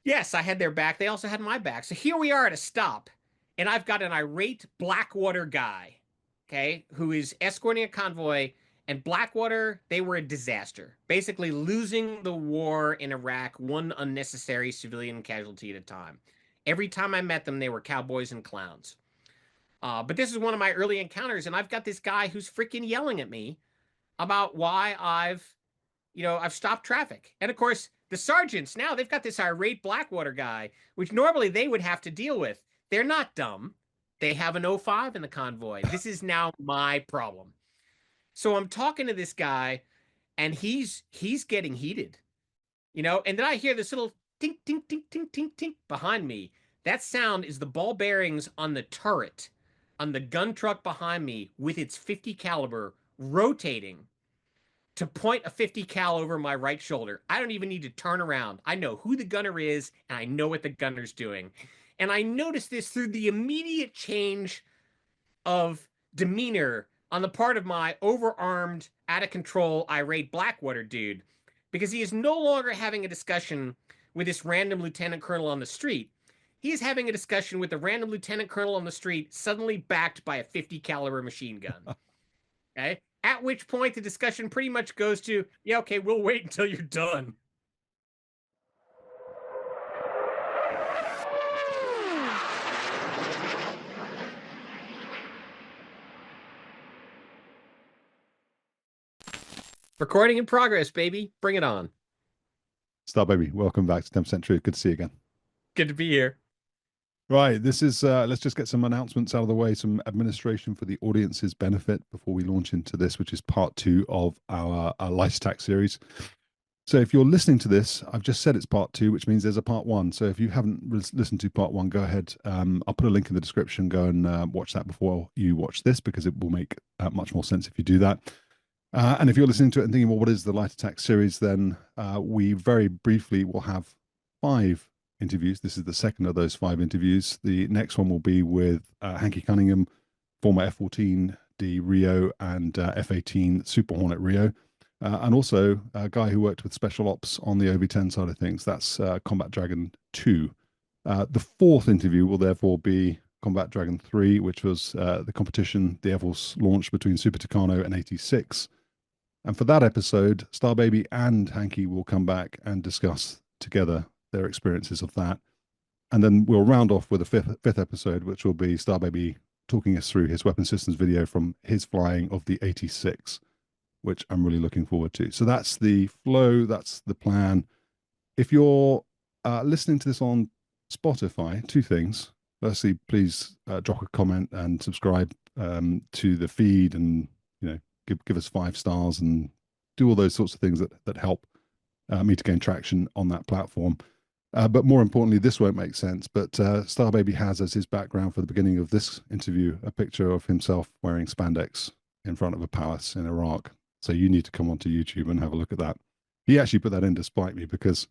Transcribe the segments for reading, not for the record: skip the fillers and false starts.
Yes, I had their back. They also had my back. So here we are at a stop, and I've got an irate Blackwater guy, okay, who is escorting a convoy. And Blackwater, they were a disaster, basically losing the war in Iraq, one unnecessary civilian casualty at a time. Every time I met them, they were cowboys and clowns. But this is one of my early encounters, and I've got this guy who's freaking yelling at me about why I've stopped traffic. And of course, the sergeants now they've got this irate Blackwater guy, which normally they would have to deal with. They're not dumb. They have an O5 in the convoy. This is now my problem. So I'm talking to this guy, and he's getting heated, and then I hear this little tink tink tink tink tink tink behind me. That sound is the ball bearings on the turret on the gun truck behind me with its 50 caliber rotating to point a 50 cal over my right shoulder. I don't even need to turn around. I know who the gunner is and I know what the gunner's doing. And I noticed this through the immediate change of demeanor on the part of my overarmed, out of control, irate Blackwater dude, because he is no longer having a discussion with this random lieutenant colonel on the street. He is having a discussion with the random lieutenant colonel on the street, suddenly backed by a 50 caliber machine gun. Okay. At which point the discussion pretty much goes to, yeah, okay, we'll wait until you're done. Recording in progress, baby. Bring it on. Starbaby, welcome back to 10% Truth. Good to see you again. Good to be here. Right, this is, let's just get some announcements out of the way, some administration for the audience's benefit before we launch into this, which is part 2 of our Light Attack series. So if you're listening to this, I've just said it's part 2, which means there's a part 1. So if you haven't listened to part 1, go ahead. I'll put a link in the description. Go and watch that before you watch this, because it will make much more sense if you do that. And if you're listening to it and thinking, well, what is the Light Attack series, then we very briefly will have 5 interviews. This is the second of those 5 interviews. The next one will be with Hanky Cunningham, former F-14D Rio and F-18 Super Hornet Rio, and also a guy who worked with Special Ops on the OV-10 side of things. That's Combat Dragon 2. The 4th interview will therefore be Combat Dragon 3, which was the competition the Air Force launched between Super Tucano and 86. And for that episode, Starbaby and Hanky will come back and discuss together their experiences of that. And then we'll round off with a fifth episode, which will be Starbaby talking us through his weapon systems video from his flying of the 86, which I'm really looking forward to. So that's the flow, that's the plan. If you're listening to this on Spotify, 2 things. Firstly, please drop a comment and subscribe to the feed, and give us 5 stars and do all those sorts of things that help me to gain traction on that platform. But more importantly, this won't make sense, but Starbaby has as his background for the beginning of this interview a picture of himself wearing spandex in front of a palace in Iraq. So you need to come onto YouTube and have a look at that. He actually put that in to spite me, because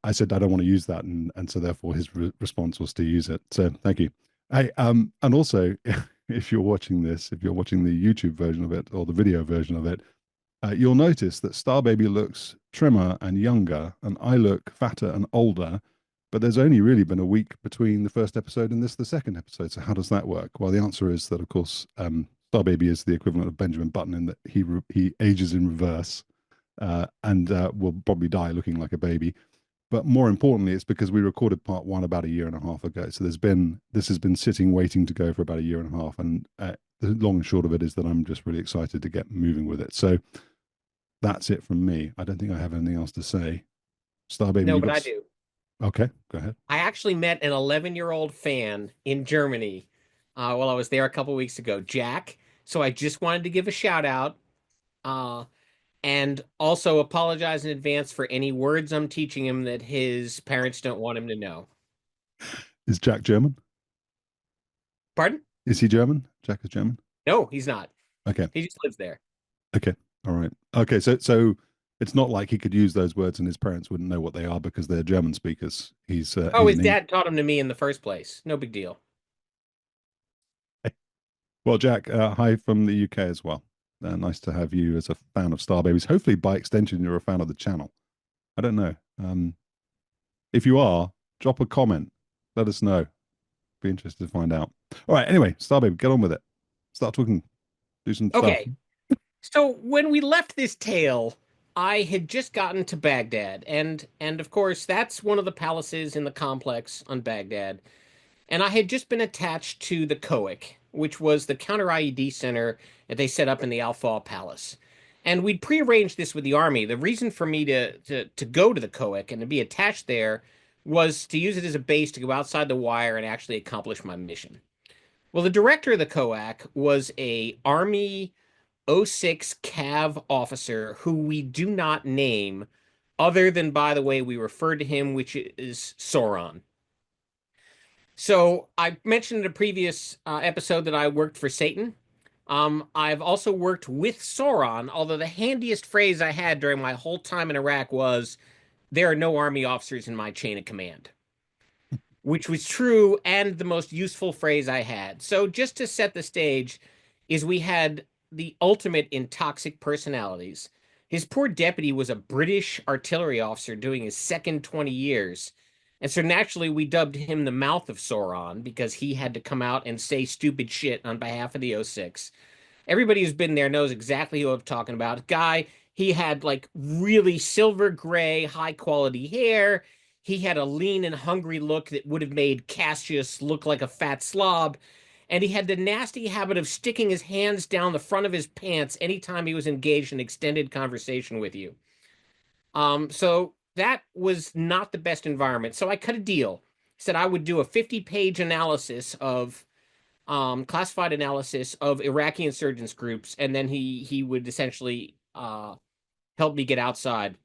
I said I don't want to use that, and so therefore his response was to use it. So thank you. Hey, and also, if you're watching this, if you're watching the YouTube version of it or the video version of it, you'll notice that Starbaby looks trimmer and younger, and I look fatter and older. But there's only really been a week between the first episode and the second episode. So how does that work? Well, the answer is that, of course, Starbaby is the equivalent of Benjamin Button in that he ages in reverse and will probably die looking like a baby. But more importantly, it's because we recorded part 1 about 1.5 years ago. So this has been sitting, waiting to go for about 1.5 years. And the long and short of it is that I'm just really excited to get moving with it. So that's it from me. I don't think I have anything else to say. Starbaby, No, but I do. Okay, go ahead. I actually met an 11-year-old fan in Germany while I was there a couple weeks ago, Jack. So I just wanted to give a shout out. And also apologize in advance for any words I'm teaching him that his parents don't want him to know. Is Jack German? Pardon? Is he German? Jack is German? No, he's not. Okay. He just lives there. Okay. All right. Okay. So it's not like he could use those words and his parents wouldn't know what they are because they're German speakers. His dad taught him to me in the first place. No big deal. Well, Jack, hi from the UK as well. Nice to have you as a fan of Starbabies. Hopefully, by extension, you're a fan of the channel. I don't know. If you are, drop a comment. Let us know. Be interested to find out. All right. Anyway, Starbaby, get on with it. Start talking. Do some stuff. Okay. So when we left this tale, I had just gotten to Baghdad, and of course that's one of the palaces in the complex on Baghdad. And I had just been attached to the COIC, which was the counter IED center that they set up in the Al Faw Palace. And we'd prearranged this with the army. The reason for me to go to the COIC and to be attached there was to use it as a base to go outside the wire and actually accomplish my mission. Well, the director of the COAC was a Army '06 Cav officer who we do not name, other than by the way we refer to him, which is Sauron. So I mentioned in a previous episode that I worked for Satan. I've also worked with Sauron, although the handiest phrase I had during my whole time in Iraq was, "There are no army officers in my chain of command," which was true and the most useful phrase I had. So just to set the stage, is we had the ultimate in toxic personalities. His poor deputy was a British artillery officer doing his second 20 years. And so naturally, we dubbed him the mouth of Sauron because he had to come out and say stupid shit on behalf of the '06. Everybody who's been there knows exactly who I'm talking about. Guy, he had like really silver gray, high quality hair. He had a lean and hungry look that would have made Cassius look like a fat slob. And he had the nasty habit of sticking his hands down the front of his pants anytime he was engaged in extended conversation with you. So that was not the best environment. So I cut a deal. Said I would do a 50-page analysis of classified analysis of Iraqi insurgents groups, and then he would essentially help me get outside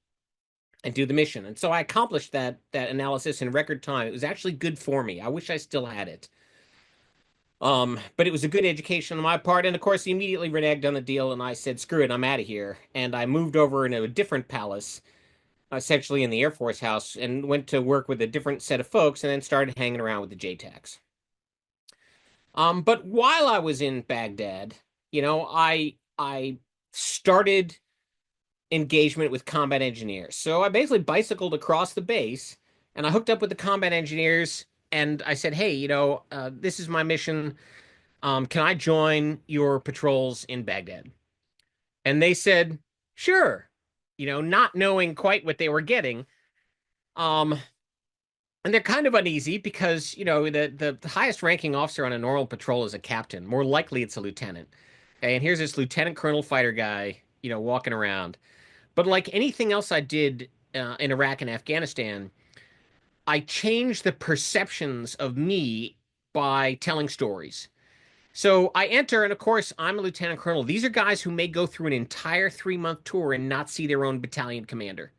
and do the mission. And so I accomplished that analysis in record time. It was actually good for me. I wish I still had it. But it was a good education on my part. And of course, he immediately reneged on the deal, and I said, "Screw it, I'm out of here." And I moved over into a different palace, essentially in the Air Force House, and went to work with a different set of folks, and then started hanging around with the JTACs. But while I was in Baghdad, I started engagement with combat engineers. So I basically bicycled across the base, and I hooked up with the combat engineers, and I said, "Hey, this is my mission. Can I join your patrols in Baghdad?" And they said, "Sure," not knowing quite what they were getting. Um, and they're kind of uneasy because, the highest ranking officer on a normal patrol is a captain. More likely it's a lieutenant. Okay, and here's this lieutenant colonel fighter guy, walking around. But like anything else I did in Iraq and Afghanistan, I changed the perceptions of me by telling stories. So I enter, and of course, I'm a lieutenant colonel. These are guys who may go through an entire 3-month tour and not see their own battalion commander,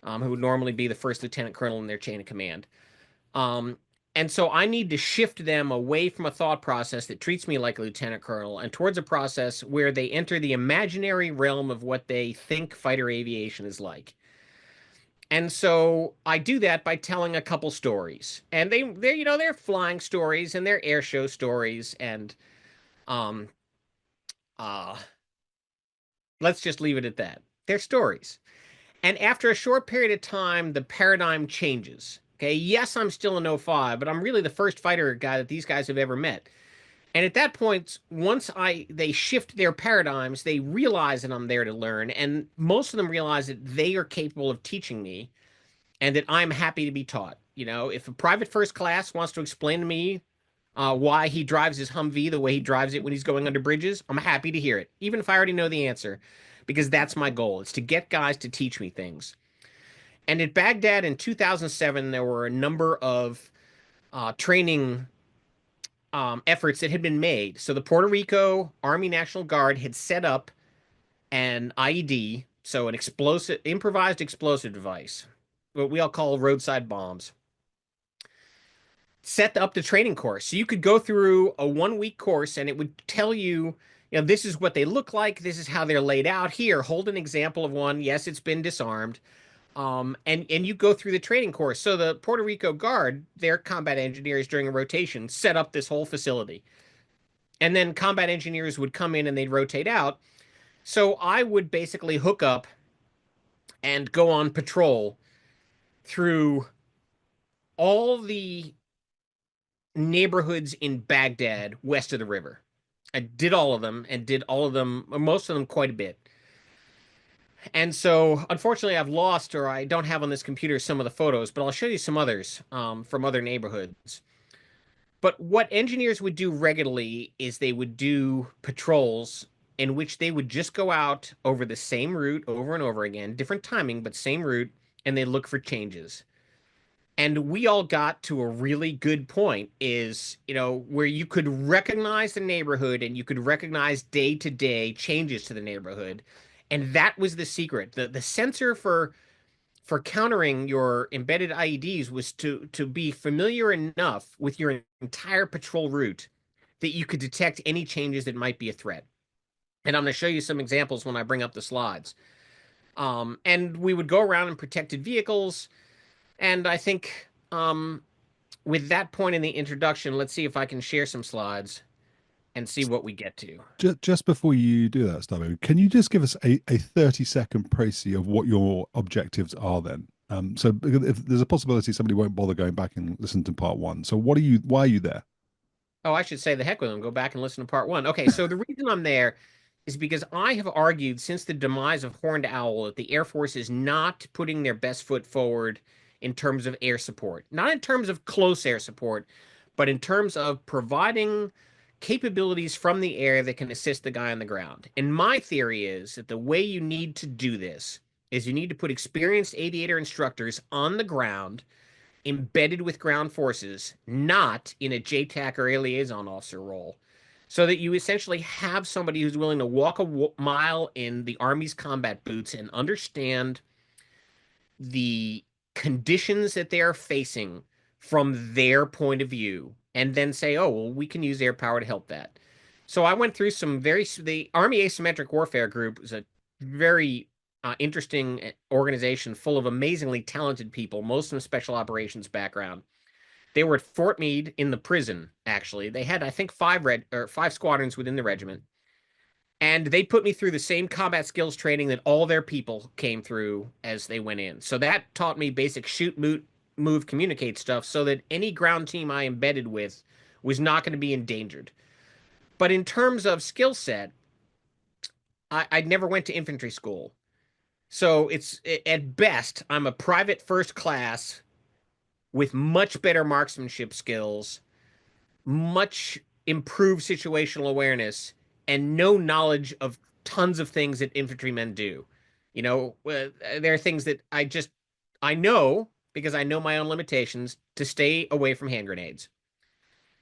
who would normally be the first lieutenant colonel in their chain of command. Um, and so I need to shift them away from a thought process that treats me like a lieutenant colonel and towards a process where they enter the imaginary realm of what they think fighter aviation is like. And so I do that by telling a couple stories. And they're flying stories and they're air show stories, and um uh let's just leave it at that. They're stories. And after a short period of time, the paradigm changes. Okay, yes, I'm still an '05, but I'm really the first fighter guy that these guys have ever met. And at that point, once they shift their paradigms, they realize that I'm there to learn, and most of them realize that they are capable of teaching me and that I'm happy to be taught. If a private first class wants to explain to me why he drives his Humvee the way he drives it when he's going under bridges, I'm happy to hear it, even if I already know the answer, because that's my goal. It's to get guys to teach me things. And at Baghdad in 2007, there were a number of training efforts that had been made. So the Puerto Rico Army National Guard had set up an IED, so an improvised explosive device, what we all call roadside bombs, set up the training course. So you could go through a 1-week course and it would tell you, this is what they look like. This is how they're laid out. Here, hold an example of one. Yes, it's been disarmed. And you go through the training course. So the Puerto Rico Guard, their combat engineers during a rotation, set up this whole facility. And then combat engineers would come in and they'd rotate out. So I would basically hook up and go on patrol through all the neighborhoods in Baghdad west of the river. I did all of them and did all of them, most of them quite a bit. And so, unfortunately, I've lost or I don't have on this computer some of the photos, but I'll show you some others from other neighborhoods. But what engineers would do regularly is they would do patrols in which they would just go out over the same route over and over again, different timing, but same route, and they look for changes. And we all got to a really good point is, where you could recognize the neighborhood and you could recognize day to day changes to the neighborhood. And that was the secret. The sensor for countering your embedded IEDs was to be familiar enough with your entire patrol route that you could detect any changes that might be a threat. And I'm going to show you some examples when I bring up the slides. And we would go around in protected vehicles. And I think with that point in the introduction, let's see if I can share some slides and see what we get to. Just before you do that, Starbaby, can you just give us a 30-second précis of what your objectives are then? So if there's a possibility somebody won't bother going back and listen to part one. So why are you there? Oh, I should say the heck with them. Go back and listen to part one. Okay, so the reason I'm there is because I have argued since the demise of Horned Owl that the Air Force is not putting their best foot forward in terms of air support. Not in terms of close air support, but in terms of providing capabilities from the air that can assist the guy on the ground. And my theory is that the way you need to do this is you need to put experienced aviator instructors on the ground embedded with ground forces, not in a JTAC or a liaison officer role, so that you essentially have somebody who's willing to walk a mile in the Army's combat boots and understand the conditions that they are facing from their point of view, and then say, oh, well, we can use air power to help that. So I went through the Army Asymmetric Warfare Group is a very interesting organization full of amazingly talented people, most of them special operations background. They were at Fort Meade in the prison, actually. They had, I think, five squadrons within the regiment. And they put me through the same combat skills training that all their people came through as they went in. So that taught me basic shoot, move, communicate stuff so that any ground team I embedded with was not going to be endangered. But in terms of skill set, I never went to infantry school. So it's at best, I'm a private first class with much better marksmanship skills, much improved situational awareness, and no knowledge of tons of things that infantrymen do. There are things that I know because I know my own limitations to stay away from hand grenades.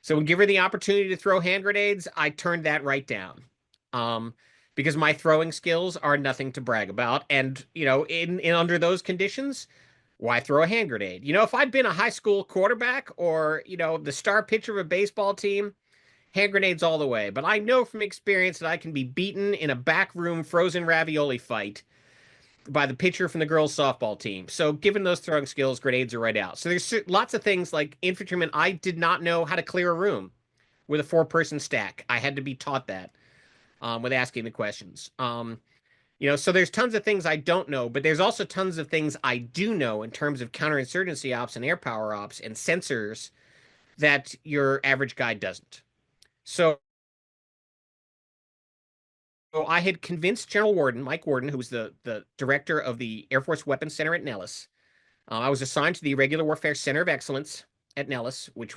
So when given the opportunity to throw hand grenades, I turned that right down. Because my throwing skills are nothing to brag about. And, in under those conditions, why throw a hand grenade? If I'd been a high school quarterback or, the star pitcher of a baseball team, hand grenades all the way. But I know from experience that I can be beaten in a backroom frozen ravioli fight by the pitcher from the girls' softball team. So given those throwing skills, grenades are right out. So there's lots of things like infantrymen. I did not know how to clear a room with a 4-person stack. I had to be taught that with asking the questions. So there's tons of things I don't know, but there's also tons of things I do know in terms of counterinsurgency ops and air power ops and sensors that your average guy doesn't. So I had convinced General Warden, Mike Warden, who was the director of the Air Force Weapons Center at Nellis. I was assigned to the Irregular Warfare Center of Excellence at Nellis, which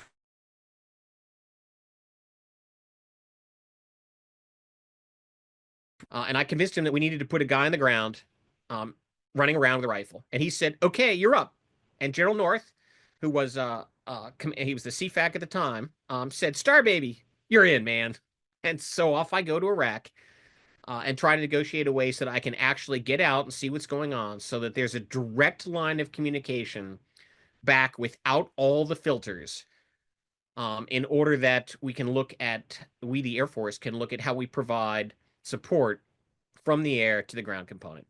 and I convinced him that we needed to put a guy on the ground running around with a rifle. And he said, okay, you're up. And General North, who was he was the CFAC at the time, said, Starbaby, you're in, man. And so off I go to Iraq and try to negotiate a way so that I can actually get out and see what's going on so that there's a direct line of communication back without all the filters in order that we, the Air Force, can look at how we provide support from the air to the ground component.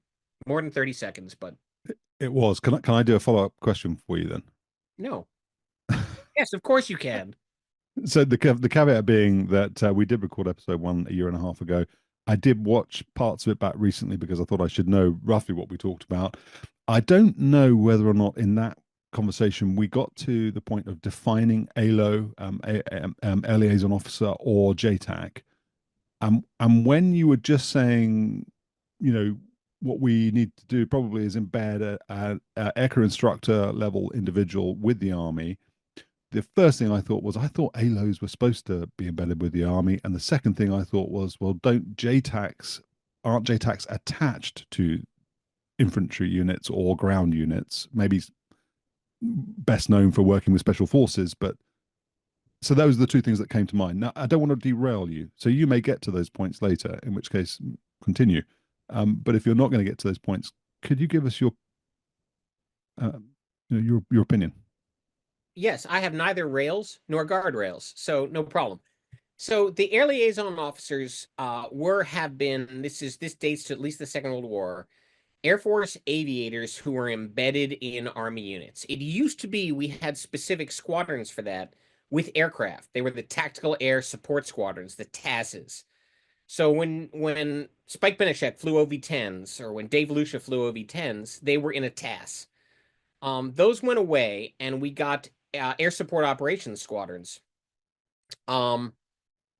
More than 30 seconds, but it was. Can I do a follow-up question for you then? No. Yes, of course you can. So the caveat being that we did record episode 1 a year and a half ago. I did watch parts of it back recently because I thought I should know roughly what we talked about. I don't know whether or not in that conversation, we got to the point of defining ALO, Air Liaison Officer, or JTAC. And when you were just saying, you know, what we need to do probably is embed a aircrew instructor level individual with the army. The first thing I thought was, I thought ALOs were supposed to be embedded with the army. And the second thing I thought was, well, aren't JTACs attached to infantry units or ground units? Maybe best known for working with special forces, but so those are the two things that came to mind. Now, I don't want to derail you, so you may get to those points later, in which case continue. But if you're not going to get to those points, could you give us your opinion? Yes, I have neither rails nor guardrails, so no problem. So the air liaison officers have been, this dates to at least the Second World War, Air Force aviators who were embedded in Army units. It used to be we had specific squadrons for that with aircraft. They were the Tactical Air Support Squadrons, the TASs. So when Spike Benešek flew OV-10s, or when Dave Lucia flew OV-10s, they were in a TAS. Those went away, and we got Air Support Operations Squadrons,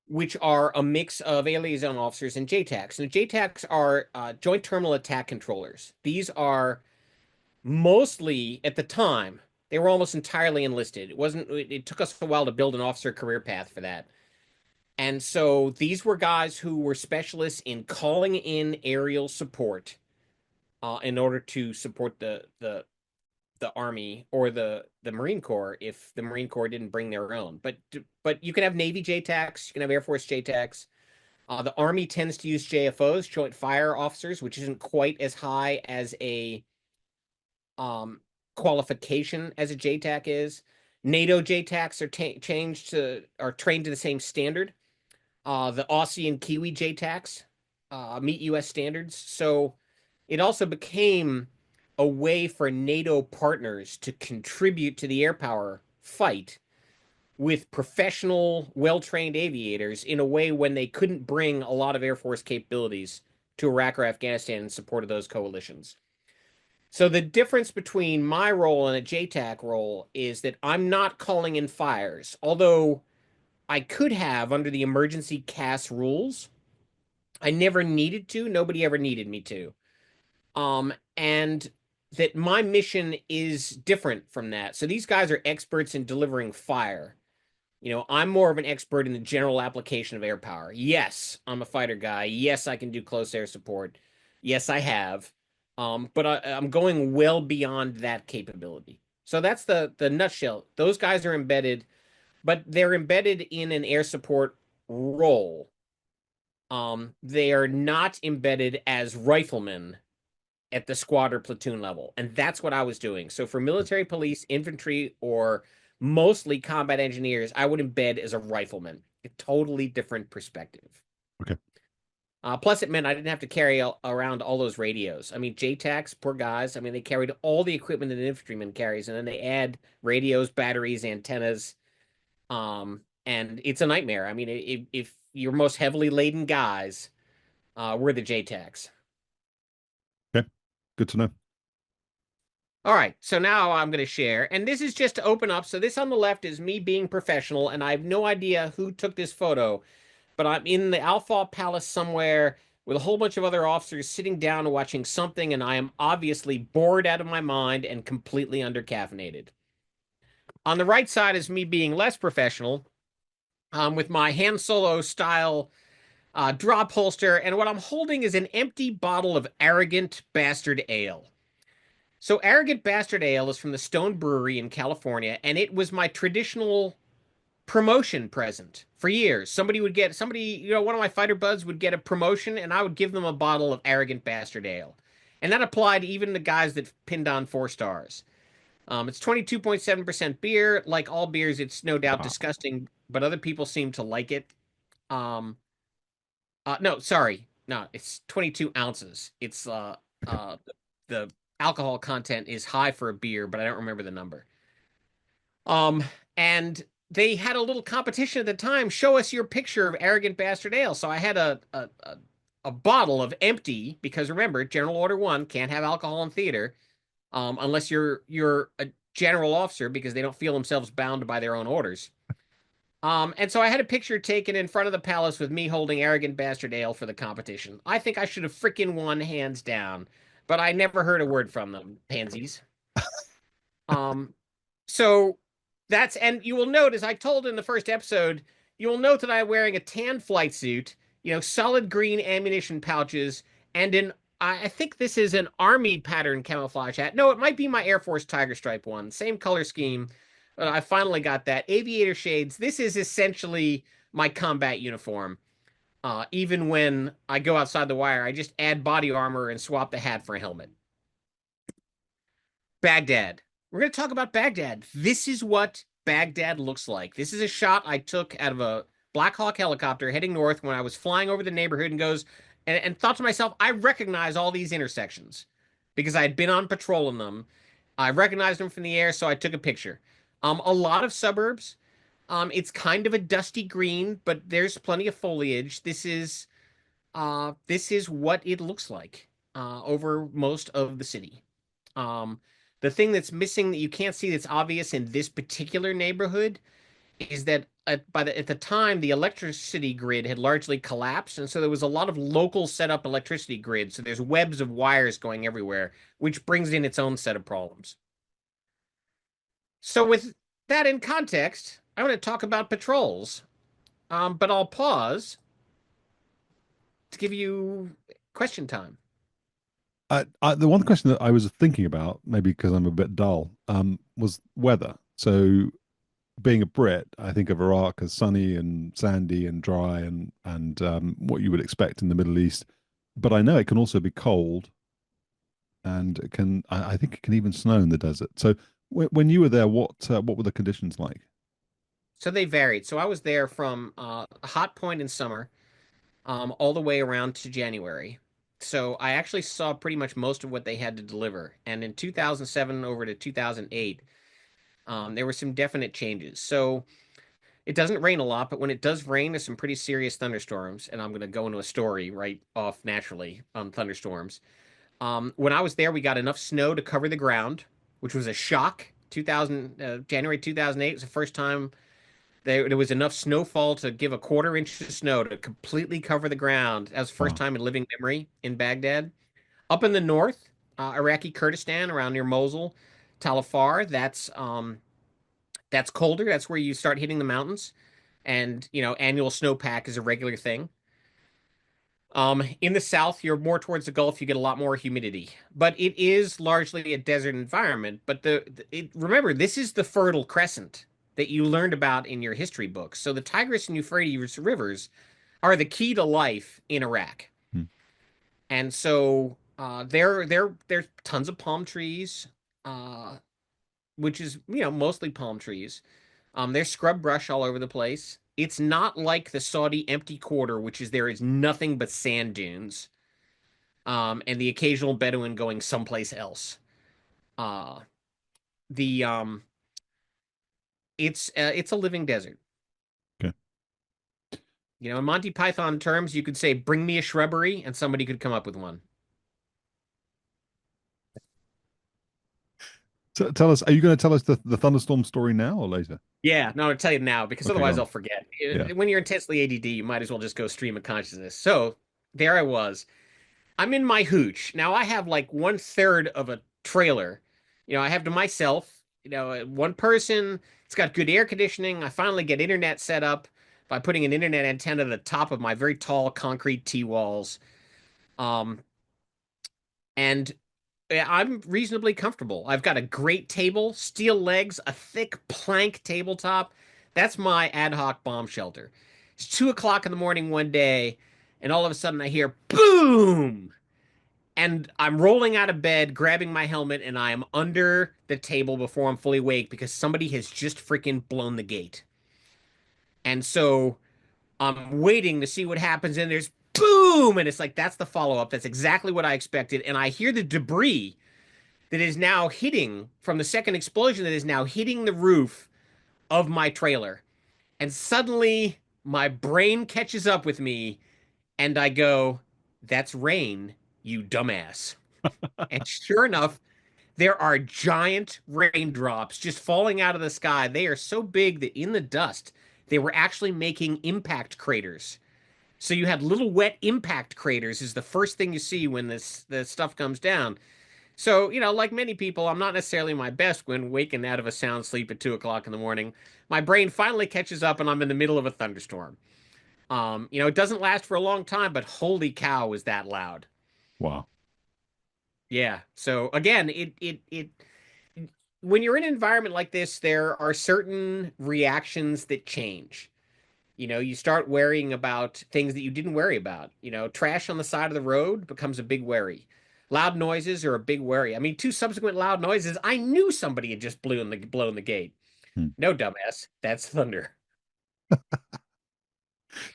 which are a mix of air liaison officers and JTACs. And JTACs are Joint Terminal Attack Controllers. These are mostly, at the time, they were almost entirely enlisted. It took us a while to build an officer career path for that. And so these were guys who were specialists in calling in aerial support in order to support the Army or the Marine Corps if the Marine Corps didn't bring their own. But you can have Navy JTACs, you can have Air Force JTACs. The Army tends to use JFOs, Joint Fire Officers, which isn't quite as high as a qualification as a JTAC is. NATO JTACs are trained to the same standard. The Aussie and Kiwi JTACs meet U.S. standards. So it also became a way for NATO partners to contribute to the air power fight with professional, well-trained aviators in a way when they couldn't bring a lot of Air Force capabilities to Iraq or Afghanistan in support of those coalitions. So the difference between my role and a JTAC role is that I'm not calling in fires, although I could have under the emergency CAS rules. I never needed to. Nobody ever needed me to. And that my mission is different from that. So these guys are experts in delivering fire. You know, I'm more of an expert in the general application of air power. Yes, I'm a fighter guy. Yes, I can do close air support. Yes, I have. But I'm going well beyond that capability. So that's the nutshell. Those guys are embedded, but they're embedded in an air support role. They are not embedded as riflemen at the squad or platoon level. And that's what I was doing. So for military police, infantry, or mostly combat engineers, I would embed as a rifleman. A totally different perspective. Okay. Plus, it meant I didn't have to carry around all those radios. I mean, JTACs, poor guys. I mean, they carried all the equipment that an infantryman carries, and then they add radios, batteries, antennas. And it's a nightmare. I mean, if your most heavily laden guys were the JTACs. Okay. Good to know. All right, so now I'm going to share, and this is just to open up. So this on the left is me being professional, and I have no idea who took this photo, but I'm in the Alpha Palace somewhere with a whole bunch of other officers sitting down and watching something, and I am obviously bored out of my mind and completely undercaffeinated. On the right side is me being less professional, with my Han Solo style drop holster, and what I'm holding is an empty bottle of Arrogant Bastard Ale. So Arrogant Bastard Ale is from the Stone Brewery in California, and it was my traditional promotion present for years. Somebody, one of my fighter buds would get a promotion, and I would give them a bottle of Arrogant Bastard Ale. And that applied even to guys that pinned on 4 stars. It's 22.7% beer. Like all beers, it's no doubt disgusting, but other people seem to like it. No, sorry. No, it's 22 ounces. It's the alcohol content is high for a beer, but I don't remember the number. And they had a little competition at the time. Show us your picture of Arrogant Bastard Ale. So I had a bottle of empty, because remember, General Order 1 can't have alcohol in theater, unless you're general officer because they don't feel themselves bound by their own orders. And so I had a picture taken in front of the palace with me holding arrogant bastard ale for the competition. I think I should have freaking won hands down, but I never heard a word from them, pansies. Um, so and you will note, as I told in the first episode, you will note that I'm wearing a tan flight suit, solid green ammunition pouches, and I think this is an army pattern camouflage hat. No, it might be my Air Force Tiger Stripe one, same color scheme. I finally got that. Aviator shades. This is essentially my combat uniform. Even when I go outside the wire, I just add body armor and swap the hat for a helmet. Baghdad. We're going to talk about Baghdad. This is what Baghdad looks like. This is a shot I took out of a Black Hawk helicopter heading north when I was flying over the neighborhood and thought to myself, I recognize all these intersections because I had been on patrol in them. I recognized them from the air, so I took a picture. A lot of suburbs. It's kind of a dusty green, but there's plenty of foliage. This is what it looks like over most of the city. The thing that's missing that you can't see that's obvious in this particular neighborhood is that at the time the electricity grid had largely collapsed, and so there was a lot of local setup electricity grid. So there's webs of wires going everywhere, which brings in its own set of problems. So with that in context, I want to talk about patrols, but I'll pause to give you question time. The one question that I was thinking about, maybe because I'm a bit dull, was weather. So, being a Brit, I think of Iraq as sunny and sandy and dry and what you would expect in the Middle East. But I know it can also be cold, and it can. I think it can even snow in the desert. So, when you were there, what were the conditions like? So they varied. So I was there from a hot point in summer, all the way around to January. So I actually saw pretty much most of what they had to deliver. And in 2007 over to 2008, there were some definite changes. So it doesn't rain a lot, but when it does rain, there's some pretty serious thunderstorms. And I'm going to go into a story right off naturally on thunderstorms. When I was there, we got enough snow to cover the ground, which was a shock. January 2008 was the first time there was enough snowfall to give a quarter inch of snow to completely cover the ground. That was the first Wow. time in living memory in Baghdad. Up in the north, Iraqi Kurdistan, around near Mosul, Talafar, that's colder. That's where you start hitting the mountains, and annual snowpack is a regular thing. In the south, you're more towards the Gulf. You get a lot more humidity, but it is largely a desert environment. But remember, this is the Fertile Crescent that you learned about in your history books. So the Tigris and Euphrates rivers are the key to life in Iraq, Hmm. and so there's tons of palm trees, which is mostly palm trees. There's scrub brush all over the place. It's not like the Saudi empty quarter, which is there is nothing but sand dunes, and the occasional Bedouin going someplace else. Uh, the it's a living desert. Okay. In Monty Python terms, you could say, "Bring me a shrubbery," and somebody could come up with one. So tell us, are you going to tell us the thunderstorm story now or later? Yeah, no, I'll tell you now because Okay, go otherwise on. I'll forget. Yeah. When you're intensely ADD, you might as well just go stream of consciousness. So there I was. I'm in my hooch. Now I have like 1/3 of a trailer. I have to myself, one person. It's got good air conditioning. I finally get internet set up by putting an internet antenna at the top of my very tall concrete T-walls. Um, and I'm reasonably comfortable. I've got a great table, steel legs, a thick plank tabletop. That's my ad hoc bomb shelter. It's 2 o'clock in the morning one day, and all of a sudden I hear boom. And I'm rolling out of bed, grabbing my helmet, and I am under the table before I'm fully awake because somebody has just freaking blown the gate. And so I'm waiting to see what happens, and there's boom, and it's like that's the follow-up. That's exactly what I expected. And I hear the debris that is now hitting from the second explosion that is now hitting the roof of my trailer. And suddenly my brain catches up with me, and I go, "That's rain, you dumbass." And sure enough, there are giant raindrops just falling out of the sky. They are so big that in the dust, they were actually making impact craters. So you had little wet impact craters is the first thing you see when the stuff comes down. So, like many people, I'm not necessarily my best when waking out of a sound sleep at 2 o'clock in the morning. My brain finally catches up and I'm in the middle of a thunderstorm. It doesn't last for a long time, but holy cow, is that loud. Wow. Yeah. So again, it when you're in an environment like this, there are certain reactions that change. You start worrying about things that you didn't worry about. Trash on the side of the road becomes a big worry. Loud noises are a big worry. I mean, two subsequent loud noises, I knew somebody had just blown the gate. Hmm. No, dumbass, that's thunder.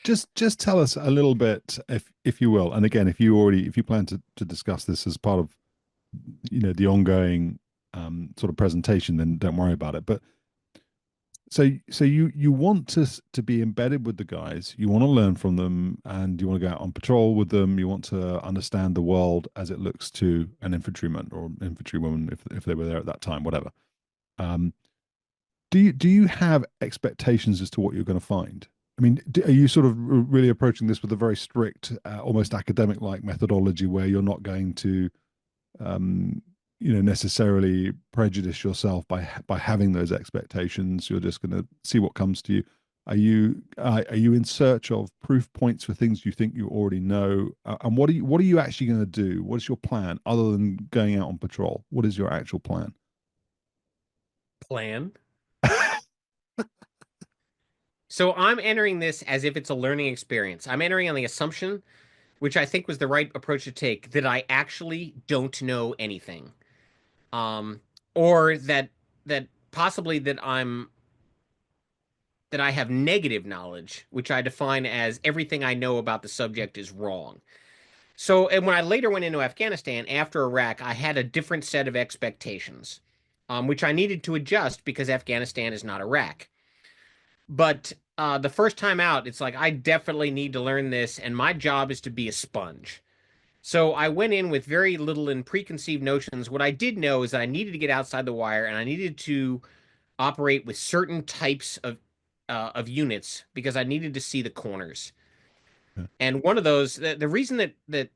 Just tell us a little bit, if you will, and again, if you plan to discuss this as part of the ongoing sort of presentation, then don't worry about it. But so you want to be embedded with the guys, you want to learn from them, and you want to go out on patrol with them. You want to understand the world as it looks to an infantryman or infantrywoman if they were there at that time, whatever. Um, do you have expectations as to what you're going to find? I mean, are you sort of really approaching this with a very strict, almost academic-like methodology where you're not going to, um, necessarily prejudice yourself by having those expectations? You're just going to see what comes to you. Are you in search of proof points for things you think you already know? And what are you actually going to do? What is your plan other than going out on patrol? What is your actual plan? Plan. So I'm entering this as if it's a learning experience. I'm entering on the assumption, which I think was the right approach to take, that I actually don't know anything. Or that possibly that I have negative knowledge, which I define as everything I know about the subject is wrong. So, and when I later went into Afghanistan after Iraq, I had a different set of expectations, which I needed to adjust because Afghanistan is not Iraq. But the first time out, it's like I definitely need to learn this, and my job is to be a sponge. So I went in with very little in preconceived notions. What I did know is that I needed to get outside the wire, and I needed to operate with certain types of units because I needed to see the corners. Yeah. And one of those, the reason that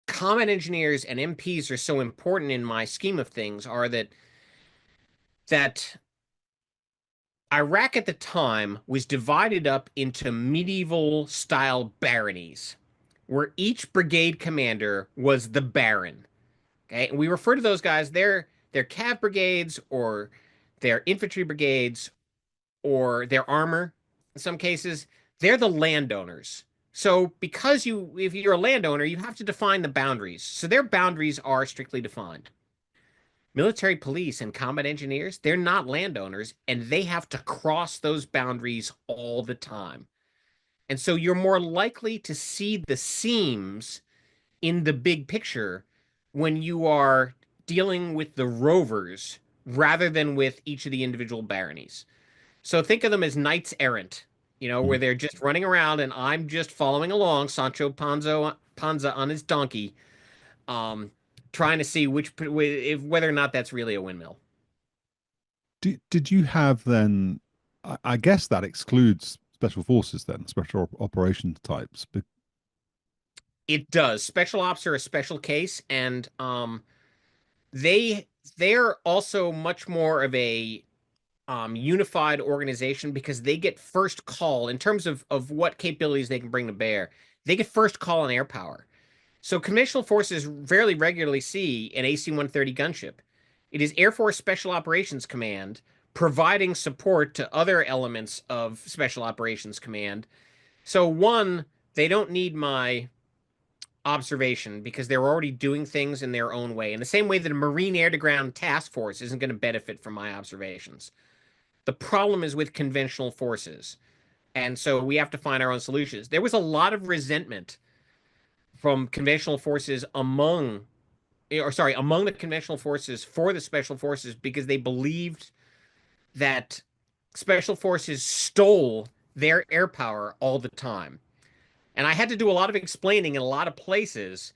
combat engineers and MPs are so important in my scheme of things are that Iraq at the time was divided up into medieval style baronies, where each brigade commander was the baron. Okay, and we refer to those guys, they're cav brigades or they're infantry brigades or their armor in some cases. They're the landowners. So because if you're a landowner, you have to define the boundaries. So their boundaries are strictly defined. Military police and combat engineers, they're not landowners and they have to cross those boundaries all the time. And so you're more likely to see the seams in the big picture when you are dealing with the rovers rather than with each of the individual baronies. So think of them as knights errant, where Mhm. they're just running around and I'm just following along, Panza on his donkey, um, trying to see whether or not that's really a windmill. Did you have then? I guess that excludes special forces then, special operations types. But It does. Special ops are a special case, and they they're also much more of a unified organization because they get first call in terms of what capabilities they can bring to bear. They get first call on air power. So conventional forces fairly regularly see an AC-130 gunship. It is Air Force Special Operations Command providing support to other elements of Special Operations Command. So one, they don't need my observation because they're already doing things in their own way. In the same way that a Marine Air to Ground task force isn't going to benefit from my observations. The problem is with conventional forces. And so we have to find our own solutions. There was a lot of resentment from conventional forces among the conventional forces for the special forces because they believed that special forces stole their air power all the time. And I had to do a lot of explaining in a lot of places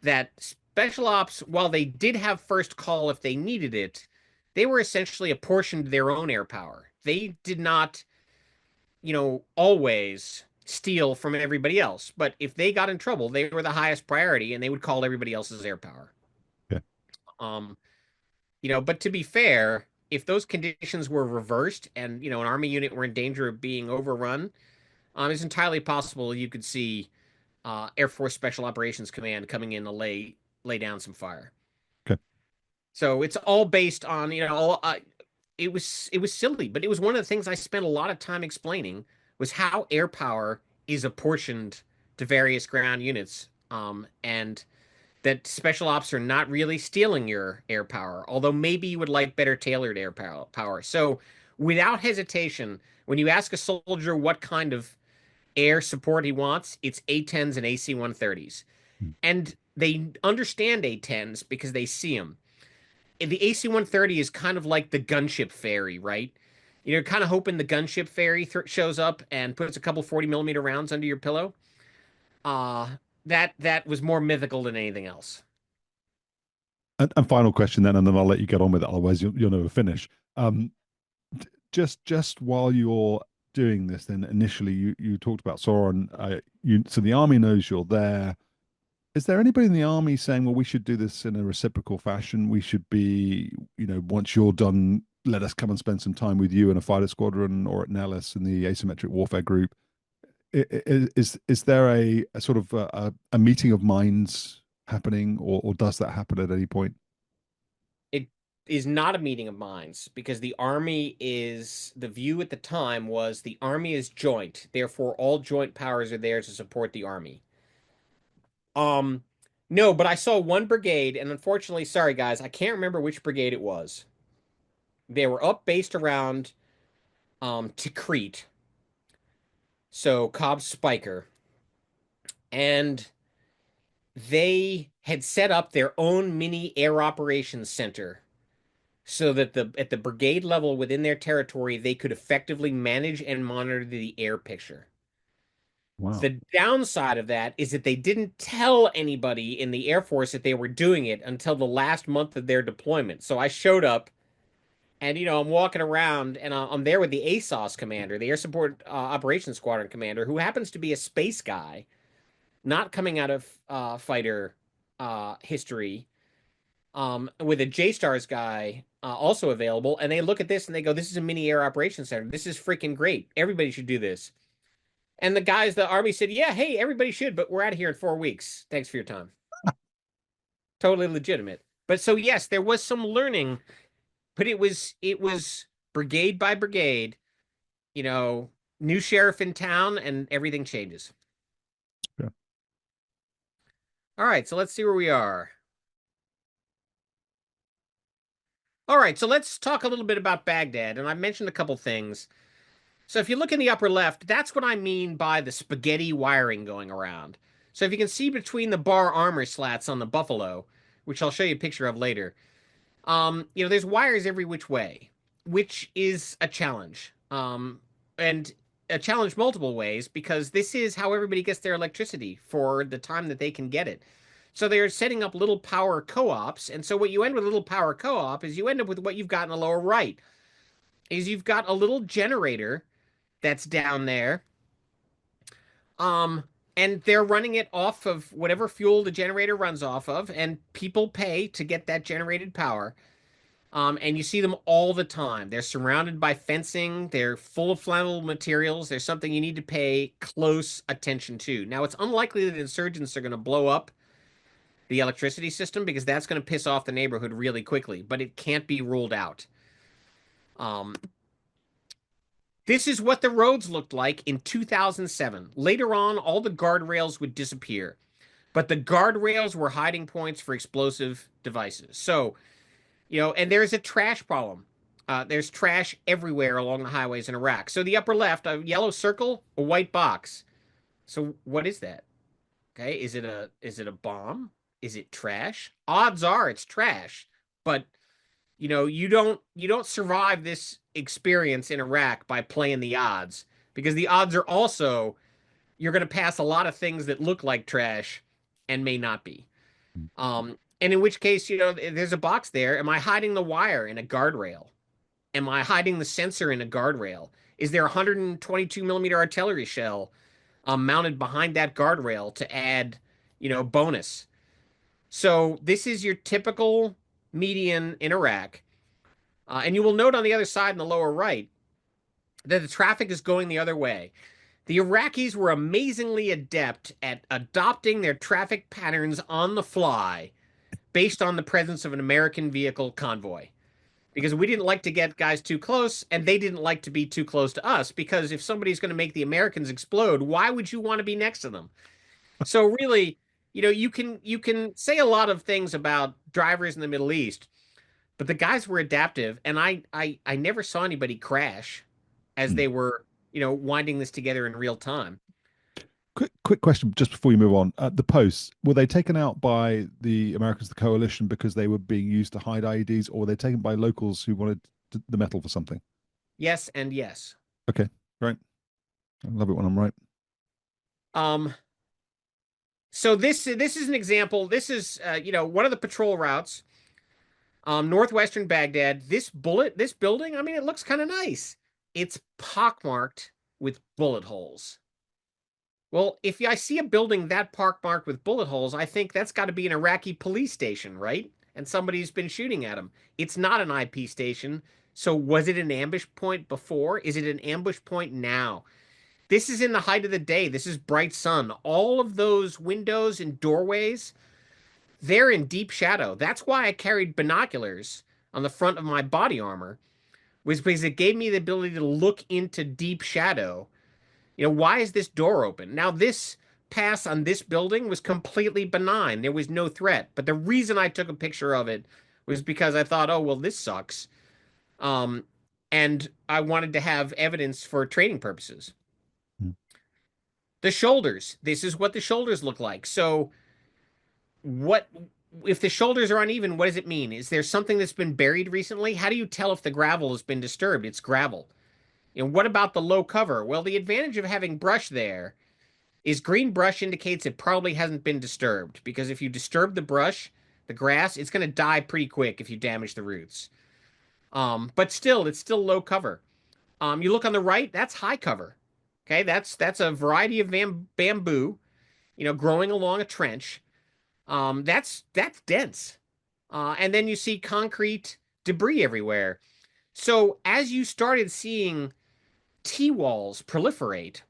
that Special ops, while they did have first call if they needed it, they were essentially apportioned their own air power. They did not, always steal from everybody else. But if they got in trouble, they were the highest priority and they would call everybody else's air power. Yeah. Um, but to be fair, if those conditions were reversed and, an army unit were in danger of being overrun, it's entirely possible you could see Air Force Special Operations Command coming in to lay down some fire. Okay. So it's all based on, it was silly, but it was one of the things I spent a lot of time explaining was how air power is apportioned to various ground units, and that special ops are not really stealing your air power, although maybe you would like better tailored air power. So without hesitation, when you ask a soldier what kind of air support he wants, it's A-10s and AC-130s. Mm. And they understand A-10s because they see them. The AC-130 is kind of like the gunship fairy, right? You're kind of hoping the gunship fairy shows up and puts a couple 40 millimeter rounds under your pillow. Uh, that was more mythical than anything else. And final question then, and then I'll let you get on with it. Otherwise, you'll never finish. Just while you're doing this, then initially you talked about Sauron. So the army knows you're there. Is there anybody in the army saying, well, we should do this in a reciprocal fashion? We should be, once you're done, let us come and spend some time with you in a fighter squadron or at Nellis in the asymmetric warfare group. Is there a sort of a meeting of minds happening, or does that happen at any point? It is not a meeting of minds because the view at the time was the army is joint, therefore all joint powers are there to support the army. No, but I saw one brigade, and unfortunately, sorry guys, I can't remember which brigade it was. They were up based around Tikrit, so Cobb's Spiker, and they had set up their own mini air operations center so that at the brigade level within their territory they could effectively manage and monitor the air picture. Wow. The downside of that is that they didn't tell anybody in the Air Force that they were doing it until the last month of their deployment. So I showed up and, I'm walking around and I'm there with the ASOS commander, the Air Support Operations Squadron commander, who happens to be a space guy, not coming out of fighter history, with a J-Stars guy also available. And they look at this and they go, this is a mini air operations center. This is freaking great. Everybody should do this. And the army said, yeah, hey, everybody should, but we're out of here in 4 weeks. Thanks for your time. Totally legitimate. But so, yes, there was some learning, but it was brigade by brigade, new sheriff in town and everything changes. Yeah. All right, so let's see where we are. All right, so let's talk a little bit about Baghdad. And I mentioned a couple things. So if you look in the upper left, that's what I mean by the spaghetti wiring going around. So if you can see between the bar armor slats on the Buffalo, which I'll show you a picture of later, there's wires every which way, which is a challenge. And a challenge multiple ways because this is how everybody gets their electricity for the time that they can get it. So they're setting up little power co-ops. And so what you end with a little power co-op is you end up with what you've got in the lower right, is you've got a little generator that's down there. And they're running it off of whatever fuel the generator runs off of, and people pay to get that generated power. And you see them all the time. They're surrounded by fencing. They're full of flammable materials. There's something you need to pay close attention to. Now, it's unlikely that insurgents are going to blow up the electricity system because that's going to piss off the neighborhood really quickly, but it can't be ruled out. This is what the roads looked like in 2007. Later on, all the guardrails would disappear, but the guardrails were hiding points for explosive devices. So, and there's a trash problem. There's trash everywhere along the highways in Iraq. So the upper left, a yellow circle, a white box. So what is that? Okay, is it a bomb? Is it trash? Odds are it's trash, but you don't survive this experience in Iraq by playing the odds because the odds are also you're going to pass a lot of things that look like trash and may not be. And in which case, there's a box there. Am I hiding the wire in a guardrail? Am I hiding the sensor in a guardrail? Is there a 122 millimeter artillery shell mounted behind that guardrail to add, bonus? So this is your typical median in Iraq. And you will note on the other side in the lower right that the traffic is going the other way. The Iraqis were amazingly adept at adopting their traffic patterns on the fly based on the presence of an American vehicle convoy. Because we didn't like to get guys too close, and they didn't like to be too close to us. Because if somebody's going to make the Americans explode, why would you want to be next to them? So really, you can say a lot of things about drivers in the Middle East, but the guys were adaptive, and I never saw anybody crash as Hmm. they were, winding this together in real time. Quick question just before you move on. The posts, were they taken out by the Americans, the coalition, because they were being used to hide IEDs, or were they taken by locals who wanted the metal for something? Yes and yes. Okay, right. I love it when I'm right. Um, so this is an example. This is one of the patrol routes, northwestern Baghdad. This building, I mean, it looks kind of nice. It's pockmarked with bullet holes. Well, if I see a building that pockmarked with bullet holes, I think that's got to be an Iraqi police station, right? And somebody's been shooting at them. It's not an IP station. So was it an ambush point before? Is it an ambush point now? This is in the height of the day. This is bright sun. All of those windows and doorways, they're in deep shadow. That's why I carried binoculars on the front of my body armor, was because it gave me the ability to look into deep shadow. Why is this door open? Now, this pass on this building was completely benign. There was no threat. But the reason I took a picture of it was because I thought, oh, well, this sucks. Um, and I wanted to have evidence for training purposes. Mm. The shoulders. This is what the shoulders look like. So, what if the shoulders are uneven? What does it mean? Is there something that's been buried recently? How do you tell if the gravel has been disturbed? It's gravel. And what about the low cover? Well, the advantage of having brush there is green brush indicates it probably hasn't been disturbed, because if you disturb the brush, the grass, it's going to die pretty quick if you damage the roots. But still, it's still low cover. You look on the right, that's high cover. Okay, that's a variety of bamboo, growing along a trench. That's dense. And then you see concrete debris everywhere. So as you started seeing T-walls proliferate,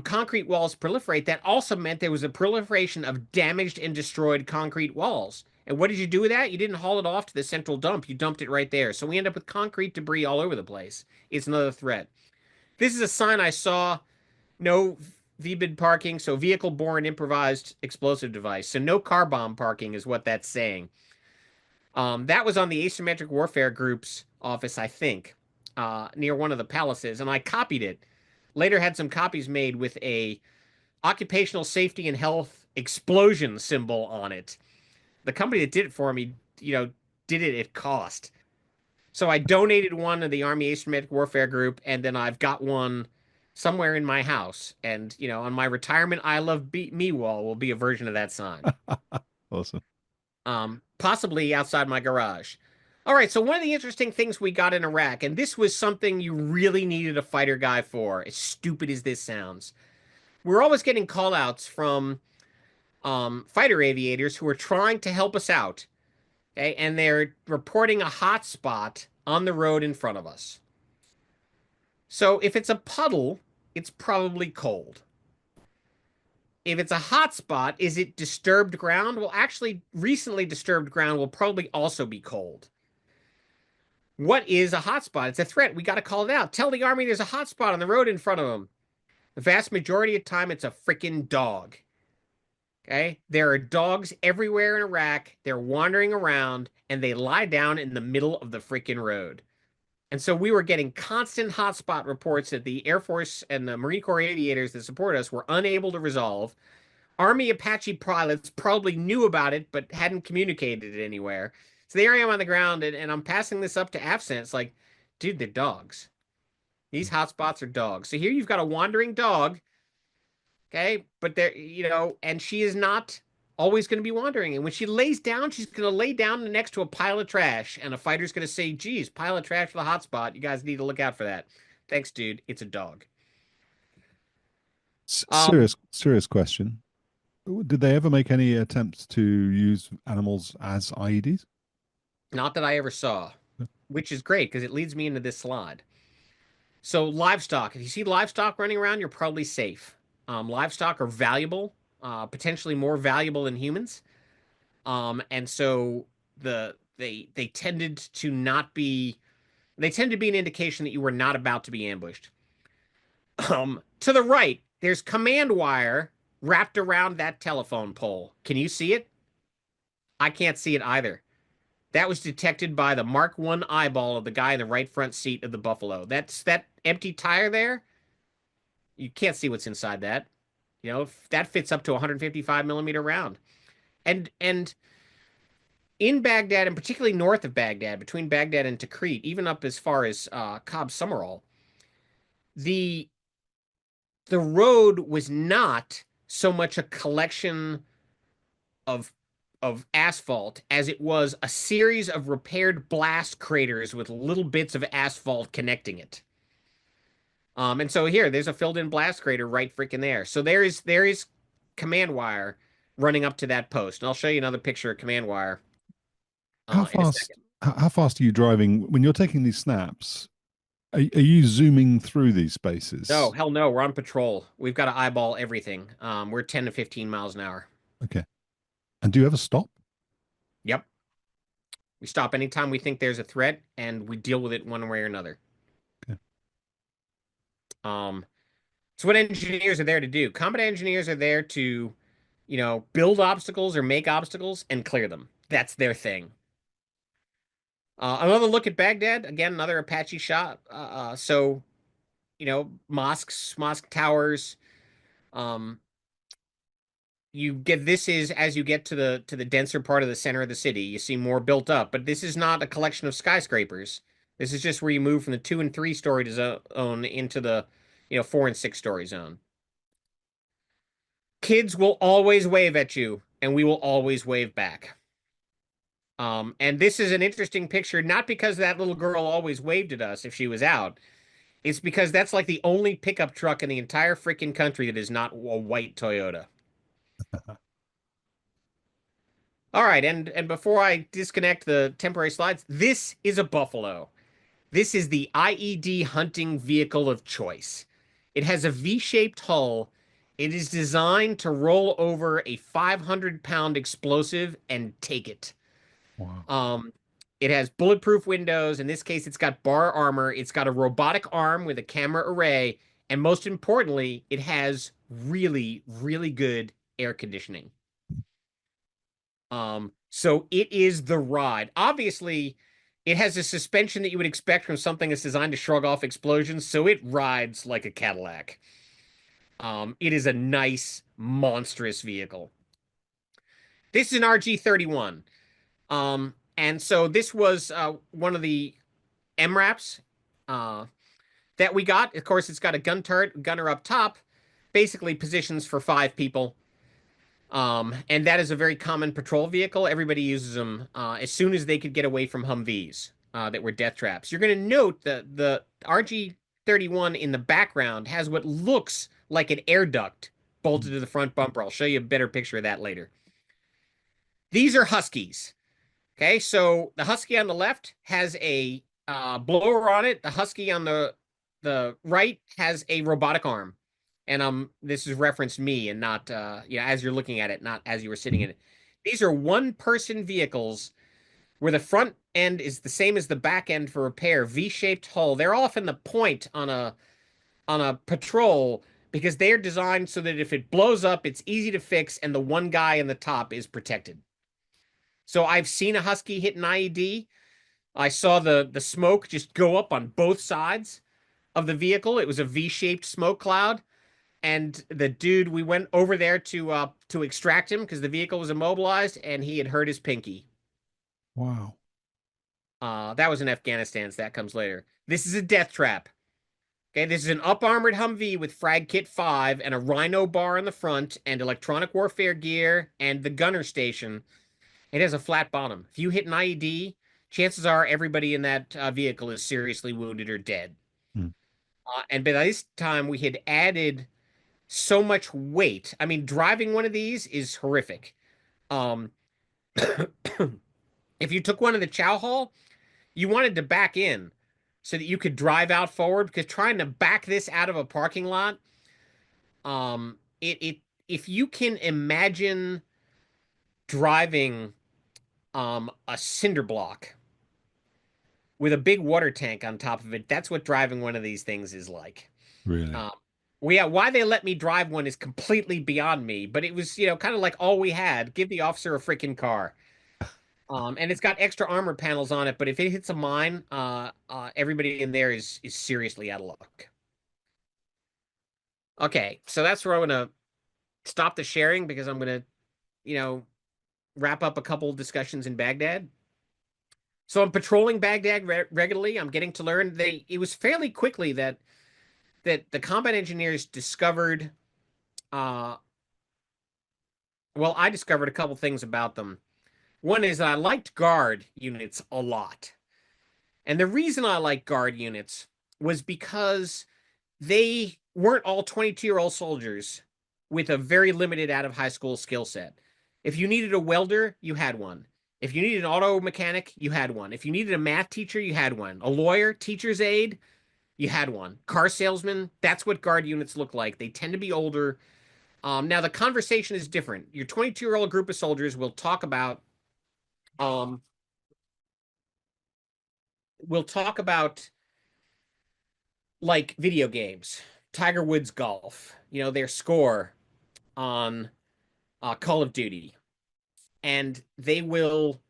concrete walls proliferate, that also meant there was a proliferation of damaged and destroyed concrete walls. And what did you do with that? You didn't haul it off to the central dump. You dumped it right there. So we end up with concrete debris all over the place. It's another threat. This is a sign I saw. No VBID parking, so vehicle-borne improvised explosive device. So no car bomb parking is what that's saying. That was on the asymmetric warfare group's office, I think, near one of the palaces, and I copied it. Later had some copies made with a occupational safety and health explosion symbol on it. The company that did it for me, did it at cost. So I donated one to the Army Asymmetric Warfare Group, and then I've got one somewhere in my house. And, on my retirement I Love Me wall will be a version of that sign. Awesome. Possibly outside my garage. All right, so one of the interesting things we got in Iraq, and this was something you really needed a fighter guy for, as stupid as this sounds. We're always getting callouts from fighter aviators who are trying to help us out, okay? And they're reporting a hot spot on the road in front of us. So if it's a puddle, it's probably cold. If it's a hot spot, is it disturbed ground? Well, actually, recently disturbed ground will probably also be cold. What is a hot spot? It's a threat. We got to call it out. Tell the Army there's a hot spot on the road in front of them. The vast majority of time, it's a freaking dog. Okay? There are dogs everywhere in Iraq. They're wandering around, and they lie down in the middle of the freaking road. And so we were getting constant hotspot reports that the Air Force and the Marine Corps aviators that support us were unable to resolve. Army Apache pilots probably knew about it, but hadn't communicated it anywhere. So there I am on the ground, and I'm passing this up to AFCENT. It's like, dude, they're dogs. These hotspots are dogs. So here you've got a wandering dog, okay? But and she is not always going to be wandering. And when she lays down, she's going to lay down next to a pile of trash. And a fighter's going to say, geez, pile of trash for the hotspot. You guys need to look out for that. Thanks, dude. It's a dog. Um, Serious question. Did they ever make any attempts to use animals as IEDs? Not that I ever saw, which is great because it leads me into this slide. So livestock, if you see livestock running around, you're probably safe. Livestock are valuable, potentially more valuable than humans. And so they tended to not be they tend to be an indication that you were not about to be ambushed. To the right, there's command wire wrapped around that telephone pole. Can you see it? I can't see it either. That was detected by the Mark 1 eyeball of the guy in the right front seat of the Buffalo. That's that empty tire there. You can't see what's inside that. You know, that fits up to a 155 millimeter round. And in Baghdad, and particularly north of Baghdad, between Baghdad and Tikrit, even up as far as Cobb Summerall, the the road was not so much a collection of asphalt as it was a series of repaired blast craters with little bits of asphalt connecting it. And so here, there's a filled-in blast crater right freaking there. So there is command wire running up to that post, and I'll show you another picture of command wire How in a fast? second. How fast are you driving when you're taking these snaps? Are you zooming through these No, spaces? hell no, we're on patrol. We've got to eyeball everything. We're 10 to 15 miles an hour. Okay. And do you ever stop? Yep. We stop anytime we think there's a threat, and we deal with it one way or another. Okay. It's what engineers are there to do. Combat engineers are there to, build obstacles or make obstacles and clear them. That's their thing. Another look at Baghdad. Again, another Apache shot. So, mosque towers. Um, you get this is as you get to the denser part of the center of the city, you see more built up. But this is not a collection of skyscrapers. This is just where you move from the 2 and 3 story zone into the, 4 and 6 story zone. Kids will always wave at you, and we will always wave back. And this is an interesting picture, not because that little girl always waved at us if she was out. It's because that's like the only pickup truck in the entire freaking country that is not a white Toyota. All right, and before I disconnect the temporary slides, this is a Buffalo. This is the IED hunting vehicle of choice. It has a V-shaped hull. It is designed to roll over a 500-pound explosive and take it. Wow. It has bulletproof windows. In this case, it's got bar armor. It's got a robotic arm with a camera array. And most importantly, it has really, really good air conditioning. So it is the ride. Obviously, it has a suspension that you would expect from something that's designed to shrug off explosions, so it rides like a Cadillac. It is a nice, monstrous vehicle. This is an RG-31. And so this was one of the MRAPs that we got. Of course, it's got a gun turret, gunner up top, basically positions for 5 people. And that is a very common patrol vehicle. Everybody uses them as soon as they could get away from Humvees that were death traps. You're going to note that the RG-31 in the background has what looks like an air duct bolted to the front bumper. I'll show you a better picture of that later. These are Huskies. Okay, so the Husky on the left has a blower on it. The Husky on the right has a robotic arm. And this is referenced me and not as you're looking at it, not as you were sitting in it. These are one-person vehicles where the front end is the same as the back end for repair, V-shaped hull. They're often the point on a patrol because they're designed so that if it blows up, it's easy to fix and the one guy in the top is protected. So I've seen a Husky hit an IED. I saw the smoke just go up on both sides of the vehicle. It was a V-shaped smoke cloud. And the dude, we went over there to extract him because the vehicle was immobilized and he had hurt his pinky. Wow. That was in Afghanistan, so that comes later. This is a death trap. Okay, this is an up-armored Humvee with Frag Kit 5 and a Rhino bar on the front and electronic warfare gear and the gunner station. It has a flat bottom. If you hit an IED, chances are everybody in that vehicle is seriously wounded or dead. Hmm. And by this time, we had added so much weight. I mean, driving one of these is horrific. Um, if you took one of the chow hall, you wanted to back in so that you could drive out forward because trying to back this out of a parking lot, it if you can imagine driving a cinder block with a big water tank on top of it, that's what driving one of these things is like. Really? Um, well, yeah, why they let me drive one is completely beyond me, but it was, kind of like all we had. Give the officer a freaking car. And it's got extra armor panels on it, but if it hits a mine, everybody in there is seriously out of luck. Okay, so that's where I'm gonna stop the sharing because I'm gonna, you know, wrap up a couple discussions in Baghdad. So I'm patrolling Baghdad regularly. I'm getting to learn it was fairly quickly that the combat engineers discovered uh well, I discovered a couple things about them. One is I liked guard units a lot. And the reason I like guard units was because they weren't all 22-year-old soldiers with a very limited out of high school skill set. If you needed a welder, you had one. If you needed an auto mechanic, you had one. If you needed a math teacher, you had one. A lawyer, teacher's aide, you had one. Car salesman, that's what guard units look like. They tend to be older. Now the conversation is different. Your 22-year-old group of soldiers will talk about um, like video games, Tiger Woods golf, their score on Call of Duty, and they will.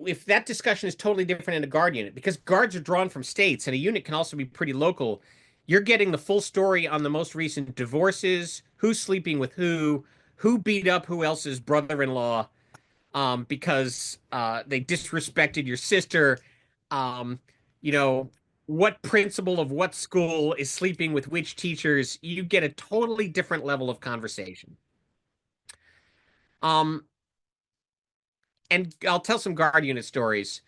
If that discussion is totally different in a guard unit, because guards are drawn from states, and a unit can also be pretty local. You're getting the full story on the most recent divorces, who's sleeping with who beat up who else's brother-in-law, because they disrespected your sister. Um, you know, what principal of what school is sleeping with which teachers? You get a totally different level of conversation. Um, and I'll tell some guard unit stories.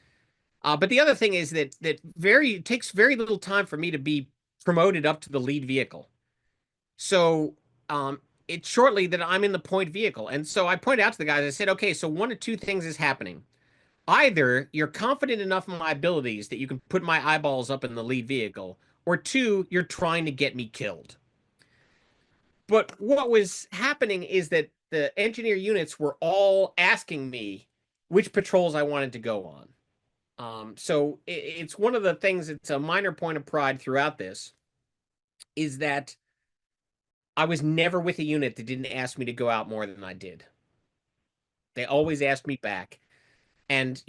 But the other thing is that it takes very little time for me to be promoted up to the lead vehicle. So it's shortly that I'm in the point vehicle. And so I pointed out to the guys, I said, okay, so one of two things is happening. Either you're confident enough in my abilities that you can put my eyeballs up in the lead vehicle, or two, you're trying to get me killed. But what was happening is that the engineer units were all asking me which patrols I wanted to go on. So it's one of the things, it's a minor point of pride throughout this, is that I was never with a unit that didn't ask me to go out more than I did. They always asked me back. And,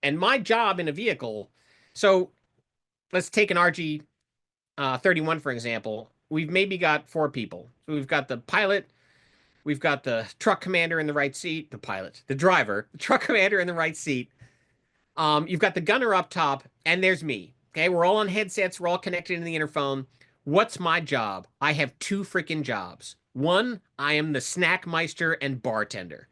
and my job in a vehicle, so let's take an RG 31, for example. We've maybe got four people. So we've got the pilot, we've got the truck commander in the right seat, the pilot, the driver, the truck commander in the right seat. You've got the gunner up top, and there's me. Okay, we're all on headsets, we're all connected in the interphone. What's my job? I have two freaking jobs. One, I am the snack meister and bartender.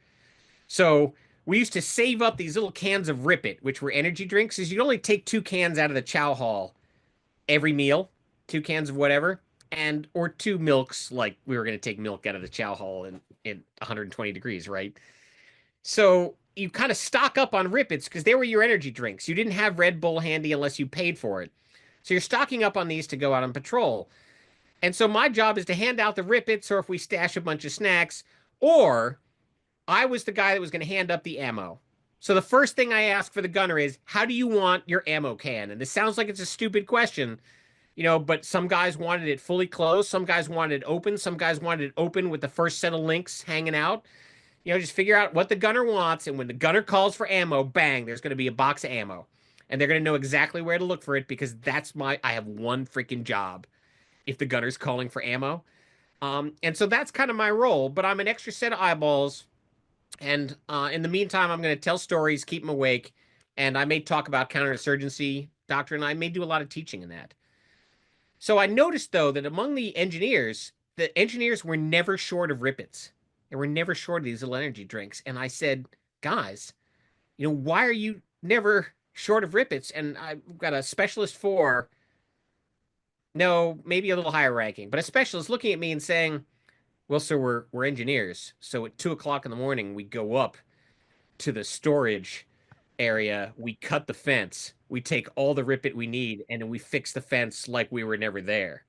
So we used to save up these little cans of Rip It, which were energy drinks. Is you'd only take two cans out of the chow hall every meal, two cans of whatever, and or two milks. Like we were going to take milk out of the chow hall in 120 degrees, right? So you kind of stock up on Rip Its because they were your energy drinks. You didn't have Red Bull handy unless you paid for it. So you're stocking up on these to go out on patrol. And so my job is to hand out the Rip Its, or if we stash a bunch of snacks, or I was the guy that was going to hand up the ammo. So the first thing I ask for the gunner is, how do you want your ammo can? And this sounds like it's a stupid question, but some guys wanted it fully closed. Some guys wanted it open. Some guys wanted it open with the first set of links hanging out. Just figure out what the gunner wants. And when the gunner calls for ammo, bang, there's going to be a box of ammo. And they're going to know exactly where to look for it because I have one freaking job if the gunner's calling for ammo. And so that's kind of my role, but I'm an extra set of eyeballs. And in the meantime, I'm going to tell stories, keep them awake, and I may talk about counterinsurgency doctrine. I may do a lot of teaching in that. So I noticed though that among the engineers were never short of Rippets. They were never short of these little energy drinks. And I said, guys, why are you never short of Rippets? And I've got a specialist for, no, maybe a little higher ranking, but a specialist looking at me and saying, well, sir, we're engineers. So at 2 o'clock in the morning, we go up to the storage area, we cut the fence, we take all the Rippet we need, and then we fix the fence like we were never there.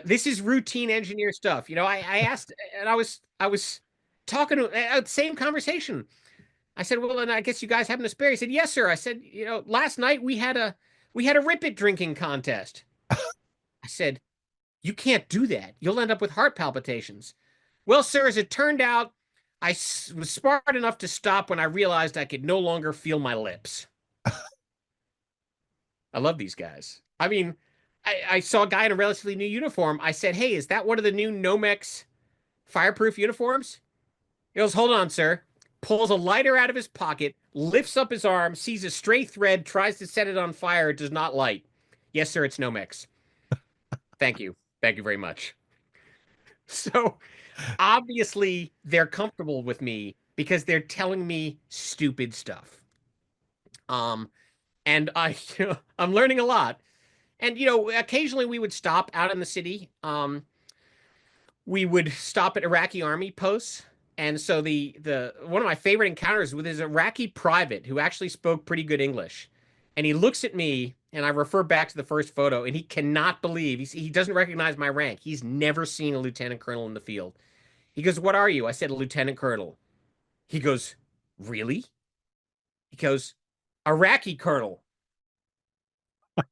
This is routine engineer stuff. I asked, and I was talking to same conversation. I said, well, and I guess you guys have a spare. He said, yes, sir. I said, last night we had a Rip drinking contest. I said, you can't do that. You'll end up with heart palpitations. Well, sir, as it turned out, was smart enough to stop when I realized I could no longer feel my lips. I love these guys. I mean, I saw a guy in a relatively new uniform. I said, hey, is that one of the new Nomex fireproof uniforms? He goes, hold on, sir. Pulls a lighter out of his pocket, lifts up his arm, sees a stray thread, tries to set it on fire, does not light. Yes, sir, it's Nomex. Thank you. Thank you very much. So obviously they're comfortable with me because they're telling me stupid stuff. And I'm learning a lot. And occasionally we would stop out in the city. We would stop at Iraqi army posts. And so the one of my favorite encounters with his Iraqi private who actually spoke pretty good English. And he looks at me, and I refer back to the first photo, and he cannot believe he doesn't recognize my rank. He's never seen a lieutenant colonel in the field. He goes, what are you? I said, a lieutenant colonel. He goes, really? He goes, Iraqi colonel.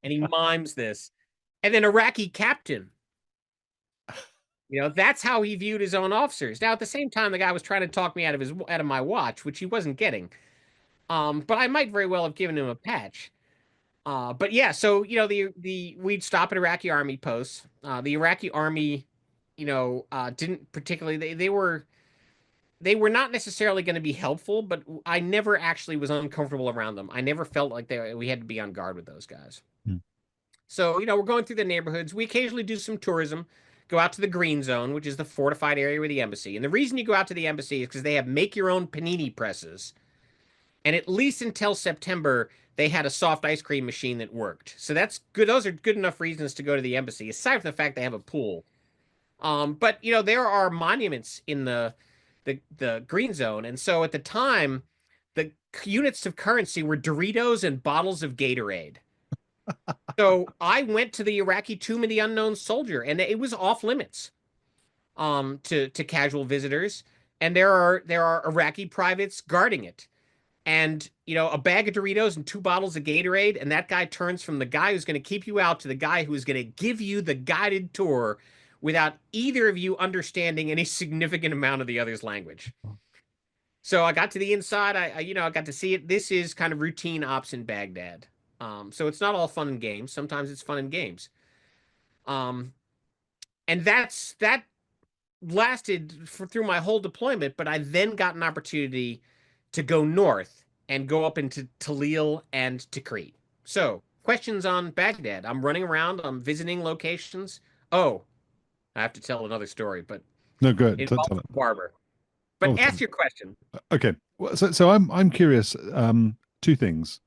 And he mimes this. And then Iraqi captain. That's how he viewed his own officers. Now, at the same time, the guy was trying to talk me out of my watch, which he wasn't getting. But I might very well have given him a patch. But yeah, so we'd stop at Iraqi army posts. The Iraqi army, didn't particularly they were not necessarily going to be helpful, but I never actually was uncomfortable around them. I never felt like we had to be on guard with those guys. Hmm. So, we're going through the neighborhoods. We occasionally do some tourism, go out to the green zone, which is the fortified area with the embassy. And the reason you go out to the embassy is because they have make your own panini presses. And at least until September, they had a soft ice cream machine that worked. So that's good. Those are good enough reasons to go to the embassy, aside from the fact they have a pool. But there are monuments in the green zone. And so at the time, the units of currency were Doritos and bottles of Gatorade. So I went to the Iraqi Tomb of the Unknown Soldier, and it was off limits to casual visitors. And there are Iraqi privates guarding it. And, a bag of Doritos and 2 bottles of Gatorade, and that guy turns from the guy who's going to keep you out to the guy who is going to give you the guided tour without either of you understanding any significant amount of the other's language. So I got to the inside. I got to see it. This is kind of routine ops in Baghdad. So it's not all fun and games. Sometimes it's fun and games. And that lasted through my whole deployment, but I then got an opportunity to go north and go up into Talil and Tikrit. So, questions on Baghdad. I'm running around, I'm visiting locations. Oh, I have to tell another story, but no, good. it involves a barber. But ask your question. Okay. Well, so I'm curious. 2 things.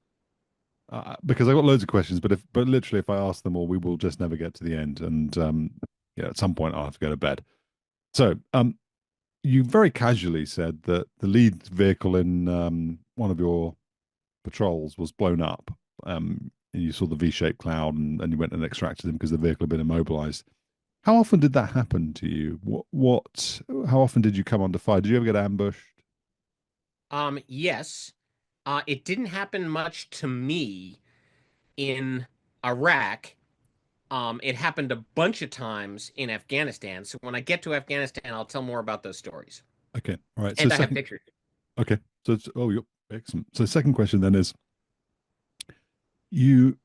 Because I've got loads of questions, but literally if I ask them all, we will just never get to the end, and at some point I'll have to go to bed. So you very casually said that the lead vehicle in one of your patrols was blown up, and you saw the V-shaped cloud, and you went and extracted him because the vehicle had been immobilized. How often did that happen to you? How often did you come under fire? Did you ever get ambushed? Yes. It didn't happen much to me in Iraq. It happened a bunch of times in Afghanistan. So when I get to Afghanistan, I'll tell more about those stories. Okay. All right. And I have pictures. Okay. So you're excellent. So the second question then is, you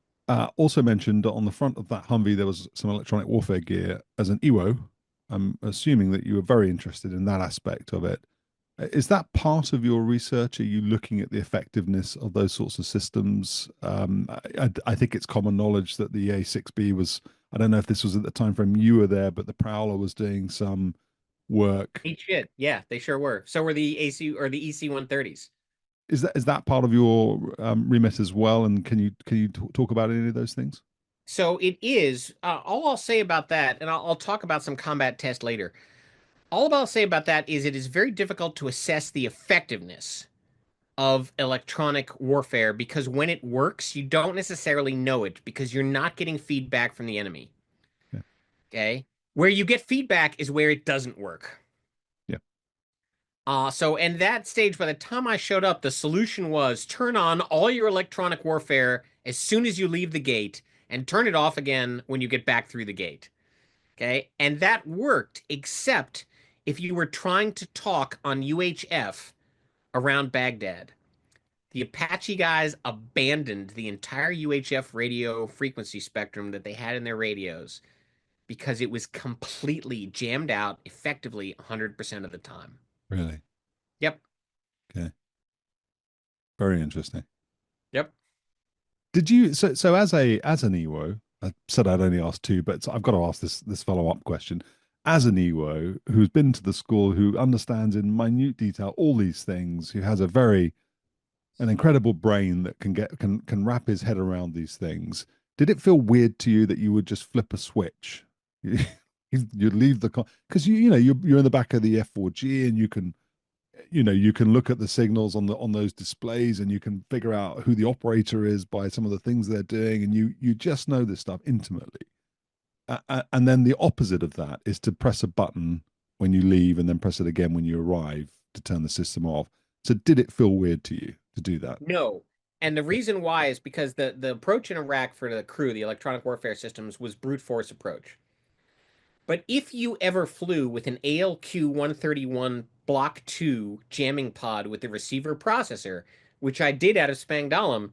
also mentioned on the front of that Humvee there was some electronic warfare gear as an EWO. I'm assuming that you were very interested in that aspect of it. Is that part of your research? Are you looking at the effectiveness of those sorts of systems? I think it's common knowledge that the A6B was, I don't know if this was at the time frame you were there, but the Prowler was doing some work. Eat shit. Yeah, they sure were. So were the AC or the EC-130s. Is that part of your remit as well? And can you talk about any of those things? So it is. All I'll say about that, and I'll talk about some combat tests later. All I'll say about that is it is very difficult to assess the effectiveness of electronic warfare because when it works, you don't necessarily know it because you're not getting feedback from the enemy. Yeah, Okay. Where you get feedback is where it doesn't work. yeah, So in that stage, by the time I showed up, the solution was turn on all your electronic warfare as soon as you leave the gate and turn it off again when you get back through the gate. Okay. And that worked, except if you were trying to talk on UHF around Baghdad. The Apache guys abandoned the entire UHF radio frequency spectrum that they had in their radios because it was completely jammed out effectively 100% of the time. really. Yep. Okay, very interesting. Yep. Did you so as an EWO? I said I'd only ask two, but I've got to ask this follow up question. As an EWO who's been to the school, who understands in minute detail all these things, who has an incredible brain that can wrap his head around these things, did it feel weird to you that you would just flip a switch? You'd leave the because you're in the back of the F4G and you can look at the signals on those displays and you can figure out who the operator is by some of the things they're doing, and you just know this stuff intimately. And then the opposite of that is to press a button when you leave and then press it again when you arrive to turn the system off. So did it feel weird to you to do that? No. And the reason why is because the approach in Iraq for the crew, the electronic warfare systems, was brute force approach. But if you ever flew with an ALQ 131 Block 2 jamming pod with the receiver processor, which I did out of Spangdahlem,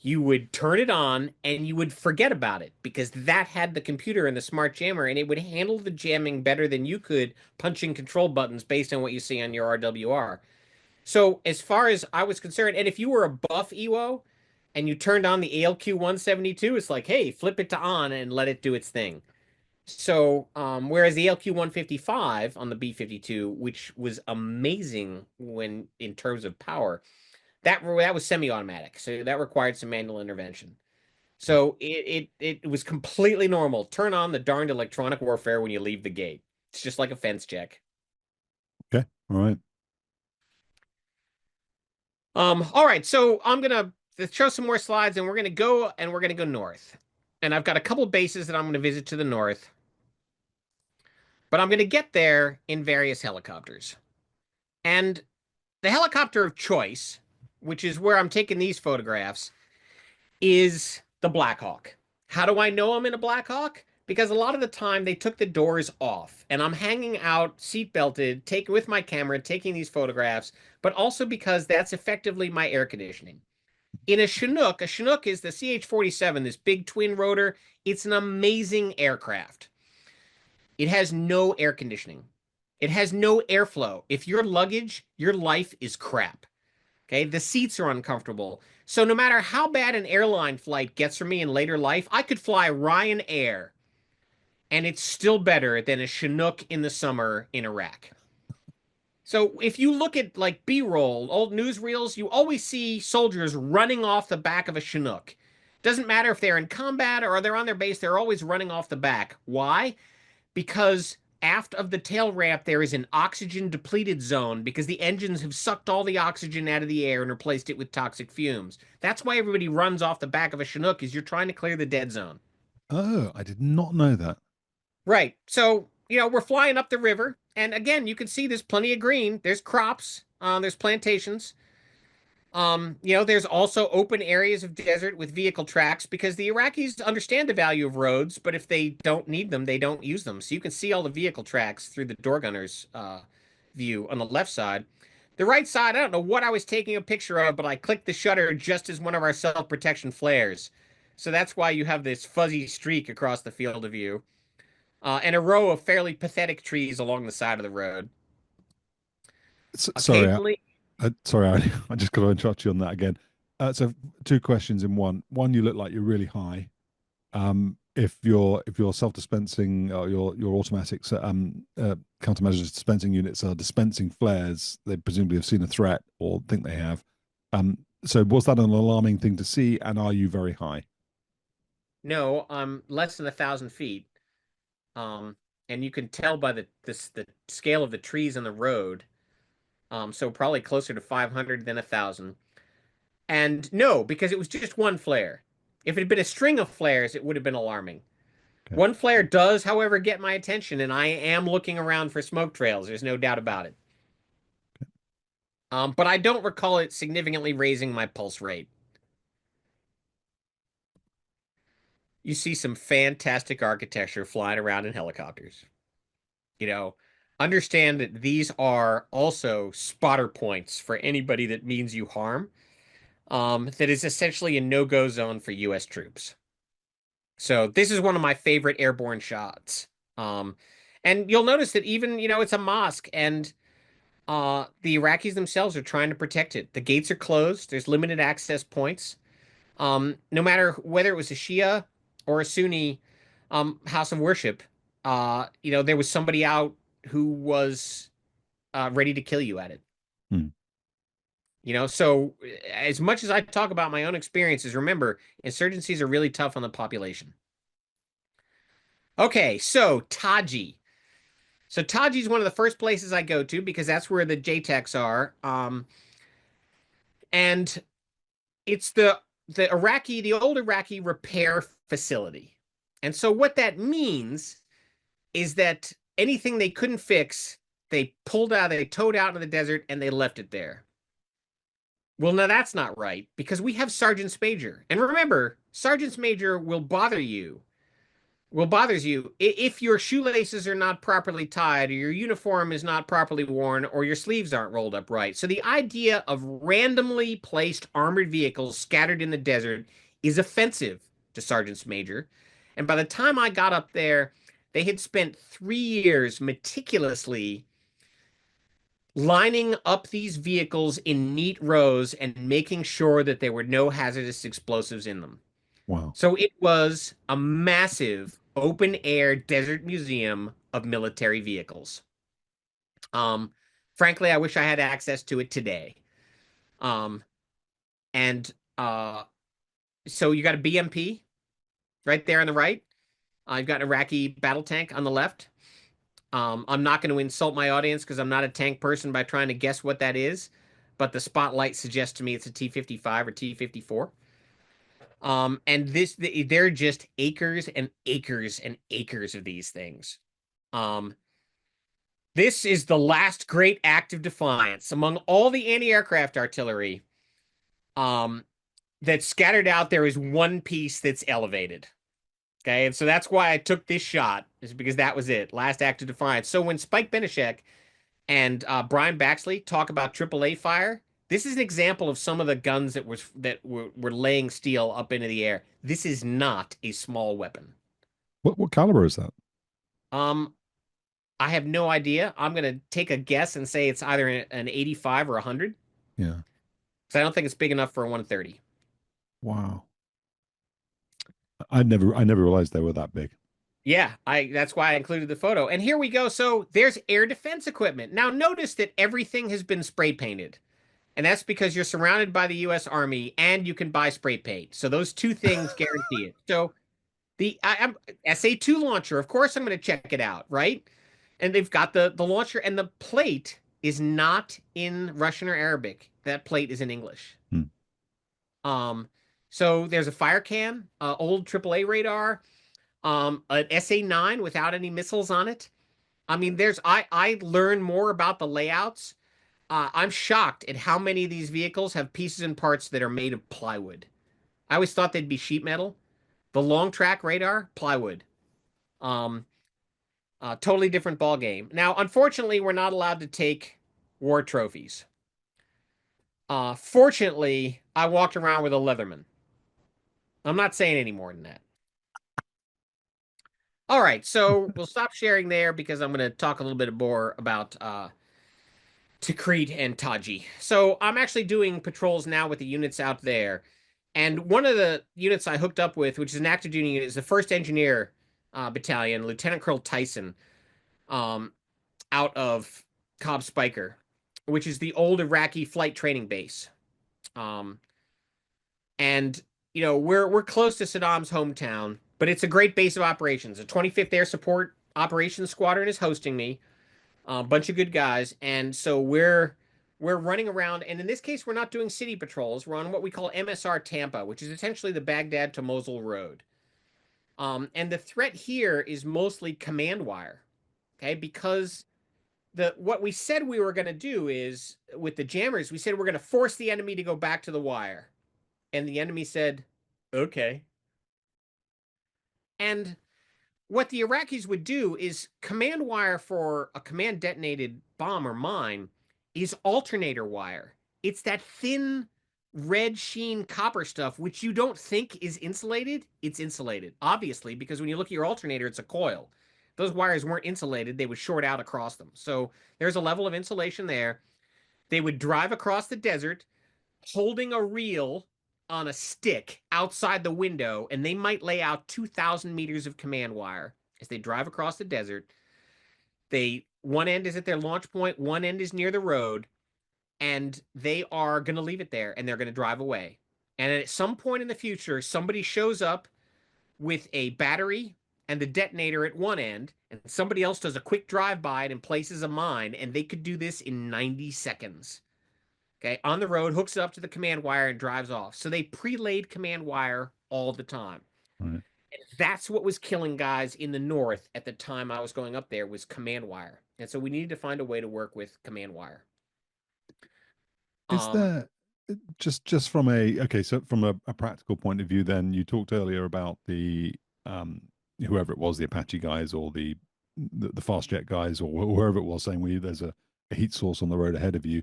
you would turn it on and you would forget about it because that had the computer and the smart jammer and it would handle the jamming better than you could punching control buttons based on what you see on your RWR. So as far as I was concerned, and if you were a buff EWO and you turned on the ALQ 172, it's like, hey, flip it to on and let it do its thing. So, whereas the LQ 155 on the B-52, which was amazing when in terms of power, that was semi-automatic, so that required some manual intervention. So it was completely normal. Turn on the darned electronic warfare when you leave the gate. It's just like a fence check. Okay, all right. All right, so I'm gonna show some more slides, and we're gonna go north. And I've got a couple bases that I'm gonna visit to the north, but I'm gonna get there in various helicopters. And the helicopter of choice, which is where I'm taking these photographs, is the Black Hawk. How do I know I'm in a Black Hawk? Because a lot of the time they took the doors off and I'm hanging out seat belted, with my camera, taking these photographs, but also because that's effectively my air conditioning. In a Chinook is the CH-47, this big twin rotor. It's an amazing aircraft. It has no air conditioning. It has no airflow. If your luggage, your life is crap. Okay, the seats are uncomfortable. So no matter how bad an airline flight gets for me in later life, I could fly Ryanair, and it's still better than a Chinook in the summer in Iraq. So if you look at like B-roll, old newsreels, you always see soldiers running off the back of a Chinook. Doesn't matter if they're in combat or they're on their base, they're always running off the back. Why? Because aft of the tail ramp there is an oxygen depleted zone because the engines have sucked all the oxygen out of the air and replaced it with toxic fumes. That's why everybody runs off the back of a Chinook is you're trying to clear the dead zone. Oh, I did not know that. Right. So, we're flying up the river and again, you can see there's plenty of green. There's crops, there's plantations. There's also open areas of desert with vehicle tracks because the Iraqis understand the value of roads, but if they don't need them, they don't use them. So you can see all the vehicle tracks through the door gunner's view on the left side. The right side, I don't know what I was taking a picture of, but I clicked the shutter just as one of our self-protection flares. So that's why you have this fuzzy streak across the field of view. And a row of fairly pathetic trees along the side of the road. Sorry, Occasionally, sorry, I just got to interrupt you on that again. So two questions in one. One, you look like you're really high. If your self-dispensing or your automatic countermeasures dispensing units are dispensing flares, they presumably have seen a threat or think they have. So was that an alarming thing to see? And are you very high? no, I'm less than 1,000 feet. Um, and you can tell by the scale of the trees on the road. So probably closer to 500 than 1,000. And no, because it was just one flare. If it had been a string of flares, it would have been alarming. Okay. One flare does, however, get my attention, and I am looking around for smoke trails. There's no doubt about it. But I don't recall it significantly raising my pulse rate. You see some fantastic architecture flying around in helicopters. You know, understand that these are also spotter points for anybody that means you harm. That is essentially a no-go zone for U.S. troops. So this is one of my favorite airborne shots. Um, and you'll notice that even, it's a mosque and the Iraqis themselves are trying to protect it. The gates are closed. There's limited access points. No matter whether it was a Shia or a Sunni house of worship, there was somebody out who was ready to kill you at it. Hmm. So as much as I talk about my own experiences, remember, insurgencies are really tough on the population. Okay, so Taji. So Taji is one of the first places I go to because that's where the JTACs are. And it's the old Iraqi repair facility. And so what that means is that anything they couldn't fix, they towed out in the desert and they left it there. Well, now that's not right because we have sergeants major. And remember, sergeants major bothers you if your shoelaces are not properly tied or your uniform is not properly worn or your sleeves aren't rolled up right. So the idea of randomly placed armored vehicles scattered in the desert is offensive to sergeants major. And by the time I got up there, they had spent 3 years meticulously lining up these vehicles in neat rows and making sure that there were no hazardous explosives in them. Wow. So it was a massive open air desert museum of military vehicles. Um, Frankly, I wish I had access to it today. Um, and so you got a BMP right there on the right. You've got an Iraqi battle tank on the left. I'm not going to insult my audience because I'm not a tank person by trying to guess what that is, but the spotlight suggests to me it's a T-55 or T-54. And they're just acres and acres and acres of these things. Um, this is the last great act of defiance among all the anti-aircraft artillery. Um, that's scattered out. There is one piece that's elevated. Okay, and so that's why I took this shot, is because that was it. Last act of defiance. So when Spike Benishek and Brian Baxley talk about AAA fire, this is an example of some of the guns that were laying steel up into the air. This is not a small weapon. What caliber is that? Um, I have no idea. I'm gonna take a guess and say it's either an 85 or 100. Yeah. Because I don't think it's big enough for a 130. Wow. I never realized they were that big. Yeah, I that's why I included the photo. And here we go. So there's air defense equipment. Now notice that everything has been spray painted. And that's because you're surrounded by the US Army and you can buy spray paint. So those two things guarantee it. So I'm SA2 launcher, of course I'm going to check it out, right? And they've got the launcher and the plate is not in Russian or Arabic. That plate is in English. Hmm. Um so there's a fire can, old AAA radar, an SA9 without any missiles on it. I mean, I learn more about the layouts. I'm shocked at how many of these vehicles have pieces and parts that are made of plywood. I always thought they'd be sheet metal. The long track radar, plywood. Um, Totally different ball game. Now, unfortunately, we're not allowed to take war trophies. Fortunately, I walked around with a Leatherman. I'm not saying any more than that. All right, so we'll stop sharing there because I'm going to talk a little bit more about Tikrit and Taji. So I'm actually doing patrols now with the units out there. And one of the units I hooked up with, which is an active duty unit, is the 1st Engineer Battalion, Lieutenant Colonel Tyson, um, out of Cobb Spiker, which is the old Iraqi flight training base. Um, and we're close to Saddam's hometown, but it's a great base of operations. The 25th Air Support Operations Squadron is hosting me. A bunch of good guys, and so we're running around. And in this case, we're not doing city patrols. We're on what we call MSR Tampa, which is essentially the Baghdad to Mosul road. And the threat here is mostly command wire, okay? Because what we said we were going to do is with the jammers, we said we're going to force the enemy to go back to the wire, and the enemy said, "Okay." And what the Iraqis would do is command wire for a command detonated bomb or mine is alternator wire. It's that thin red sheen copper stuff, which you don't think is insulated. It's insulated, obviously, because when you look at your alternator, it's a coil. Those wires weren't insulated. They would short out across them. So there's a level of insulation there. They would drive across the desert holding a reel on a stick outside the window, and they might lay out 2,000 meters of command wire as they drive across the desert. One end is at their launch point, one end is near the road, and they are going to leave it there, and they're going to drive away. And at some point in the future, somebody shows up with a battery and the detonator at one end, and somebody else does a quick drive by it and places a mine, and they could do this in 90 seconds. Okay, on the road, hooks it up to the command wire and drives off. So they pre-laid command wire all the time. Right. And that's what was killing guys in the north at the time I was going up there, was command wire. And so we needed to find a way to work with command wire. Is there just from so from a practical point of view, then you talked earlier about the whoever it was, the Apache guys or the fast jet guys or whoever it was, saying there's a heat source on the road ahead of you.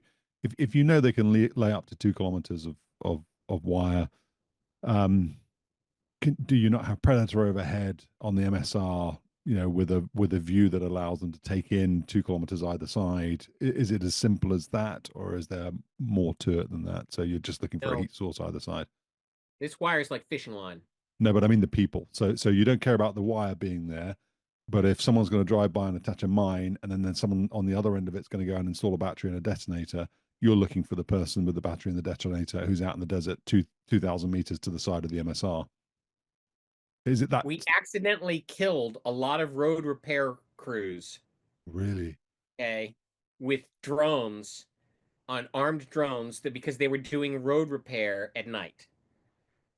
If you know they can lay up to 2 kilometers of wire, do you not have Predator overhead on the MSR? With a view that allows them to take in 2 kilometers either side. Is it as simple as that, or is there more to it than that? So you're just looking for a heat source either side. This wire is like fishing line. No, but I mean the people. So you don't care about the wire being there, but if someone's going to drive by and attach a mine, and then someone on the other end of it's going to go and install a battery and a detonator, you're looking for the person with the battery and the detonator who's out in the desert 2,000 meters to the side of the MSR. Is it that we accidentally killed a lot of road repair crews? Really? Okay, with drones, on armed drones, because they were doing road repair at night.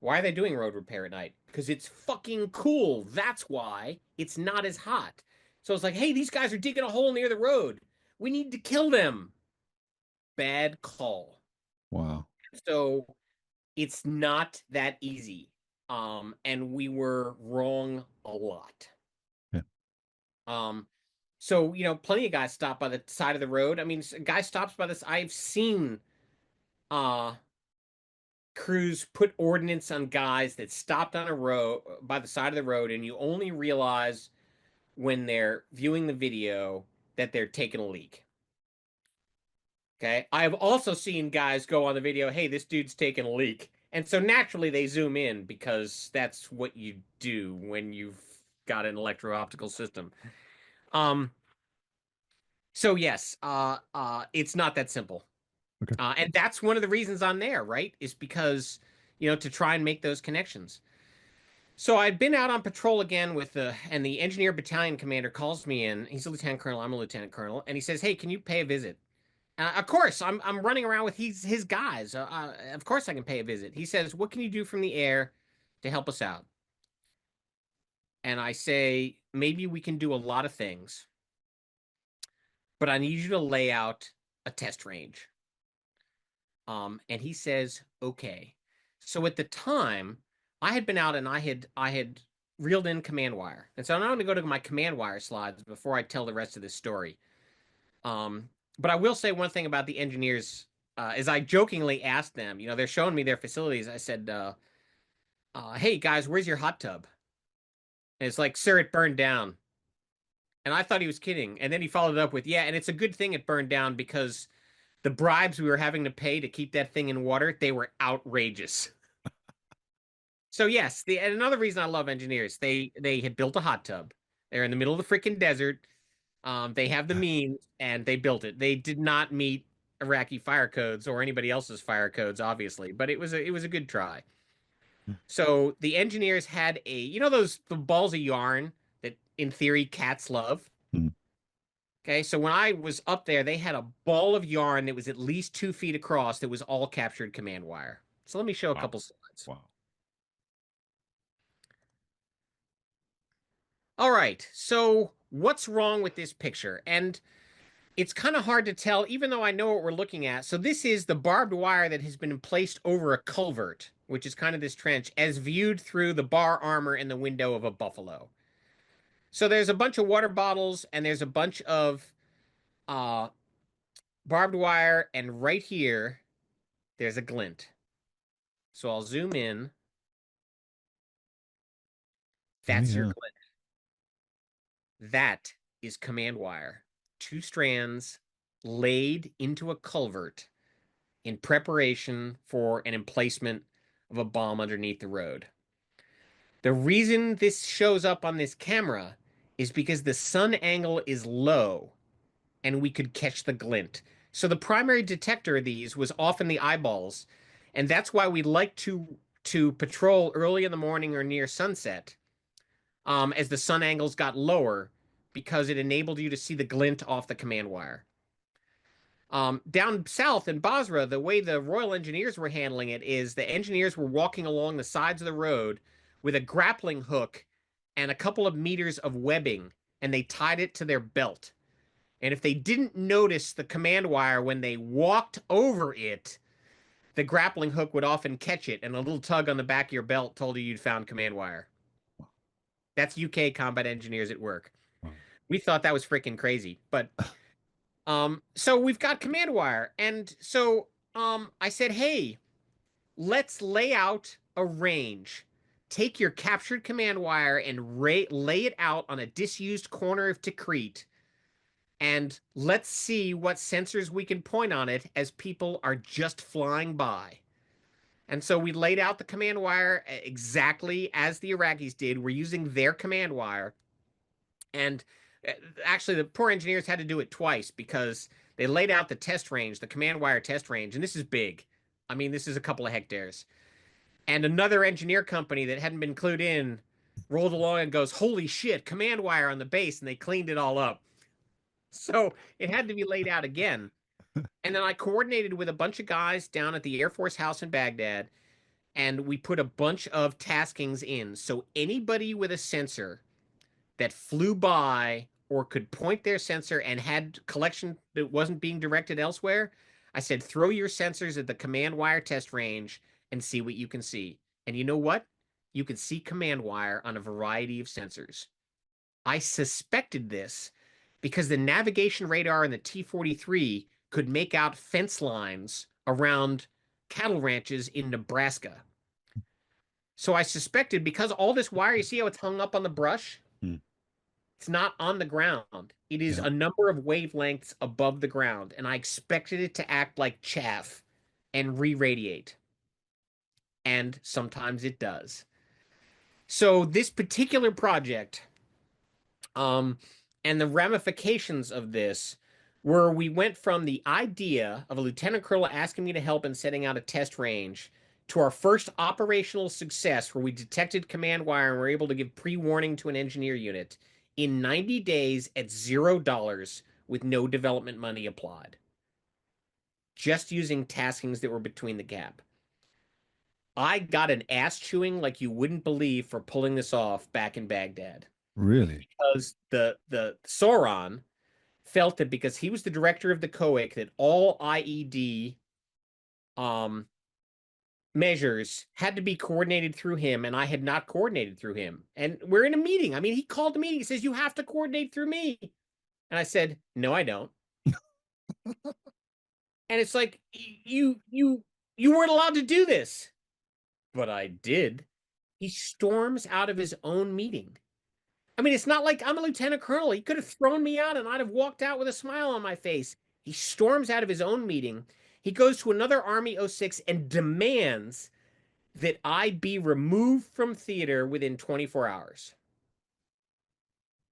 Why are they doing road repair at night? Because it's fucking cool. That's why. It's not as hot. So it's like, hey, these guys are digging a hole near the road. We need to kill them. Bad call. Wow. So it's not that easy. And we were wrong a lot. Yeah. So, plenty of guys stop by the side of the road. I mean, a guy stops by this. I've seen crews put ordnance on guys that stopped on a road by the side of the road, and you only realize when they're viewing the video that they're taking a leak. Okay. I've also seen guys go on the video, hey, this dude's taking a leak. And so naturally they zoom in, because that's what you do when you've got an electro-optical system. So yes, it's not that simple. Okay. And that's one of the reasons I'm there, right? Is because, to try and make those connections. So I'd been out on patrol again and the engineer battalion commander calls me in. He's a lieutenant colonel, I'm a lieutenant colonel, and he says, hey, can you pay a visit? Of course, I'm running around with his guys. Of course, I can pay a visit. He says, what can you do from the air to help us out? And I say, maybe we can do a lot of things, but I need you to lay out a test range. And he says, okay. So at the time, I had been out and I had reeled in command wire. And so I'm going to go to my command wire slides before I tell the rest of this story. But I will say one thing about the engineers, is I jokingly asked them, they're showing me their facilities. I said, hey guys, where's your hot tub? And it's like, sir, it burned down. And I thought he was kidding. And then he followed it up with, yeah, and it's a good thing it burned down, because the bribes we were having to pay to keep that thing in water, they were outrageous. So yes, and another reason I love engineers, they had built a hot tub. They're in the middle of the freaking desert. They have the means and they built it. They did not meet Iraqi fire codes or anybody else's fire codes, obviously, but it was a good try. So the engineers had the balls of yarn that in theory cats love. Hmm. Okay, so when I was up there, they had a ball of yarn that was at least 2 feet across that was all captured command wire. So let me show a Wow. couple slides. Wow. All right, so what's wrong with this picture? And it's kind of hard to tell, even though I know what we're looking at. So this is the barbed wire that has been placed over a culvert, which is kind of this trench, as viewed through the bar armor in the window of a buffalo. So there's a bunch of water bottles and there's a bunch of uh, barbed wire, and right here, there's a glint. So I'll zoom in. That's your Yeah. glint. That is command wire. 2 strands laid into a culvert in preparation for an emplacement of a bomb underneath the road. The reason this shows up on this camera is because the sun angle is low and we could catch the glint. So the primary detector of these was often the eyeballs, and that's why we like to patrol early in the morning or near sunset, as the sun angles got lower, because it enabled you to see the glint off the command wire. Down south in Basra, the way the Royal Engineers were handling it is the engineers were walking along the sides of the road with a grappling hook and a couple of meters of webbing, and they tied it to their belt. And if they didn't notice the command wire when they walked over it, the grappling hook would often catch it, and a little tug on the back of your belt told you you'd found command wire. That's UK combat engineers at work. Wow. We thought that was freaking crazy, but so we've got command wire, and so I said, hey, let's lay out a range. Take your captured command wire and lay it out on a disused corner of Tikrit, and let's see what sensors we can point on it as people are just flying by. And so we laid out the command wire exactly as the Iraqis did. We're using their command wire. And actually, the poor engineers had to do it twice because they laid out the test range, the command wire test range, and this is big. I mean, this is a couple of hectares. And another engineer company that hadn't been clued in rolled along and goes, holy shit, command wire on the base, and they cleaned it all up. So it had to be laid out again. And then I coordinated with a bunch of guys down at the Air Force House in Baghdad, and we put a bunch of taskings in. So anybody with a sensor that flew by or could point their sensor and had collection that wasn't being directed elsewhere, I said, throw your sensors at the command wire test range and see what you can see. And you know what? You can see command wire on a variety of sensors. I suspected this because the navigation radar in the T-43 could make out fence lines around cattle ranches in Nebraska. So I suspected, because all this wire, you see how it's hung up on the brush? Hmm. It's not on the ground. It is a number of wavelengths above the ground, and I expected it to act like chaff and re-radiate. And sometimes it does. So this particular project, and the ramifications of this were, we went from the idea of a lieutenant colonel asking me to help in setting out a test range to our first operational success where we detected command wire and were able to give pre-warning to an engineer unit in 90 days at $0 with no development money applied. Just using taskings that were between the gap. I got an ass chewing like you wouldn't believe for pulling this off back in Baghdad. Really? Because the Sauron felt that because he was the director of the COIC, that all IED measures had to be coordinated through him, and I had not coordinated through him. And we're in a meeting. I mean, he called the meeting. He says, you have to coordinate through me. And I said, no, I don't. And it's like, you weren't allowed to do this. But I did. He storms out of his own meeting. I mean, it's not like I'm a lieutenant colonel. He could have thrown me out and I'd have walked out with a smile on my face. He storms out of his own meeting. He goes to another Army 06 and demands that I be removed from theater within 24 hours.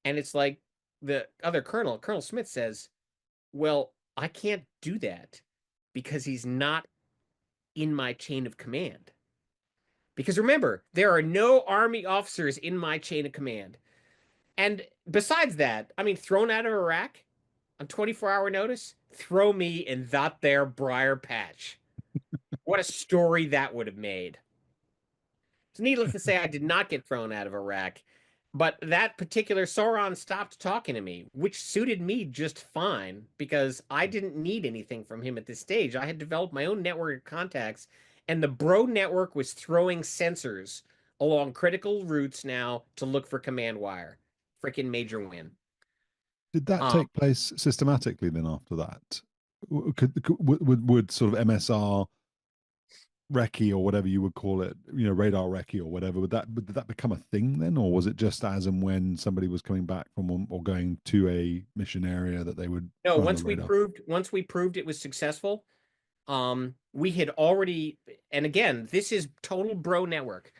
And it's like the other colonel, Colonel Smith, says, well, I can't do that because he's not in my chain of command. Because remember, there are no Army officers in my chain of command. And besides that, I mean, thrown out of Iraq on 24-hour notice, throw me in that there briar patch. What a story that would have made. So needless to say, I did not get thrown out of Iraq, but that particular Sauron stopped talking to me, which suited me just fine because I didn't need anything from him at this stage. I had developed my own network of contacts, and the Bro network was throwing sensors along critical routes now to look for command wire. Freaking major win. Did that Um, take place systematically then after that? Would sort of MSR recce or whatever you would call it, radar recce or whatever, did that become a thing then, or was it just as and when somebody was coming back from one or going to a mission area that they would no, run the radar? once we proved it was successful, we had already, and again, this is total Bro network.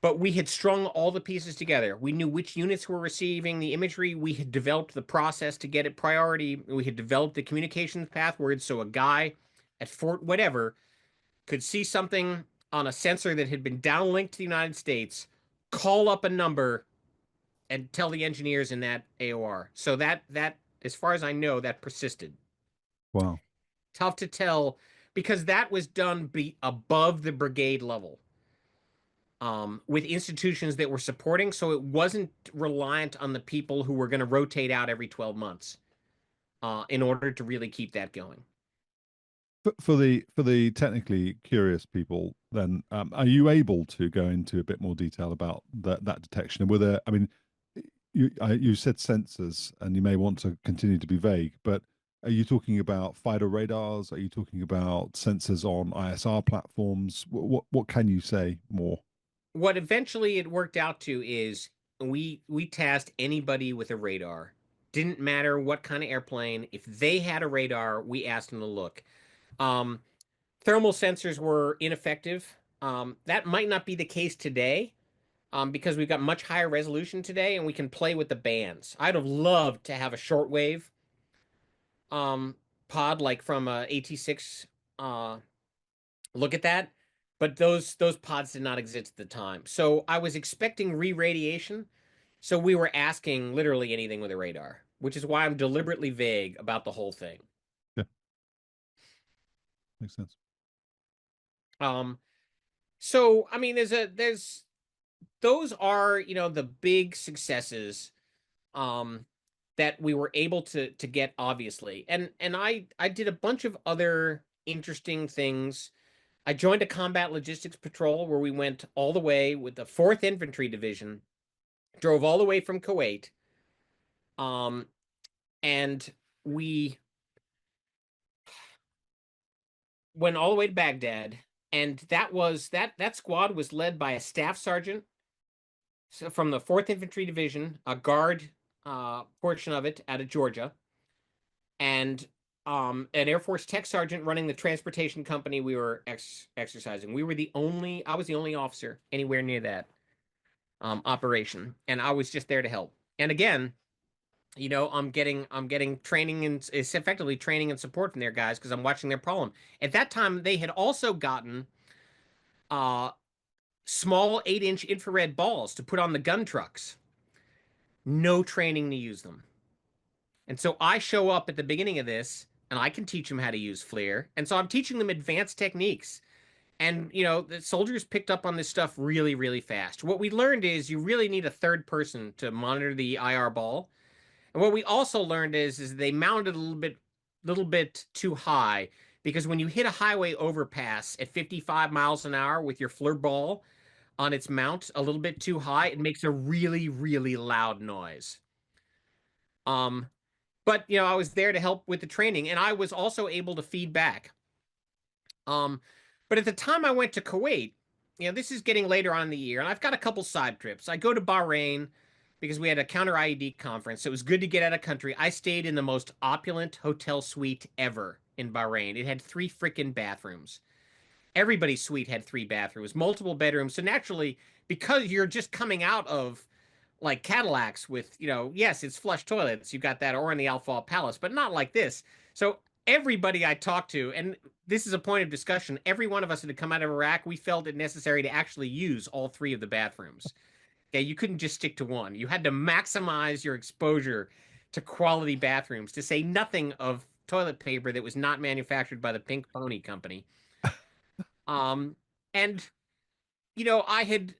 But we had strung all the pieces together. We knew which units were receiving the imagery. We had developed the process to get it priority. We had developed the communications passwords so a guy at Fort whatever could see something on a sensor that had been downlinked to the United States, call up a number, and tell the engineers in that AOR. So that as far as I know, that persisted. Wow. Tough to tell because that was done above the brigade level. With institutions that were supporting, so it wasn't reliant on the people who were going to rotate out every 12 months in order to really keep that going. For the technically curious people, then are you able to go into a bit more detail about that detection? And were there, I mean, you said sensors, and you may want to continue to be vague, but are you talking about fighter radars? Are you talking about sensors on ISR platforms? What can you say more? What eventually it worked out to is we tasked anybody with a radar. Didn't matter what kind of airplane. If they had a radar, we asked them to look. Um, Thermal sensors were ineffective. That might not be the case today, because we've got much higher resolution today and we can play with the bands. I'd have loved to have a shortwave um, pod like from a AT6 look at that, but those pods did not exist at the time. So I was expecting re-radiation, so we were asking literally anything with a radar, which is why I'm deliberately vague about the whole thing. Yeah, makes sense. Um, so I mean, there's those are the big successes um that we were able to get obviously, and I did a bunch of other interesting things. I joined a combat logistics patrol where we went all the way with the 4th Infantry Division, drove all the way from Kuwait, um, and we went all the way to Baghdad. And that squad was led by a staff sergeant from the 4th Infantry Division, a guard portion of it out of Georgia, and an Air Force tech sergeant running the transportation company we were exercising. I was the only officer anywhere near that operation, and I was just there to help. And again, I'm getting training, and it's effectively training and support from their guys because I'm watching their problem. At that time, they had also gotten uh small 8-inch infrared balls to put on the gun trucks. No training to use them. And so I show up at the beginning of this and I can teach them how to use FLIR. And so I'm teaching them advanced techniques. And, the soldiers picked up on this stuff really, really fast. What we learned is you really need a third person to monitor the IR ball. And what we also learned is they mounted a little bit too high because when you hit a highway overpass at 55 miles an hour with your FLIR ball on its mount a little bit too high, it makes a really, really loud noise. Um, but I was there to help with the training, and I was also able to feed back. Um, but at the time I went to Kuwait, this is getting later on in the year, and I've got a couple side trips. I go to Bahrain. because we had a counter IED conference. So it was good to get out of country. I stayed in the most opulent hotel suite ever in Bahrain. It had 3 freaking bathrooms. Everybody's suite had 3 bathrooms, multiple bedrooms. So naturally, because you're just coming out of like Cadillacs with, yes, it's flush toilets. You got that, or in the Al Fawd Palace, but not like this. So everybody I talked to, and this is a point of discussion, every one of us that had come out of Iraq, we felt it necessary to actually use all 3 of the bathrooms. Okay, you couldn't just stick to one. You had to maximize your exposure to quality bathrooms, to say nothing of toilet paper that was not manufactured by the Pink Pony Company. Um, and I had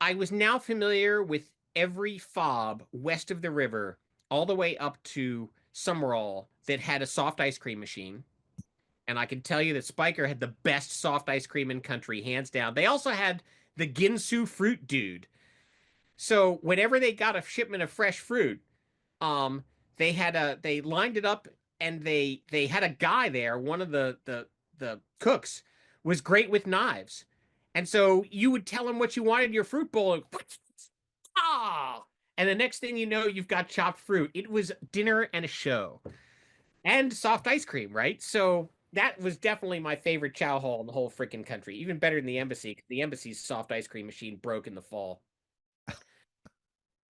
I was now familiar with every fob west of the river, all the way up to Summerall, that had a soft ice cream machine. And I can tell you that Spiker had the best soft ice cream in country, hands down. They also had the Ginsu fruit dude. So whenever they got a shipment of fresh fruit, they lined it up, and they had a guy there. One of the cooks was great with knives, and so you would tell him what you wanted in your fruit bowl, and and the next thing you know, you've got chopped fruit. It was dinner and a show, and soft ice cream, right? So that was definitely my favorite chow hall in the whole freaking country, even better than the embassy. The embassy's soft ice cream machine broke in the fall.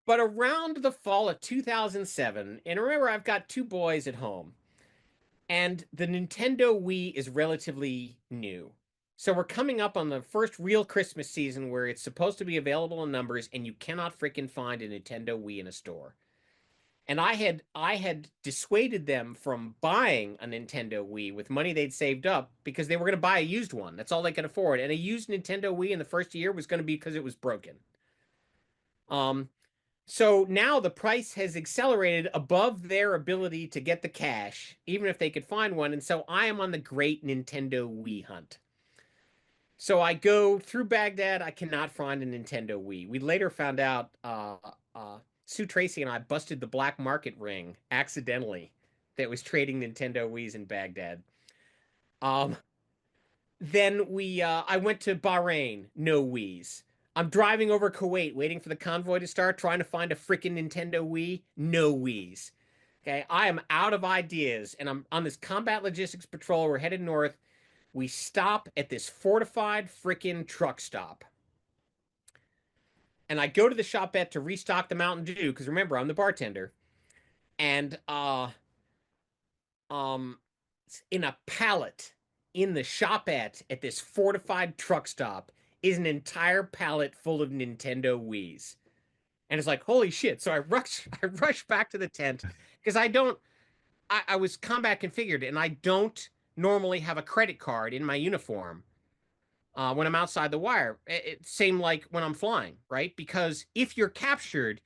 But around the fall of 2007, and remember, I've got 2 boys at home, and the Nintendo Wii is relatively new. So we're coming up on the first real Christmas season where it's supposed to be available in numbers, and you cannot freaking find a Nintendo Wii in a store. And I had dissuaded them from buying a Nintendo Wii with money they'd saved up, because they were going to buy a used one. That's all they could afford. And a used Nintendo Wii in the first year was going to be because it was broken. Um, So now the price has accelerated above their ability to get the cash, even if they could find one. And so I am on the great Nintendo Wii hunt. So I go through Baghdad. I cannot find a Nintendo Wii. We later found out Sue Tracy and I busted the black market ring accidentally that was trading Nintendo Wiis in Baghdad. Um, then I went to Bahrain, no Wii's. I'm driving over Kuwait, waiting for the convoy to start, trying to find a freaking Nintendo Wii, no Wii's. Okay, I am out of ideas, and I'm on this combat logistics patrol. We're headed north. We stop at this fortified freaking truck stop. And I go to the shopette to restock the Mountain Dew, because remember, I'm the bartender. And um in a pallet in the shopette at this fortified truck stop is an entire pallet full of Nintendo Wii's. And it's like, holy shit. So I rush back to the tent, because I was combat configured, and I don't normally have a credit card in my uniform when I'm outside the wire. Same like when I'm flying, right? Because if you're captured,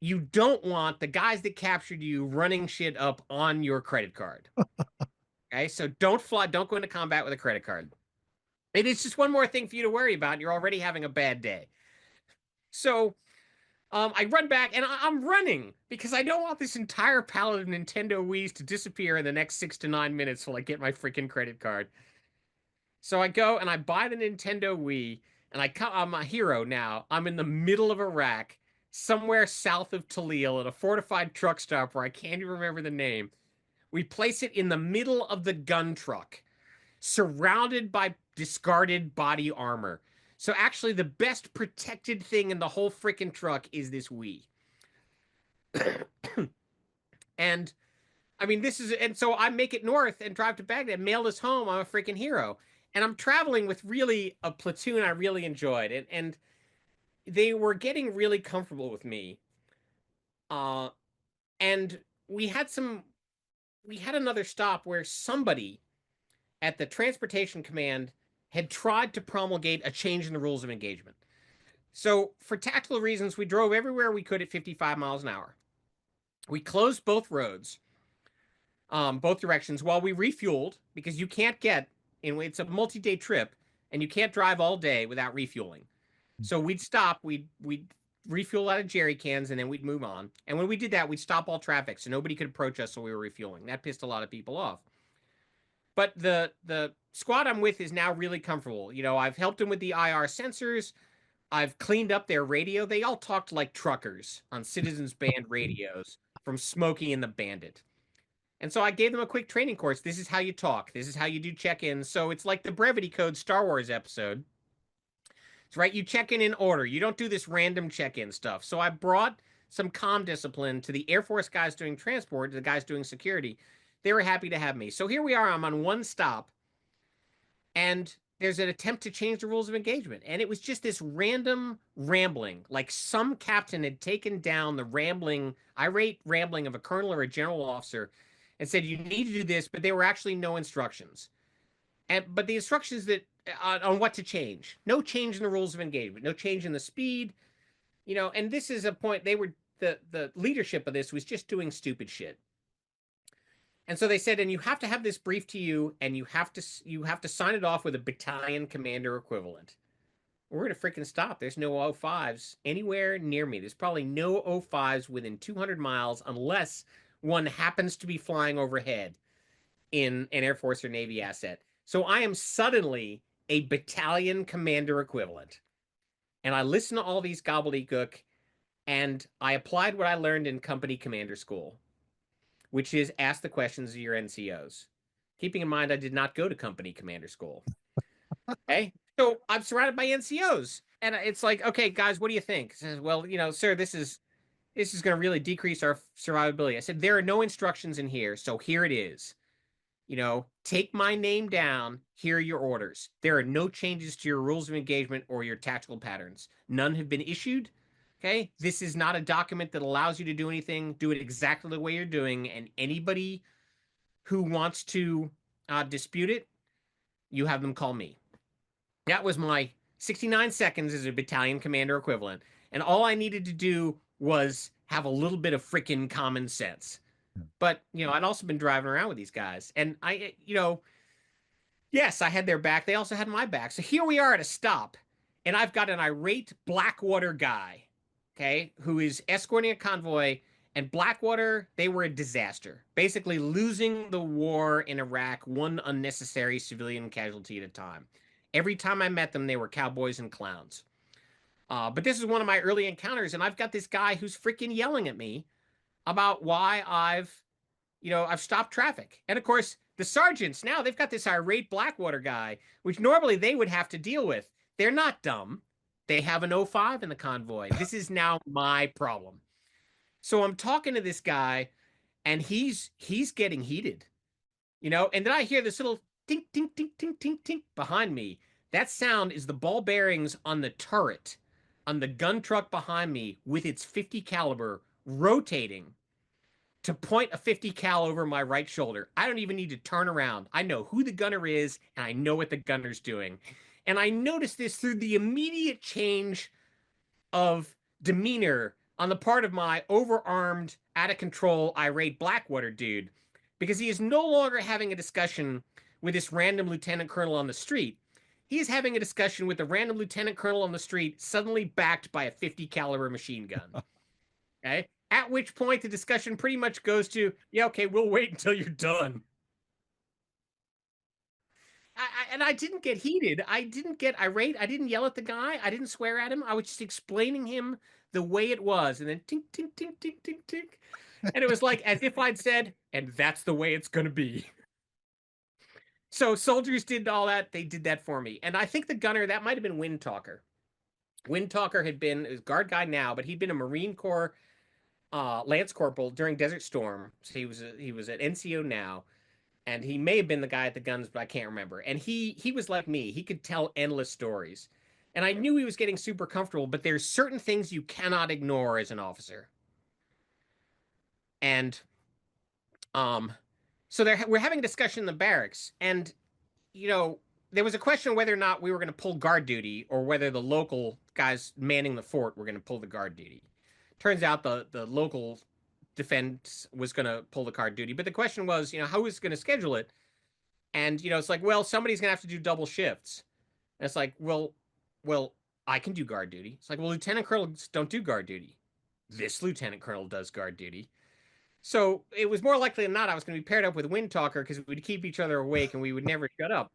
you don't want the guys that captured you running shit up on your credit card. Okay, so don't go into combat with a credit card. It is just one more thing for you to worry about. You're already having a bad day. So I run back, and I'm running because I don't want this entire pallet of Nintendo Wii's to disappear in the next 6 to 9 minutes till I get my freaking credit card. So I go and I buy the Nintendo Wii, and I'm a hero now. I'm in the middle of Iraq, somewhere south of Talil, at a fortified truck stop where I can't even remember the name. We place it in the middle of the gun truck, surrounded by discarded body armor. So actually, the best protected thing in the whole freaking truck is this Wii. And I mean, and so I make it north and drive to Baghdad, mail this home. I'm a freaking hero. And I'm traveling with really a platoon I really enjoyed. And they were getting really comfortable with me. And we had another stop where somebody at the Transportation Command had tried to promulgate a change in the rules of engagement. So, for tactical reasons, we drove everywhere we could at 55 miles an hour. We closed both roads, both directions, while we refueled, because you can't it's a multi-day trip, and you can't drive all day without refueling. So we'd stop, we'd refuel out of jerry cans, and then we'd move on. And when we did that, we'd stop all traffic so nobody could approach us while we were refueling. That pissed a lot of people off. But the squad I'm with is now really comfortable. I've helped them with the IR sensors. I've cleaned up their radio. They all talked like truckers on Citizens Band radios from Smokey and the Bandit. And so I gave them a quick training course. This is how you talk. This is how you do check-ins. So it's like the Brevity Code Star Wars episode. It's right. You check in order. You don't do this random check-in stuff. So I brought some comm discipline to the Air Force guys doing transport, the guys doing security. They were happy to have me. So here we are. I'm on one stop, and there's an attempt to change the rules of engagement. And it was just this random rambling, like some captain had taken down the rambling, irate rambling of a colonel or a general officer and said, you need to do this, but there were actually no instructions. But the instructions that on what to change, no change in the rules of engagement, no change in the speed, and this is a point they were, the leadership of this was just doing stupid shit. And so they said, and you have to have this brief to you, and you have to sign it off with a battalion commander equivalent. We're gonna freaking stop. There's no O5s anywhere near me. There's probably no O5s within 200 miles unless one happens to be flying overhead in an Air Force or Navy asset. So I am suddenly a battalion commander equivalent. And I listened to all these gobbledygook, and I applied what I learned in company commander school, which is ask the questions of your NCOs. Keeping in mind, I did not go to company commander school. Okay. So I'm surrounded by NCOs. And it's like, okay, guys, what do you think? It says, well, sir, this is going to really decrease our survivability. I said, there are no instructions in here. So here it is. Take my name down. Here are your orders. There are no changes to your rules of engagement or your tactical patterns. None have been issued. Okay. This is not a document that allows you to do anything. Do it exactly the way you're doing. And anybody who wants to dispute it, you have them call me. That was my 69 seconds as a battalion commander equivalent. And all I needed to do was have a little bit of freaking common sense. But, I'd also been driving around with these guys. And yes, I had their back. They also had my back. So here we are at a stop. And I've got an irate Blackwater guy, okay, who is escorting a convoy. And Blackwater, they were a disaster. Basically losing the war in Iraq, one unnecessary civilian casualty at a time. Every time I met them, they were cowboys and clowns. But this is one of my early encounters, and I've got this guy who's freaking yelling at me about why I've stopped traffic. And of course, the sergeants, now they've got this irate Blackwater guy, which normally they would have to deal with. They're not dumb. They have an O5 in the convoy. This is now my problem. So I'm talking to this guy, and he's getting heated, and then I hear this little tink, tink, tink, tink, tink, tink behind me. That sound is the ball bearings on the turret, on the gun truck behind me with its 50 caliber rotating to point a 50 cal over my right shoulder. I don't even need to turn around. I know who the gunner is, and I know what the gunner's doing. And I noticed this through the immediate change of demeanor on the part of my overarmed, out of control, irate Blackwater dude, because he is no longer having a discussion with this random lieutenant colonel on the street. He is having a discussion with the random lieutenant colonel on the street, suddenly backed by a 50 caliber machine gun. Okay. At which point the discussion pretty much goes to, yeah, okay, we'll wait until you're done. And I didn't get heated. I didn't get irate. I didn't yell at the guy. I didn't swear at him. I was just explaining him the way it was. And then tink, tink, tink, tink, tink, tink. And it was like as if I'd said, and that's the way it's going to be. So soldiers did all that. They did that for me. And I think the gunner, that might have been Wind Talker. Wind Talker had been a guard guy now, but he'd been a Marine Corps Lance Corporal during Desert Storm. So he was at NCO now. And he may have been the guy at the guns, but I can't remember. And he was like me. He could tell endless stories. And I knew he was getting super comfortable, but there's certain things you cannot ignore as an officer. And so we're having a discussion in the barracks, and there was a question whether or not we were going to pull guard duty or whether the local guys manning the fort were going to pull the guard duty. Turns out the local defense was going to pull the guard duty, but the question was, how was going to schedule it? And it's like, well, somebody's going to have to do double shifts. And it's like, well, I can do guard duty. It's like, well, lieutenant colonels don't do guard duty. This lieutenant colonel does guard duty. So it was more likely than not I was going to be paired up with Wind Talker because we'd keep each other awake and we would never shut up.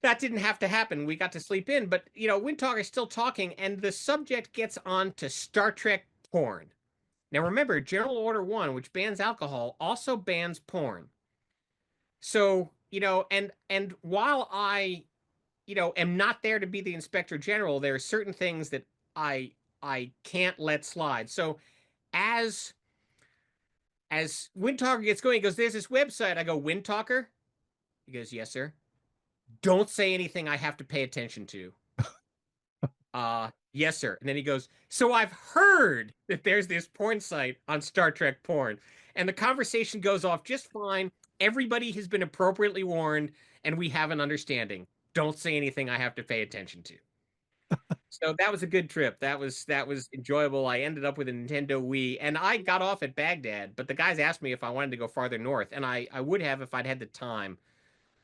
that didn't have to happen. We got to sleep in, but Windtalker is still talking, and the subject gets on to Star Trek porn. Now remember, General Order 1, which bans alcohol, also bans porn. So, and while I, am not there to be the Inspector General, there are certain things that I can't let slide. So as Windtalker gets going, he goes, "There's this website." I go, "Windtalker?" He goes, "Yes, sir." "Don't say anything I have to pay attention to." Yes, sir. And then he goes, "So I've heard that there's this porn site on Star Trek porn." And the conversation goes off just fine. Everybody has been appropriately warned, and we have an understanding. Don't say anything I have to pay attention to. So that was a good trip. That was enjoyable. I ended up with a Nintendo Wii, and I got off at Baghdad, but the guys asked me if I wanted to go farther north, and I would have if I'd had the time.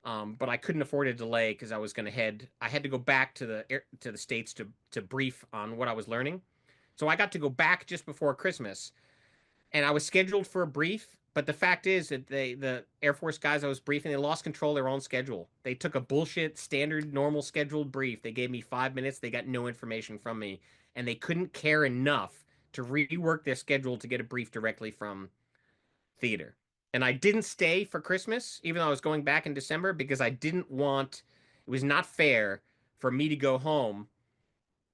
But I couldn't afford a delay because I was going to head. I had to go back to the States to brief on what I was learning. So I got to go back just before Christmas, and I was scheduled for a brief. But the fact is that the Air Force guys I was briefing, they lost control of their own schedule. They took a bullshit standard normal scheduled brief. They gave me 5 minutes. They got no information from me, and they couldn't care enough to rework their schedule to get a brief directly from theater. And I didn't stay for Christmas, even though I was going back in December, because I didn't want, it was not fair for me to go home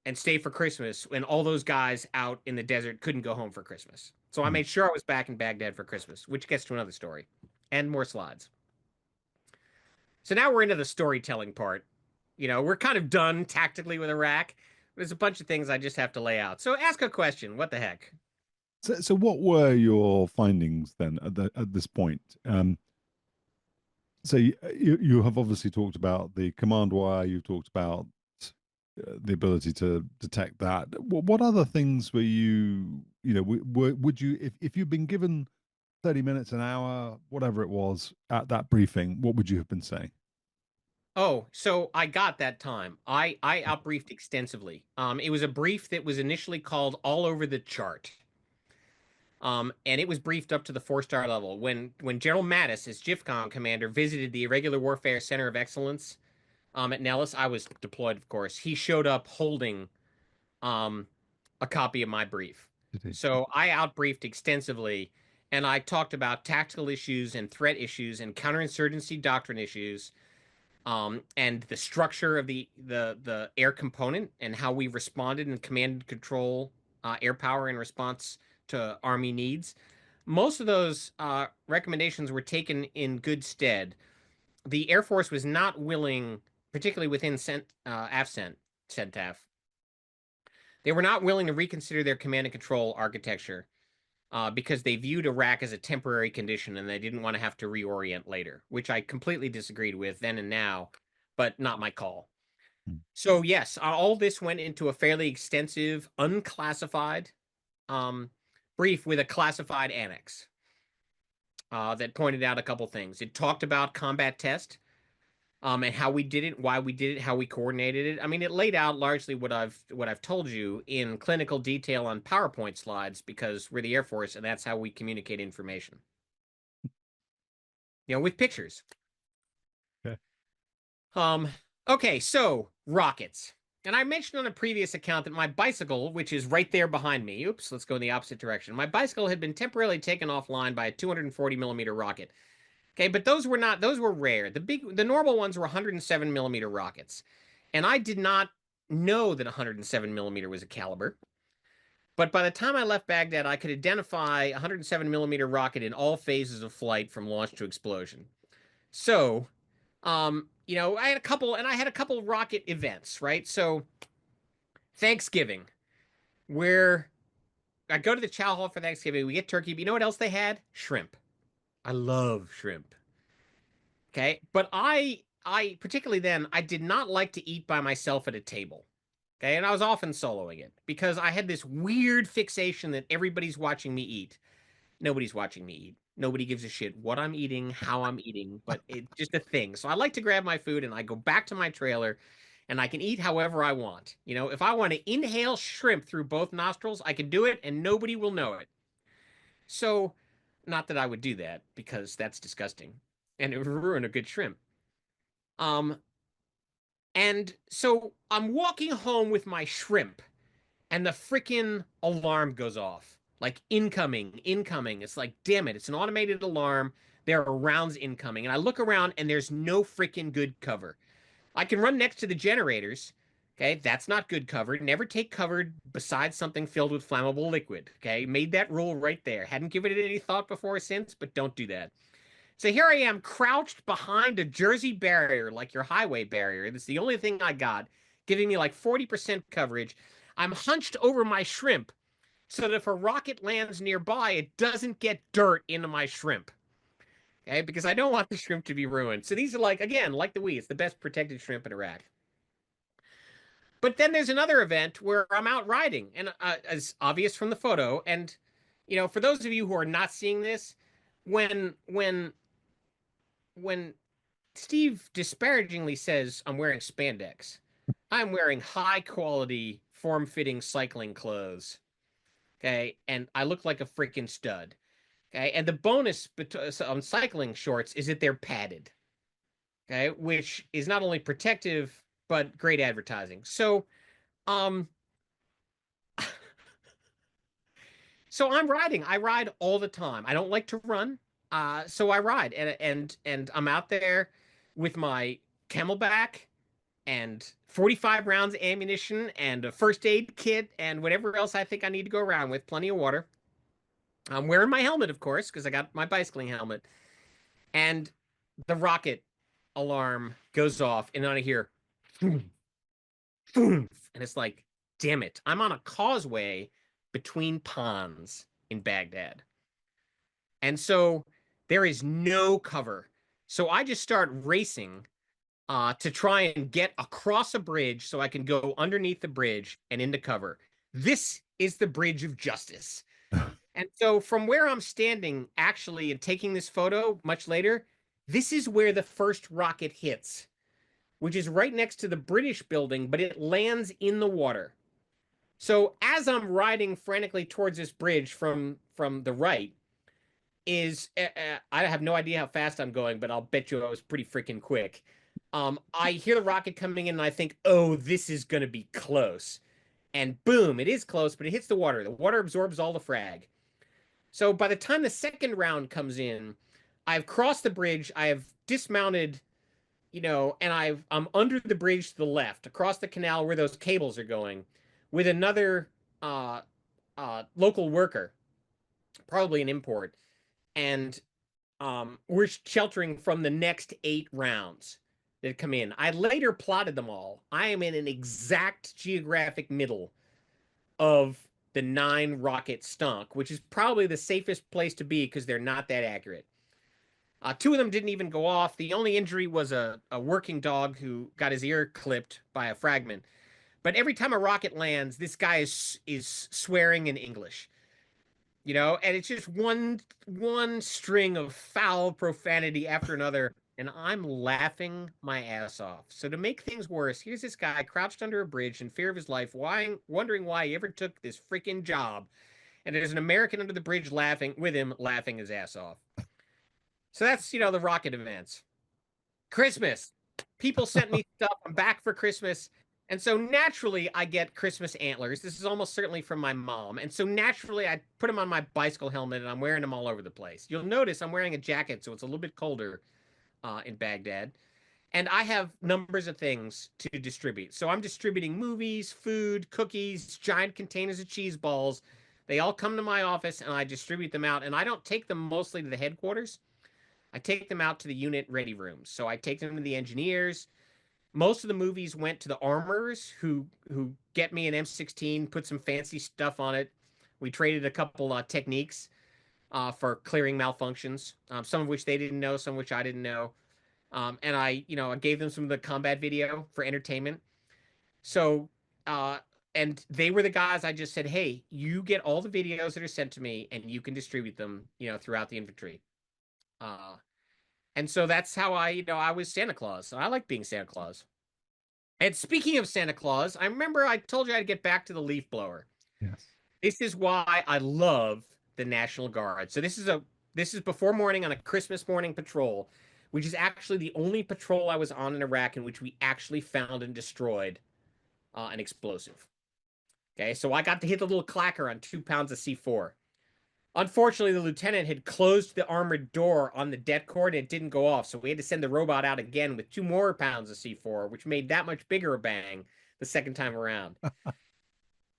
and stay for Christmas when all those guys out in the desert couldn't go home for Christmas. So I Hmm. made sure I was back in Baghdad for Christmas, which gets to another story and more slides. So now we're into the storytelling part. We're kind of done tactically with Iraq. There's a bunch of things I just have to lay out. So ask a question. What the heck? So what were your findings then at this point? So you have obviously talked about the command wire. You've talked about the ability to detect that. What other things were would you, if you'd been given 30 minutes, an hour, whatever it was at that briefing, what would you have been saying? Oh, so I got that time. I outbriefed extensively. It was a brief that was initially called All Over the Chart. And it was briefed up to the 4-star level. When General Mattis, as JIFCOM commander, visited the Irregular Warfare Center of Excellence at Nellis, I was deployed, of course. He showed up holding um, a copy of my brief. Did he? So I outbriefed extensively, and I talked about tactical issues and threat issues and counterinsurgency doctrine issues, and the structure of the air component and how we responded and command and control air power in response to Army needs. Most of those recommendations were taken in good stead. The Air Force was not willing, particularly within CENTAF, they were not willing to reconsider their command and control architecture because they viewed Iraq as a temporary condition and they didn't want to have to reorient later, which I completely disagreed with then and now, but not my call. Hmm. So, yes, all this went into a fairly extensive, unclassified um, brief with a classified annex that pointed out a couple things. It talked about combat test, and how we did it, why we did it, how we coordinated it. I mean, it laid out largely what I've told you in clinical detail on PowerPoint slides because we're the Air Force and that's how we communicate information. With pictures. Okay. Um, okay, so rockets. And I mentioned on a previous account that my bicycle, which is right there behind me, oops, let's go in the opposite direction. My bicycle had been temporarily taken offline by a 240 millimeter rocket. Okay, but those were rare. The normal ones were 107 millimeter rockets. And I did not know that 107 millimeter was a caliber. But by the time I left Baghdad, I could identify a 107 millimeter rocket in all phases of flight from launch to explosion. So, I had a couple rocket events, right? So, Thanksgiving, where I go to the chow hall for Thanksgiving, we get turkey, but you know what else they had? Shrimp. I love shrimp. Okay. But I particularly then, I did not like to eat by myself at a table. Okay. And I was often soloing it because I had this weird fixation that everybody's watching me eat. Nobody's watching me eat. Nobody gives a shit what I'm eating, how I'm eating, but it's just a thing. So I like to grab my food and I go back to my trailer and I can eat however I want. If I want to inhale shrimp through both nostrils, I can do it and nobody will know it. So, not that I would do that because that's disgusting and it would ruin a good shrimp. Um, And so I'm walking home with my shrimp, and the freaking alarm goes off. Like incoming, incoming. It's like, damn it, it's an automated alarm. There are rounds incoming. And I look around and there's no freaking good cover. I can run next to the generators. Okay, that's not good cover. Never take cover beside something filled with flammable liquid. Okay, made that rule right there. Hadn't given it any thought before or since, but don't do that. So here I am crouched behind a Jersey barrier, like your highway barrier. That's the only thing I got, giving me like 40% coverage. I'm hunched over my shrimp so that if a rocket lands nearby, it doesn't get dirt into my shrimp. Okay, because I don't want the shrimp to be ruined. So these are like, again, like the Wii, it's the best protected shrimp in Iraq. But then there's another event where I'm out riding, and as obvious from the photo. And for those of you who are not seeing this, when when when Steve disparagingly says I'm wearing spandex, I'm wearing high quality, form fitting cycling clothes. Okay, and I look like a freaking stud. Okay, and the bonus on cycling shorts is that they're padded. Okay, which is not only protective but great advertising. Um, so I'm riding. I ride all the time. I don't like to run, so I ride, and I'm out there with my Camelback and 45 rounds of ammunition and a first aid kit and whatever else I think I need to go around with. Plenty of water. I'm wearing my helmet, of course, because I got my bicycling helmet. And the rocket alarm goes off, and then I hear, boom, boom, and it's like, damn it! I'm on a causeway between ponds in Baghdad. And so there is no cover. So I just start racing to try and get across a bridge so I can go underneath the bridge and into cover. This is the bridge of justice. And so from where I'm standing, actually, and taking this photo much later, this is where the first rocket hits, which is right next to the British building, but it lands in the water. So as I'm riding frantically towards this bridge from the right, I have no idea how fast I'm going, but I'll bet you I was pretty freaking quick. I hear the rocket coming in, and I think, oh, this is gonna be close. And boom, it is close, but it hits the water. The water absorbs all the frag. So by the time the second round comes in, I've crossed the bridge, I have dismounted, and I'm under the bridge to the left, across the canal where those cables are going, with another local worker, probably an import, and we're sheltering from the next 8 rounds that come in. I later plotted them all. I am in an exact geographic middle of the 9 rocket stunk, which is probably the safest place to be because they're not that accurate. 2 of them didn't even go off. The only injury was a working dog who got his ear clipped by a fragment. But every time a rocket lands, this guy is swearing in English. And it's just one string of foul profanity after another, and I'm laughing my ass off. So to make things worse, here's this guy crouched under a bridge in fear of his life, wondering why he ever took this freaking job, and there's an American under the bridge laughing with him, laughing his ass off. So that's the rocket events. Christmas. People sent me stuff. I'm back for Christmas. And so naturally, I get Christmas antlers. This is almost certainly from my mom. And so naturally, I put them on my bicycle helmet, and I'm wearing them all over the place. You'll notice I'm wearing a jacket, so it's a little bit colder in Baghdad. And I have numbers of things to distribute. So I'm distributing movies, food, cookies, giant containers of cheese balls. They all come to my office, and I distribute them out. And I don't take them mostly to the headquarters. I take them out to the unit ready rooms. So I take them to the engineers. Most of the movies went to the armorers who get me an M16, put some fancy stuff on it. We traded a couple techniques for clearing malfunctions, some of which they didn't know, some of which I didn't know. And I gave them some of the combat video for entertainment. So, and they were the guys I just said, hey, you get all the videos that are sent to me, and you can distribute them, throughout the infantry. And so that's how I was Santa Claus. So I like being Santa Claus. And speaking of Santa Claus, I remember I told you I'd get back to the Leafblower. Yes. This is why I love the National Guard. So this is before morning on a Christmas morning patrol. which is actually the only patrol I was on in Iraq in which we actually found and destroyed an explosive. Okay, so I got to hit the little clacker on 2 pounds of C4. Unfortunately, the lieutenant had closed the armored door on the det cord and it didn't go off, so we had to send the robot out again with 2 more pounds of C4, which made that much bigger a bang the second time around.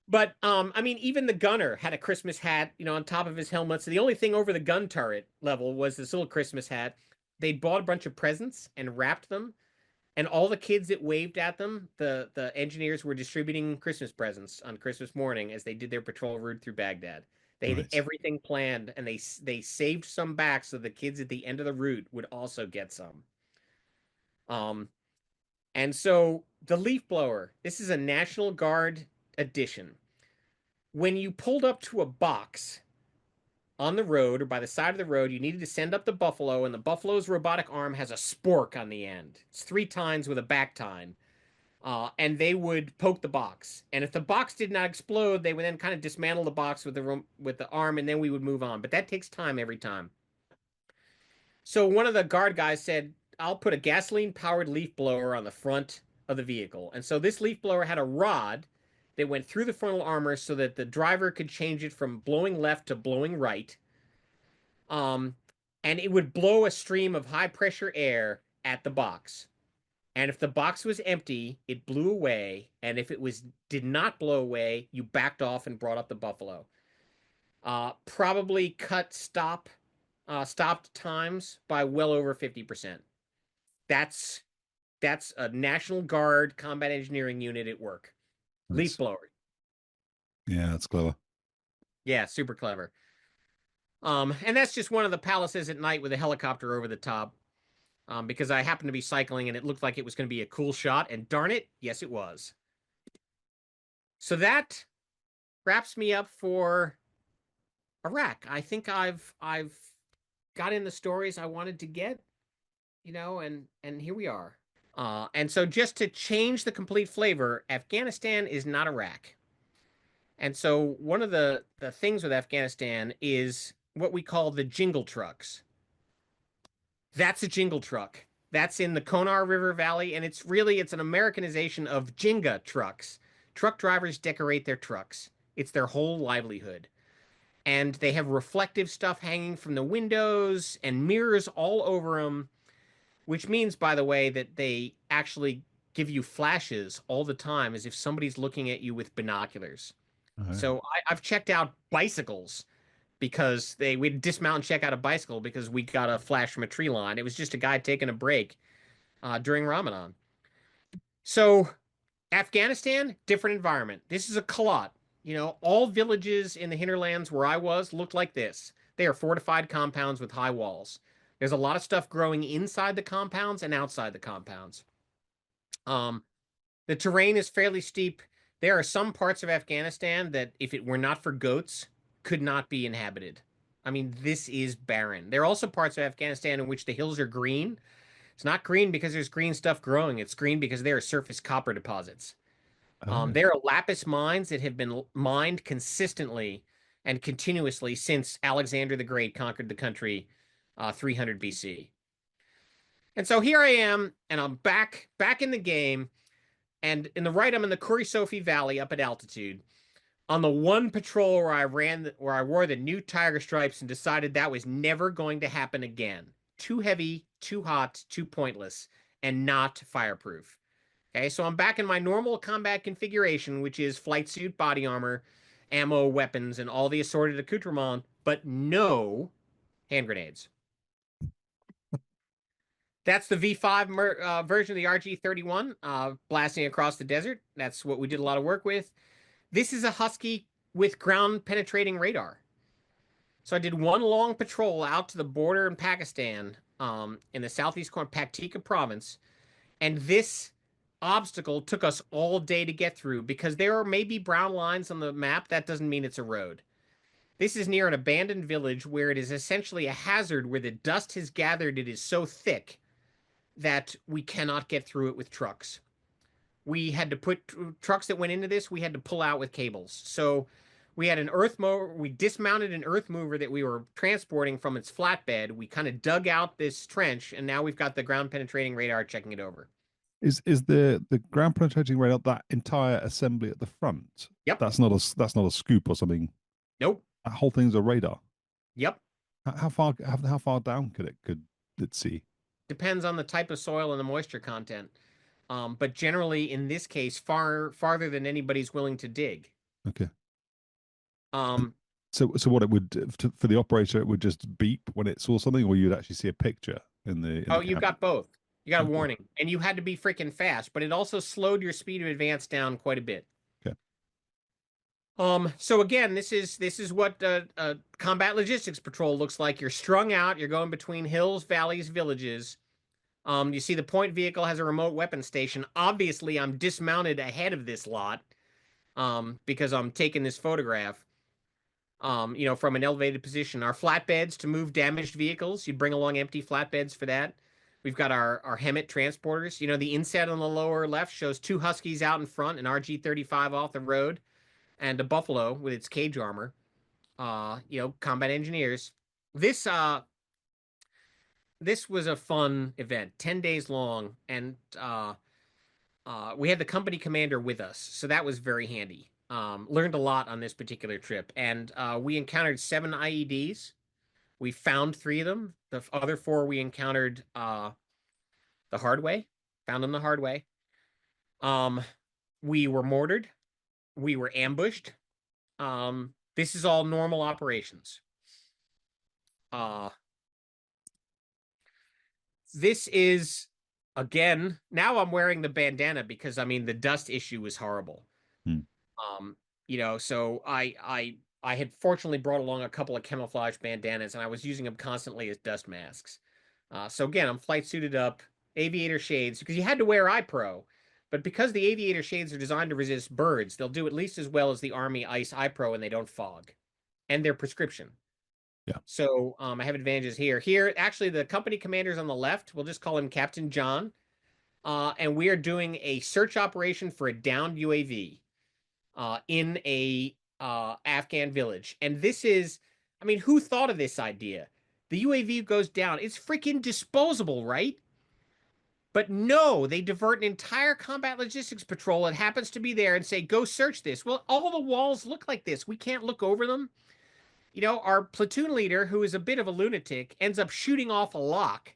But I mean, even the gunner had a Christmas hat, on top of his helmet. So the only thing over the gun turret level was this little Christmas hat. They'd bought a bunch of presents and wrapped them, and all the kids that waved at them, the engineers were distributing Christmas presents on Christmas morning as they did their patrol route through Baghdad. They had Nice. everything planned, and they saved some back so the kids at the end of the route would also get some. And so the Leafblower, this is a National Guard edition. When you pulled up to a box on the road or by the side of the road, you needed to send up the buffalo, and the buffalo's robotic arm has a spork on the end. It's 3 tines with a back tine. And they would poke the box. And if the box did not explode, they would then kind of dismantle the box with the arm, and then we would move on. But that takes time every time. So one of the guard guys said, I'll put a gasoline-powered leaf blower on the front of the vehicle. And so this leaf blower had a rod that went through the frontal armor so that the driver could change it from blowing left to blowing right. And it would blow a stream of high-pressure air at the box. And if the box was empty, it blew away. And if it did not blow away, you backed off and brought up the buffalo. Probably cut stopped times by well over 50%. That's a National Guard combat engineering unit at work. Nice. Leaf blower. Yeah, that's clever. Yeah, super clever. And that's just one of the palaces at night with a helicopter over the top. Because I happened to be cycling and it looked like it was going to be a cool shot, and darn it, yes, it was. So that wraps me up for Iraq. I think I've got in the stories I wanted to get, and here we are. And so just to change the complete flavor, Afghanistan is not Iraq. And so one of the things with Afghanistan is what we call the jingle trucks. That's a jingle truck. That's in the Konar River Valley, and it's an Americanization of Jenga trucks. Truck drivers decorate their trucks. It's their whole livelihood. And they have reflective stuff hanging from the windows and mirrors all over them, which means, by the way, that they actually give you flashes all the time as if somebody's looking at you with binoculars. Oh. So I've checked out bicycles because we'd dismount and check out a bicycle because we got a flash from a tree line. It was just a guy taking a break during Ramadan. So Afghanistan, different environment. This is a kalat. All villages in the hinterlands where I was looked like this. They are fortified compounds with high walls. There's a lot of stuff growing inside the compounds and outside the compounds. The terrain is fairly steep. There are some parts of Afghanistan that, if it were not for goats, could not be inhabited. I mean, this is barren. There are also parts of Afghanistan in which the hills are green. It's not green because there's green stuff growing. It's green because there are surface copper deposits. There are lapis mines that have been mined consistently and continuously since Alexander the Great conquered the country 300 BC. And so here I am, and I'm back in the game. And in the right, I'm in the Kurisofi Valley up at altitude. On the one patrol where I wore the new tiger stripes and decided that was never going to happen again. Too heavy, too hot, too pointless, and not fireproof. Okay, so I'm back in my normal combat configuration, which is flight suit, body armor, ammo, weapons, and all the assorted accoutrements, but no hand grenades. That's the V5 version of the RG-31, blasting across the desert. That's what we did a lot of work with. This is a Husky with ground-penetrating radar. So I did one long patrol out to the border in Pakistan, in the southeast corner, Paktika province, and this obstacle took us all day to get through because there are maybe brown lines on the map. That doesn't mean it's a road. This is near an abandoned village where it is essentially a hazard where the dust has gathered. It is so thick that we cannot get through it with trucks. We had to put trucks that went into this, we had to pull out with cables. So We had an earth mover. We dismounted an earth mover that we were transporting from its flatbed. We kind of dug out this trench, and now we've got the ground penetrating radar checking it over. Is the ground penetrating radar that entire assembly at the front? Yep. That's not a scoop or something. Nope. That whole thing's a radar. Yep. How far down could it see? Depends on the type of soil and the moisture content. But generally, in this case, farther than anybody's willing to dig. Okay. Um, So what it would for the operator, it would just beep when it saw something, or you'd actually see a picture in the oh, the you camera. got both. You got a Okay. warning, and you had to be freaking fast, but it also slowed your speed of advance down quite a bit. Okay. So again, this is what combat logistics patrol looks like. You're strung out. You're going between hills, valleys, villages. You see the point vehicle has a remote weapon station. Obviously, I'm dismounted ahead of this lot, because I'm taking this photograph. From an elevated position. Our flatbeds to move damaged vehicles. You bring along empty flatbeds for that. We've got our Hemet transporters. The inset on the lower left shows two Huskies out in front, an RG-35 off the road, and a Buffalo with its cage armor. Combat engineers. This this was a fun event, 10 days long, and we had the company commander with us, so that was very handy. Learned a lot on this particular trip, and we encountered 7 IEDs. We found 3 of them. The other 4 we encountered the hard way. Found them the hard way. We were mortared. We were ambushed. This is all normal operations. This is, again, now I'm wearing the bandana because the dust issue was horrible. Hmm. So I had fortunately brought along a couple of camouflage bandanas, and I was using them constantly as dust masks. So again, I'm flight suited up, aviator shades, because you had to wear iPro, but because the aviator shades are designed to resist birds, they'll do at least as well as the Army Ice iPro, and they don't fog, and they're prescription. Yeah. So I have advantages here. Here, actually, the company commander's on the left. We'll just call him Captain John. And we are doing a search operation for a downed UAV in a Afghan village. And this is, who thought of this idea? The UAV goes down. It's freaking disposable, right? But no, they divert an entire combat logistics patrol that happens to be there and say, go search this. Well, all the walls look like this. We can't look over them. Our platoon leader, who is a bit of a lunatic, ends up shooting off a lock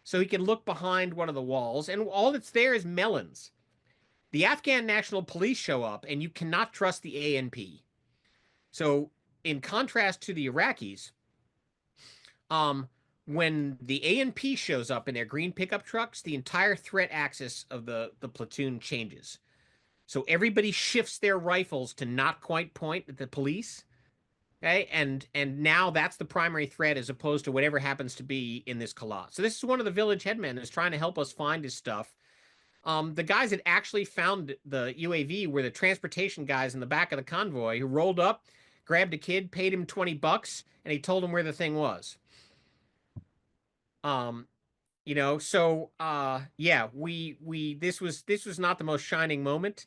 so he can look behind one of the walls, and all that's there is melons. The Afghan National Police show up, and you cannot trust the ANP. So, in contrast to the Iraqis, when the ANP shows up in their green pickup trucks, the entire threat axis of the platoon changes. So everybody shifts their rifles to not quite point at the police. Okay, and now that's the primary threat as opposed to whatever happens to be in this collage. So this is one of the village headmen that's trying to help us find his stuff. The guys that actually found the UAV were the transportation guys in the back of the convoy who rolled up, grabbed a kid, paid him $20, and he told him where the thing was. Yeah, we this was not the most shining moment.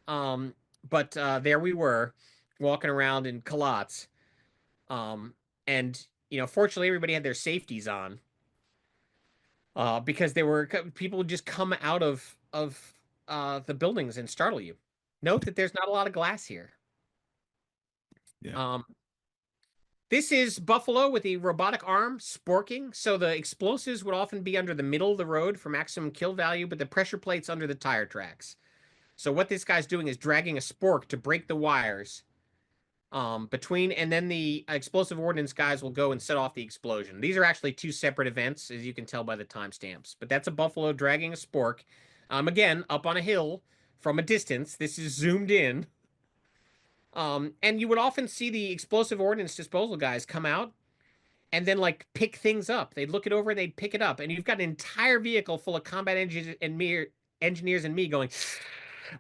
But there we were walking around in culottes. And fortunately everybody had their safeties on. Because there were people who just come out of the buildings and startle you. Note that there's not a lot of glass here. Yeah. This is Buffalo with the robotic arm sporking. So the explosives would often be under the middle of the road for maximum kill value, but the pressure plate's under the tire tracks. So what this guy's doing is dragging a spork to break the wires between, and then the explosive ordnance guys will go and set off the explosion. These are actually 2 separate events, as you can tell by the timestamps. But that's a Buffalo dragging a spork. Again, up on a hill from a distance. This is zoomed in. And you would often see the explosive ordnance disposal guys come out and then pick things up. They'd look it over and they'd pick it up. And you've got an entire vehicle full of combat engineers and me going,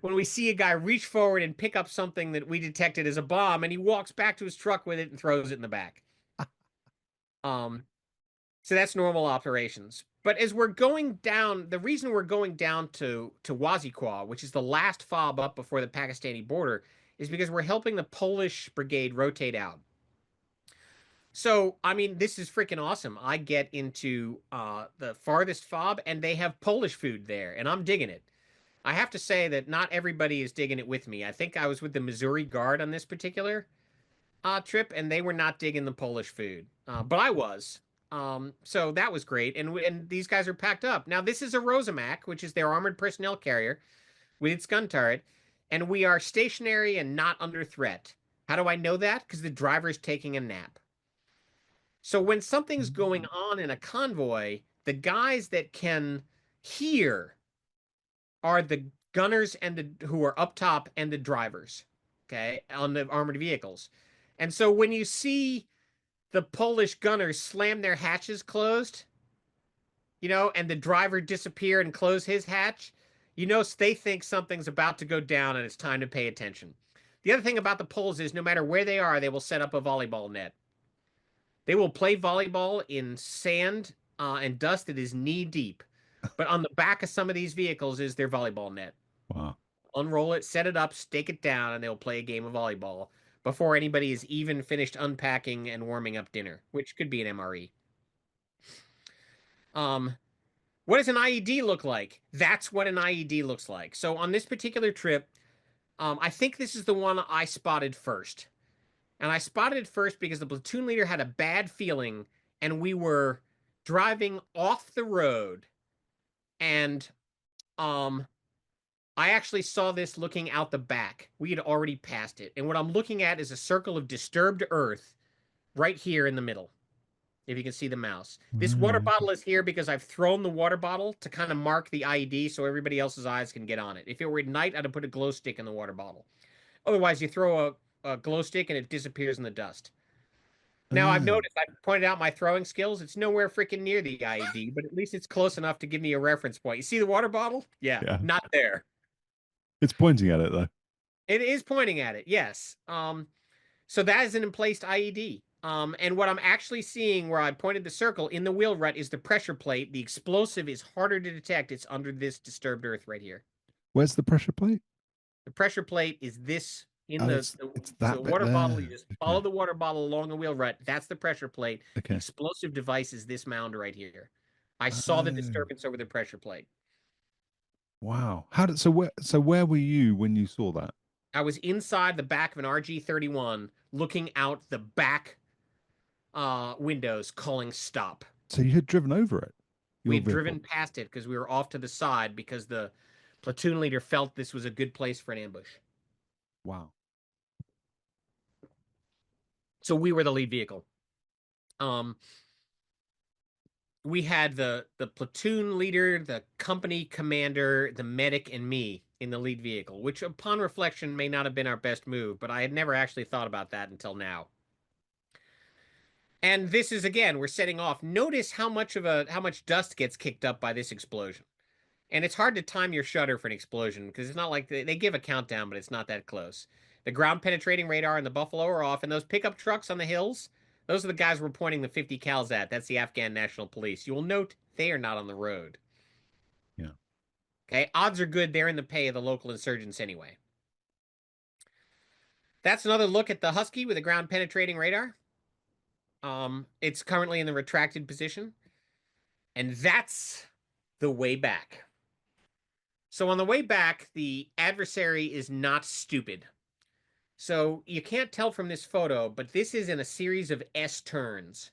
when we see a guy reach forward and pick up something that we detected as a bomb, and he walks back to his truck with it and throws it in the back. So that's normal operations. But as we're going down, the reason we're going down to Waziqwa, which is the last fob up before the Pakistani border, is because we're helping the Polish brigade rotate out. So, I mean, this is freaking awesome. I get into the farthest fob, and they have Polish food there, and I'm digging it. I have to say that not everybody is digging it with me. I think I was with the Missouri Guard on this particular trip, and they were not digging the Polish food, but I was. So that was great, and these guys are packed up. Now, this is a Rosamac, which is their armored personnel carrier with its gun turret, and we are stationary and not under threat. How do I know that? Because the driver's taking a nap. So when something's going on in a convoy, the guys that can hear are the gunners and who are up top and the drivers, okay, on the armored vehicles. And so when you see the Polish gunners slam their hatches closed, and the driver disappear and close his hatch, they think something's about to go down and it's time to pay attention. The other thing about the Poles is no matter where they are, they will set up a volleyball net. They will play volleyball in sand and dust that is knee deep. But on the back of some of these vehicles is their volleyball net. Wow. Unroll it, set it up, stake it down, and they'll play a game of volleyball before anybody is even finished unpacking and warming up dinner, which could be an MRE. What does an IED look like? That's what an IED looks like. So on this particular trip, I think this is the one I spotted first. And I spotted it first because the platoon leader had a bad feeling, and we were driving off the road. And I actually saw this looking out the back. We had already passed it. And what I'm looking at is a circle of disturbed earth right here in the middle, if you can see the mouse. This water bottle is here because I've thrown the water bottle to kind of mark the IED so everybody else's eyes can get on it. If it were at night, I'd have put a glow stick in the water bottle. Otherwise, you throw a glow stick and it disappears in the dust. Now, I've noticed, I've pointed out my throwing skills. It's nowhere freaking near the IED, but at least it's close enough to give me a reference point. You see the water bottle? Yeah. Not there. It's pointing at it, though. It is pointing at it, yes. So that is an emplaced IED. And what I'm actually seeing where I pointed the circle in the wheel rut is the pressure plate. The explosive is harder to detect. It's under this disturbed earth right here. Where's the pressure plate? The pressure plate is this in it's that water there. bottle. You just follow the water bottle along the wheel rut. That's the pressure plate. Okay. The explosive device is this mound right here. I saw the disturbance over the pressure plate. Wow. So where were you when you saw that? I was inside the back of an RG-31 looking out the back windows calling stop. So you had driven over it? We had driven past it because we were off to the side because the platoon leader felt this was a good place for an ambush. Wow. So we were the lead vehicle. We had the platoon leader, the company commander, the medic, and me in the lead vehicle, which upon reflection may not have been our best move, but I had never actually thought about that until now. And this is, again, we're setting off. Notice how much dust gets kicked up by this explosion. And it's hard to time your shutter for an explosion because it's not like they give a countdown, but it's not that close. The ground penetrating radar and the Buffalo are off, and those pickup trucks on the hills, those are the guys we're pointing the 50 cals at. That's the Afghan National Police. You will note they are not on the road. Yeah. Okay, odds are good they're in the pay of the local insurgents anyway. That's another look at the Husky with a ground penetrating radar. It's currently in the retracted position. And that's the way back. So on the way back, the adversary is not stupid. So you can't tell from this photo, but this is in a series of S turns.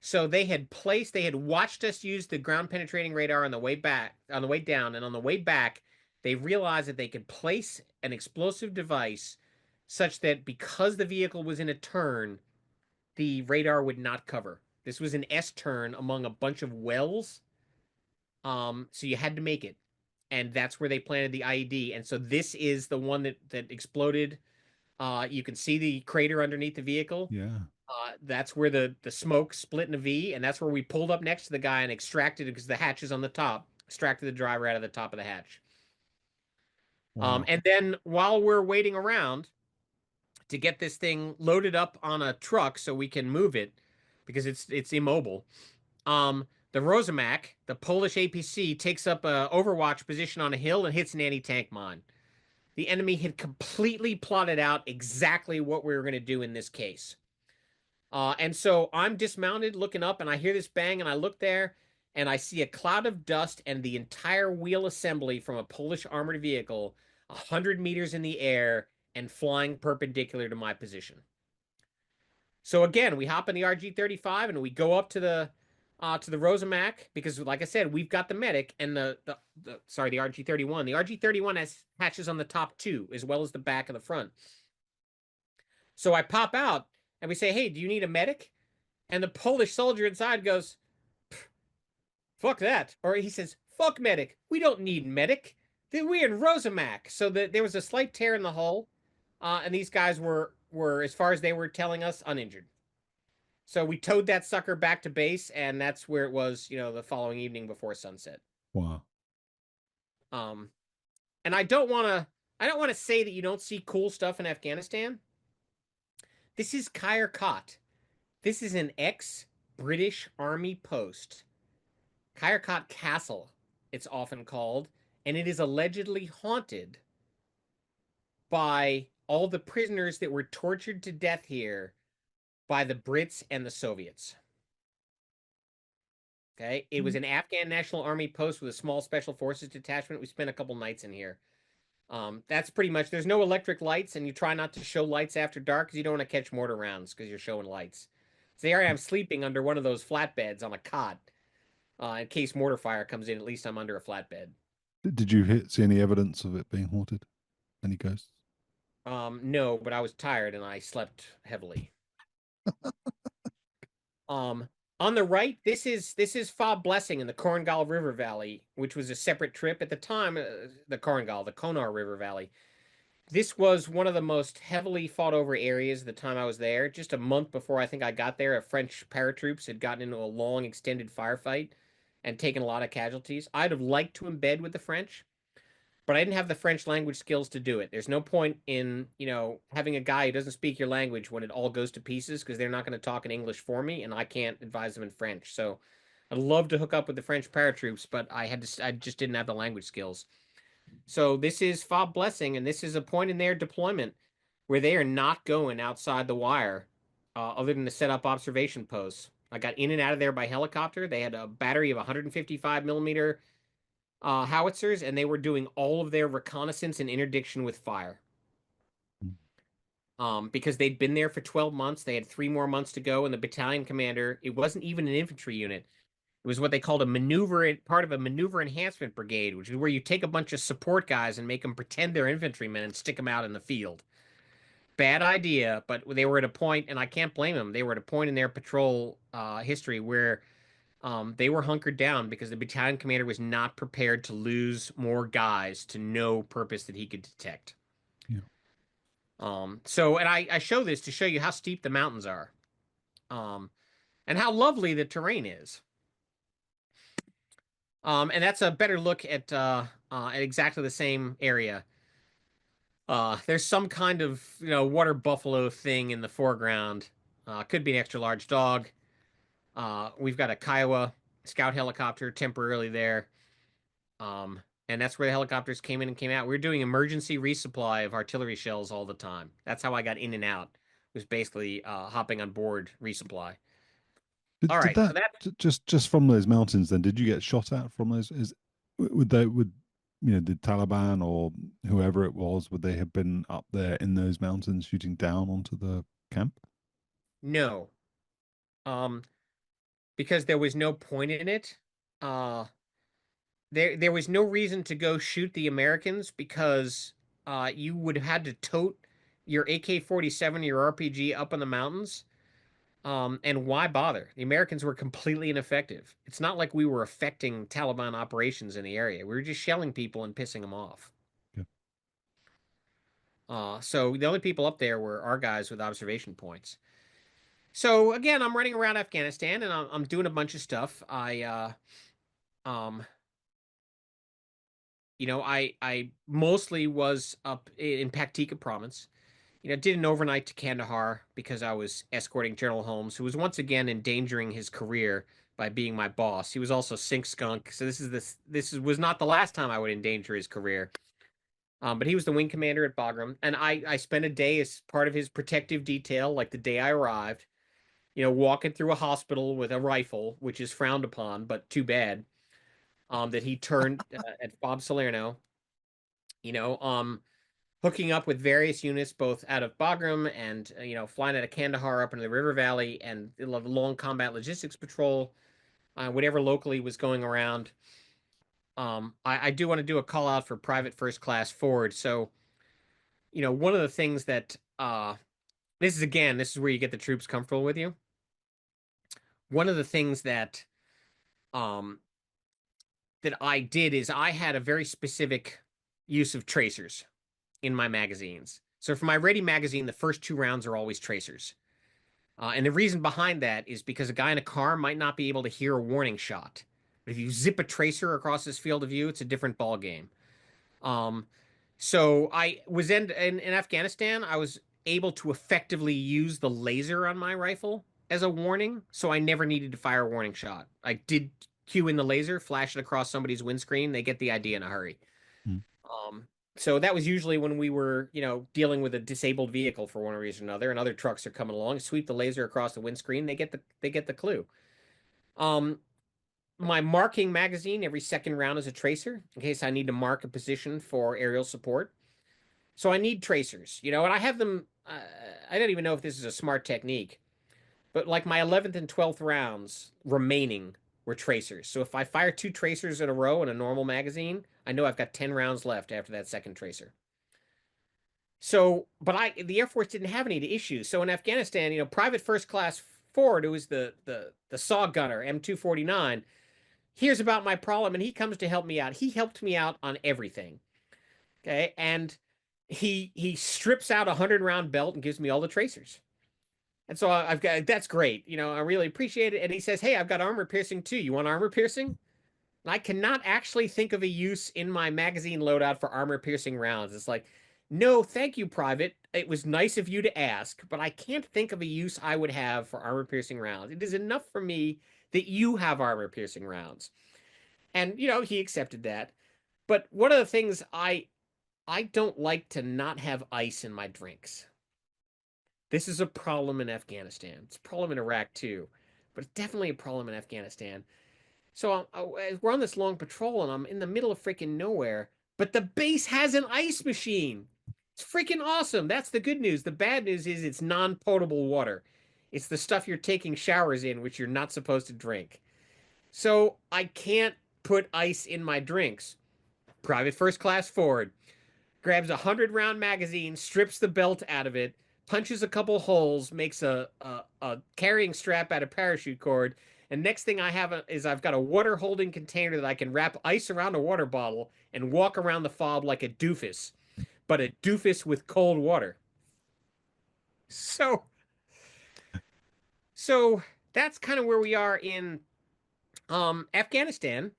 So they had watched us use the ground penetrating radar on the way back, on the way down, and on the way back, they realized that they could place an explosive device such that because the vehicle was in a turn, the radar would not cover. This was an S turn among a bunch of wells. So you had to make it. And that's where they planted the IED. And so this is the one that exploded. You can see the crater underneath the vehicle. Yeah. That's where the smoke split in a V, and that's where we pulled up next to the guy and extracted it because the hatch is on the top. Extracted the driver out of the top of the hatch. Wow. And then while we're waiting around to get this thing loaded up on a truck so we can move it because it's immobile, the Rosamac, the Polish APC, takes up a overwatch position on a hill and hits an anti-tank mine. the enemy had completely plotted out exactly what we were going to do in this case. And so I'm dismounted looking up and I hear this bang and I look there and I see a cloud of dust and the entire wheel assembly from a Polish armored vehicle 100 meters in the air and flying perpendicular to my position. So again, we hop in the RG-35 and we go up to the Rosamac because, like I said, we've got the medic and the RG-31. The RG-31 has hatches on the top two as well as the back and the front. So I pop out and we say, "Hey, do you need a medic?" And the Polish soldier inside goes, "Fuck that," or he says, "Fuck medic. We don't need medic. We're in Rosamac." So there was a slight tear in the hull, and these guys were as far as they were telling us, uninjured. So we towed that sucker back to base, and that's where it was, the following evening before sunset. Wow. And I don't want to say that you don't see cool stuff in Afghanistan. This is Khyber Khat. This is an ex-British Army post. Khyber Khat Castle, it's often called, and it is allegedly haunted by all the prisoners that were tortured to death here by the Brits and the Soviets. Okay, it was an Afghan National Army post with a small special forces detachment. We spent a couple nights in here. That's pretty much. There's no electric lights, and you try not to show lights after dark because you don't want to catch mortar rounds because you're showing lights. So there I am sleeping under one of those flatbeds on a cot. In case mortar fire comes in, at least I'm under a flatbed. Did you see any evidence of it being haunted? Any ghosts? No, but I was tired and I slept heavily. On the right, this is Fob Blessing in the Korengal River Valley, which was a separate trip at the time. The Konar River Valley. This was one of the most heavily fought over areas at the time I was there. Just a month before I think I got there, a French paratroops had gotten into a long, extended firefight and taken a lot of casualties. I'd have liked to embed with the French, but I didn't have the French language skills to do it. There's no point in, having a guy who doesn't speak your language when it all goes to pieces because they're not going to talk in English for me and I can't advise them in French. So I'd love to hook up with the French paratroops, but I just didn't have the language skills. So this is Fob Blessing, and this is a point in their deployment where they are not going outside the wire, other than to set up observation posts. I got in and out of there by helicopter. They had a battery of 155 millimeter howitzers, and they were doing all of their reconnaissance and interdiction with fire. Because they'd been there for 12 months. They had 3 more months to go, and the battalion commander, it wasn't even an infantry unit. It was what they called part of a maneuver enhancement brigade, which is where you take a bunch of support guys and make them pretend they're infantrymen and stick them out in the field. Bad idea, but they were at a point, and I can't blame them. They were at a point in their patrol history where they were hunkered down because the battalion commander was not prepared to lose more guys to no purpose that he could detect. Yeah. And I show this to show you how steep the mountains are, and how lovely the terrain is. And that's a better look at exactly the same area. There's some kind of water buffalo thing in the foreground. Could be an extra large dog. We've got a Kiowa scout helicopter temporarily there. And that's where the helicopters came in and came out. We were doing emergency resupply of artillery shells all the time. That's how I got in and out. It was basically hopping on board resupply. All right, so just from those mountains, then did you get shot at from those? Would the Taliban or whoever it was, would they have been up there in those mountains shooting down onto the camp? No, because there was no point in it. There was no reason to go shoot the Americans because you would have had to tote your AK-47, your RPG up in the mountains. And why bother? The Americans were completely ineffective. It's not like we were affecting Taliban operations in the area. We were just shelling people and pissing them off. Yeah. So the only people up there were our guys with observation points. So again, I'm running around Afghanistan and I'm doing a bunch of stuff. I mostly was up in Paktika province. Did an overnight to Kandahar because I was escorting General Holmes, who was once again endangering his career by being my boss. He was also sink skunk, so this was not the last time I would endanger his career. But he was the wing commander at Bagram, and I spent a day as part of his protective detail, like the day I arrived, walking through a hospital with a rifle, which is frowned upon, but too bad. That he turned at Bob Salerno, you know, um, hooking up with various units both out of Bagram and flying out of Kandahar up into the river valley and the long combat logistics patrol, whatever locally was going around. I do want to do a call out for Private First Class Ford. So, one of the things that this is where you get the troops comfortable with you. One of the things um that I did is I had a very specific use of tracers in my magazines. So for my ready magazine, the first 2 rounds are always tracers. And the reason behind that is because a guy in a car might not be able to hear a warning shot. But if you zip a tracer across his field of view, it's a different ball game. Um, so I was in Afghanistan. I was able to effectively use the laser on my rifle as a warning, so I never needed to fire a warning shot. I did cue in the laser, flash it across somebody's windscreen. They get the idea in a hurry. Mm. So that was usually when we were, dealing with a disabled vehicle for one reason or another, and other trucks are coming along, sweep the laser across the windscreen. They get the clue. Um, my marking magazine every second round is a tracer in case I need to mark a position for aerial support. So I need tracers, and I have them. I don't even know if this is a smart technique, but like my 11th and 12th rounds remaining were tracers. So if I fire 2 tracers in a row in a normal magazine, I know I've got 10 rounds left after that second tracer. So, but the Air Force didn't have any issues. So in Afghanistan, Private First Class Ford, who was the saw gunner, M249, hears about my problem and he comes to help me out. He helped me out on everything. Okay, and he strips out a 100-round belt and gives me all the tracers. And so I've got that's great. I really appreciate it. And he says, "Hey, I've got armor piercing too. You want armor piercing?" And I cannot actually think of a use in my magazine loadout for armor piercing rounds. It's like, no, thank you, Private. It was nice of you to ask, but I can't think of a use I would have for armor piercing rounds. It is enough for me that you have armor piercing rounds. And he accepted that. But one of the things I don't like to not have ice in my drinks. This is a problem in Afghanistan. It's a problem in Iraq too, but it's definitely a problem in Afghanistan. So we're on this long patrol, and I'm in the middle of freaking nowhere. But the base has an ice machine. It's freaking awesome. That's the good news. The bad news is it's non-potable water. It's the stuff you're taking showers in, which you're not supposed to drink. So I can't put ice in my drinks. Private First Class Ford grabs a 100-round magazine, strips the belt out of it, punches a couple holes, makes a carrying strap out of parachute cord, and next thing I have is I've got a water holding container that I can wrap ice around a water bottle and walk around the fob like a doofus, but a doofus with cold water. So, so that's kind of where we are in Afghanistan.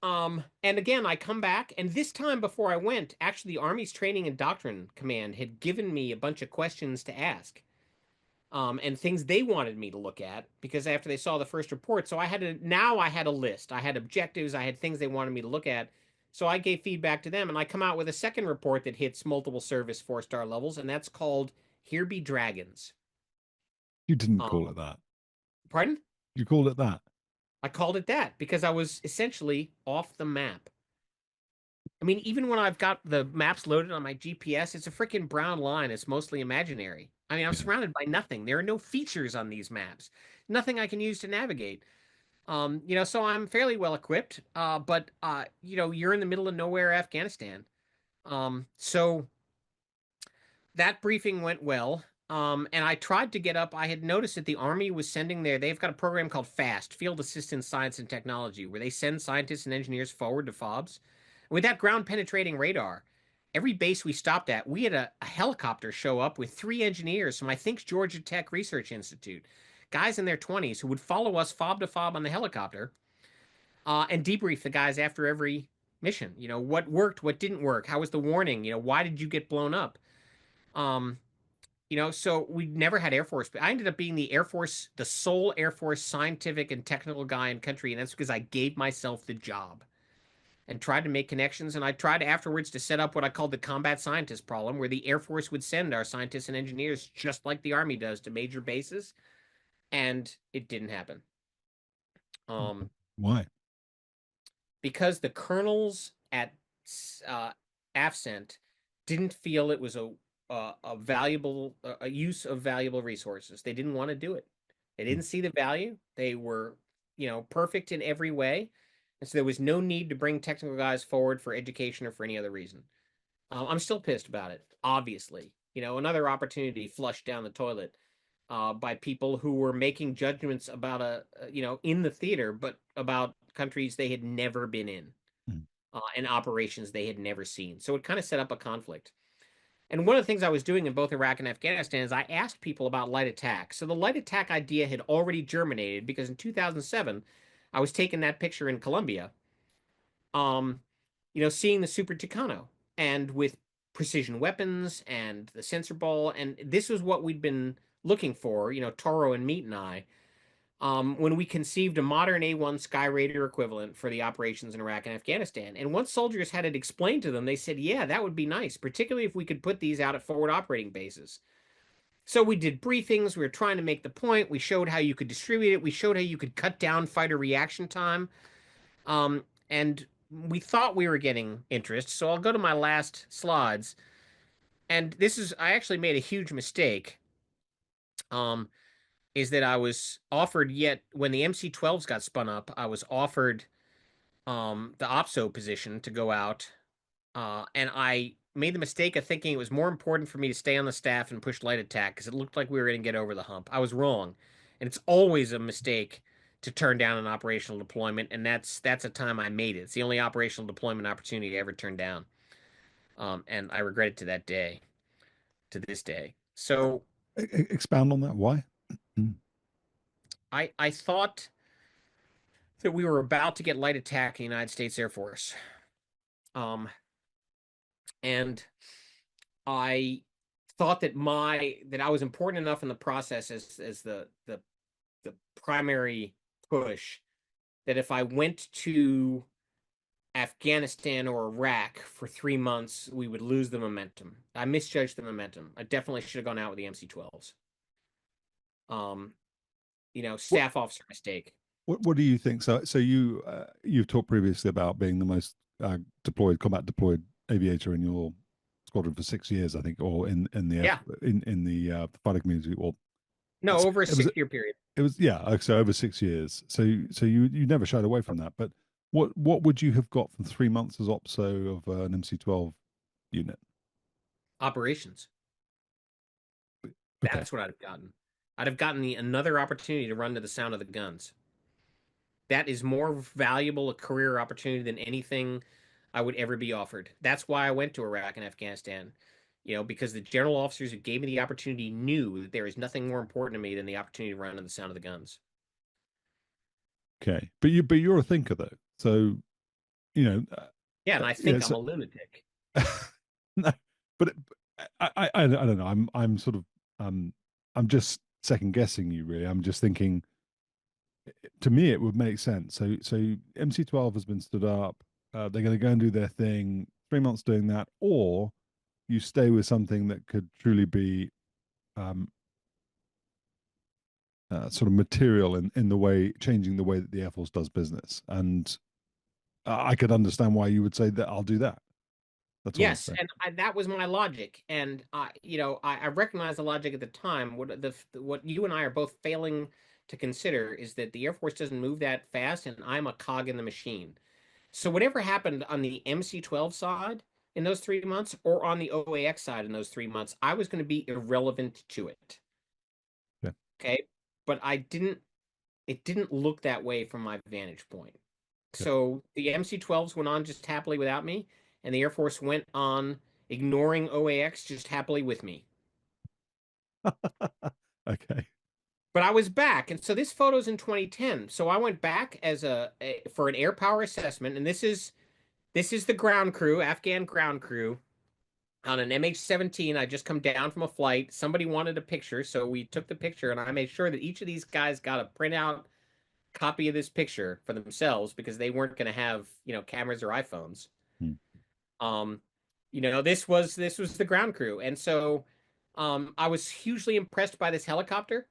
And again, I come back, and this time before I went, actually, the Army's Training and Doctrine Command had given me a bunch of questions to ask, and things they wanted me to look at because after they saw the first report, so I had a list, I had objectives, I had things they wanted me to look at, so I gave feedback to them, and I come out with a second report that hits multiple service 4-star levels, and that's called "Here Be Dragons." You didn't call Um, it that. Pardon? You called it that. I called it that because I was essentially off the map. I mean, even when I've got the maps loaded on my GPS, it's a freaking brown line. It's mostly imaginary. I mean, I'm Yeah. surrounded by nothing. There are no features on these maps. Nothing I can use to navigate. So I'm fairly well equipped. But you're in the middle of nowhere, Afghanistan. So that briefing went well. And I tried to get up. I had noticed that the Army was sending they've got a program called FAST, Field Assistance Science and Technology, where they send scientists and engineers forward to FOBs. With that ground penetrating radar, every base we stopped at, we had a helicopter show up with 3 engineers from, I think, Georgia Tech Research Institute, guys in their 20s who would follow us fob to fob on the helicopter and debrief the guys after every mission. What worked, what didn't work, how was the warning, why did you get blown up? Um, so we never had Air Force. But I ended up being the sole Air Force scientific and technical guy in country, and that's because I gave myself the job. and tried to make connections. And I tried afterwards to set up what I called the combat scientist problem, where the Air Force would send our scientists and engineers, just like the Army does, to major bases. And it didn't happen. Why? Because the colonels at AFCENT didn't feel it was a valuable a use of valuable resources. They didn't want to do it. They didn't see the value. They were, perfect in every way, and so there was no need to bring technical guys forward for education or for any other reason. I'm still pissed about it. Obviously, another opportunity flushed down the toilet by people who were making judgments about in the theater, but about countries they had never been in, and operations they had never seen. So it kind of set up a conflict. And one of the things I was doing in both Iraq and Afghanistan is I asked people about light attack. So the light attack idea had already germinated because in 2007, I was taking that picture in Colombia, seeing the Super Tucano and with precision weapons and the sensor ball. And this was what we'd been looking for, Toro and Meat and I, when we conceived a modern A1 Sky Raider equivalent for the operations in Iraq and Afghanistan. And once soldiers had it explained to them, they said, yeah, that would be nice, particularly if we could put these out at forward operating bases. So we did briefings. We were trying to make the point. We showed how you could distribute it. We showed how you could cut down fighter reaction time. And we thought we were getting interest. So I'll go to my last slides. And I actually made a huge mistake. Is that I was offered when the MC-12s got spun up, I was offered the OPSO position to go out, and I made the mistake of thinking it was more important for me to stay on the staff and push light attack because it looked like we were going to get over the hump. I was wrong, and it's always a mistake to turn down an operational deployment, and that's a time I made it. It's the only operational deployment opportunity I ever turned down, and I regret it to this day. So Expound on that. Why? I thought that we were about to get light attack in the United States Air Force. And I thought that I was important enough in the process as the primary push that if I went to Afghanistan or Iraq for 3 months, we would lose the momentum. I misjudged the momentum. I definitely should have gone out with the MC-12s. Staff officer mistake. What do you think? So you've talked previously about being the most combat deployed aviator in your squadron for 6 years, I think, or in the fighter community, or no, over a 6 year period. It was so over 6 years. So you never shied away from that. But what would you have got from 3 months as OPSO of an MC-12 unit? Operations. Okay. That's what I'd have gotten. I'd have gotten another opportunity to run to the sound of the guns. That is more valuable a career opportunity than anything I would ever be offered. That's why I went to Iraq and Afghanistan, because the general officers who gave me the opportunity knew that there is nothing more important to me than the opportunity to run to the sound of the guns. Okay, but you're a thinker though, so yeah, and I think I'm a lunatic. No, but I don't know. I'm sort of I'm just second guessing you really. I'm just thinking. To me, it would make sense. So MC-12 has been stood up. They're going to go and do their thing. 3 months doing that, or you stay with something that could truly be sort of material in the way, changing the way that the Air Force does business. And I could understand why you would say that I'll do that. That's yes, and that was my logic. And I recognized the logic at the time. What you and I are both failing to consider is that the Air Force doesn't move that fast, and I'm a cog in the machine. So whatever happened on the MC-12 side in those 3 months, or on the OAX side in those 3 months, I was going to be irrelevant to it. Yeah. Okay, but it didn't look that way from my vantage point. Yeah. So the MC-12s went on just happily without me, and the Air Force went on ignoring OAX just happily with me. Okay. But I was back, and so this photo's in 2010. So I went back as for an air power assessment, and this is the ground crew, Afghan ground crew, on an MH17. I just come down from a flight. Somebody wanted a picture, so we took the picture, and I made sure that each of these guys got a printout copy of this picture for themselves because they weren't going to have, cameras or iPhones. Hmm. Um, this was the ground crew. And so I was hugely impressed by this helicopter.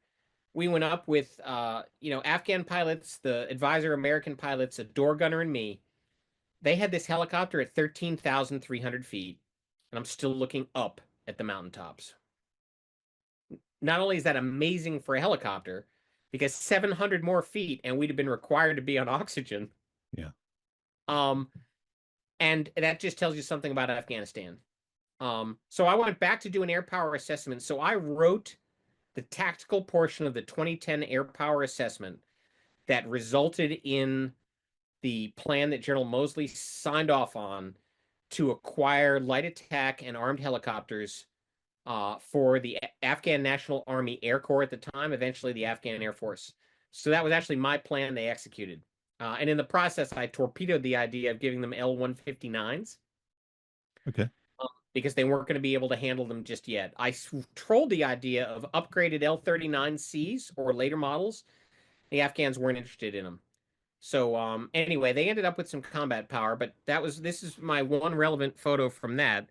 We went up with Afghan pilots, the advisor American pilots, a door gunner, and me. They had this helicopter at 13,300 feet, and I'm still looking up at the mountaintops. Not only is that amazing for a helicopter, because 700 more feet and we'd have been required to be on oxygen. Yeah. Um, and that just tells you something about Afghanistan. So I went back to do an air power assessment. So I wrote the tactical portion of the 2010 air power assessment that resulted in the plan that General Moseley signed off on to acquire light attack and armed helicopters for the Afghan National Army Air Corps at the time, eventually the Afghan Air Force. So that was actually my plan they executed. And in the process, I torpedoed the idea of giving them L-159s. Okay. Because they weren't going to be able to handle them just yet. I trolled the idea of upgraded L-39Cs or later models. The Afghans weren't interested in them. So anyway, they ended up with some combat power, but this is my one relevant photo from that,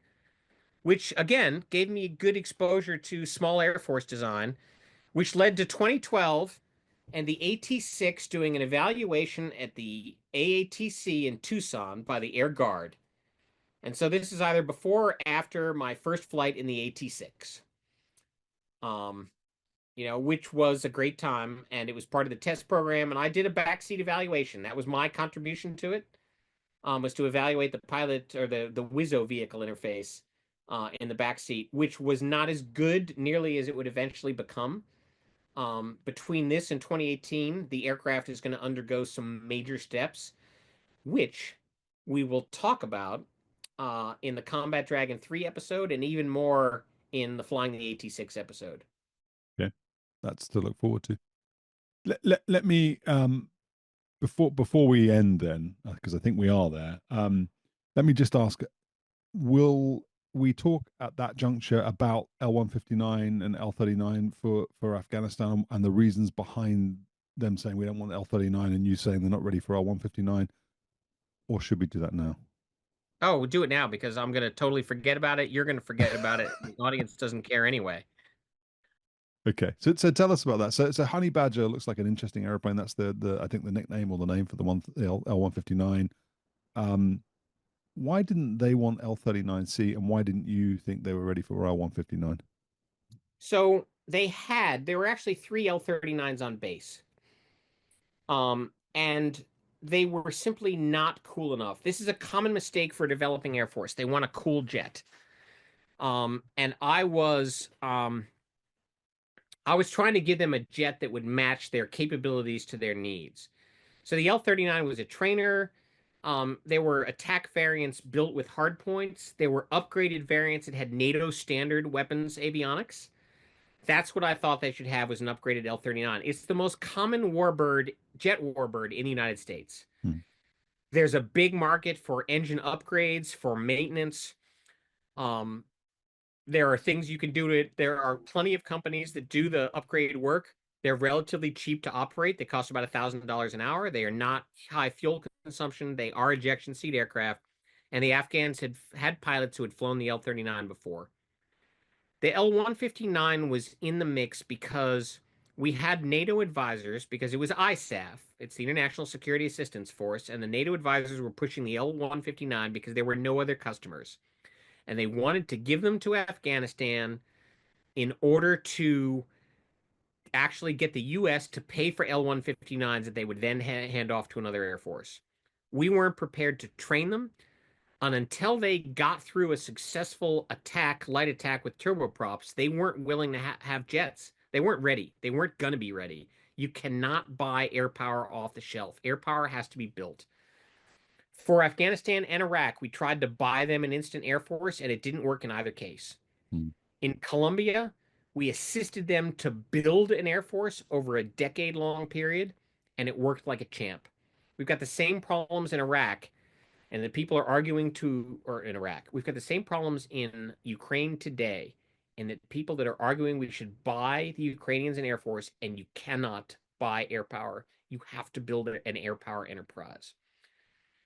which again gave me good exposure to small Air Force design, which led to 2012 and the AT-6 doing an evaluation at the AATC in Tucson by the Air Guard. And so this is either before or after my first flight in the AT-6. Which was a great time, and it was part of the test program, and I did a backseat evaluation. That was my contribution to it, was to evaluate the pilot or the Wizzo vehicle interface in the backseat, which was not as good nearly as it would eventually become. Between this and 2018, the aircraft is going to undergo some major steps, which we will talk about in the Combat Dragon 3 episode, and even more in the Flying the AT-6 episode. Okay. That's to look forward to. Let me before we end then, because I think we are there. Let me just ask: will we talk at that juncture about L-159 and L-39 for Afghanistan and the reasons behind them saying we don't want L-39 and you saying they're not ready for L-159, or should we do that now? Oh, we'll do it now because I'm going to totally forget about it. You're going to forget about it. The audience doesn't care anyway. Okay, so tell us about that. So Honey Badger looks like an interesting airplane. That's the I think the nickname or the name for the L-159. Why didn't they want L-39C, and why didn't you think they were ready for L-159? So there were actually 3 L-39s on base. And they were simply not cool enough. This is a common mistake for a developing Air Force. They want a cool jet. And I was trying to give them a jet that would match their capabilities to their needs. So the L-39 was a trainer. There were attack variants built with hardpoints. There were upgraded variants that had NATO standard weapons avionics. That's what I thought they should have, was an upgraded L-39. It's the most common jet warbird in the United States. Hmm. There's a big market for engine upgrades, for maintenance. There are things you can do to it. There are plenty of companies that do the upgrade work. They're relatively cheap to operate. They cost about $1,000 an hour. They are not high fuel consumption. They are ejection seat aircraft. And the Afghans had pilots who had flown the L-39 before. The L-159 was in the mix because we had NATO advisors, because it was ISAF, it's the International Security Assistance Force, and the NATO advisors were pushing the L-159 because there were no other customers. And they wanted to give them to Afghanistan in order to actually get the U.S. to pay for L-159s that they would then hand off to another Air Force. We weren't prepared to train them. And until they got through a successful light attack with turboprops, they weren't willing to have jets. They weren't ready. They weren't going to be ready. You cannot buy air power off the shelf. Air power has to be built. For Afghanistan and Iraq, we tried to buy them an instant air force, and it didn't work in either case. Hmm. In Colombia, we assisted them to build an air force over a decade-long period, and it worked like a champ. We've got the same problems in Iraq, and the people are arguing or in Iraq. We've got the same problems in Ukraine today, and that people that are arguing we should buy the Ukrainians an air force, and you cannot buy air power. You have to build an air power enterprise.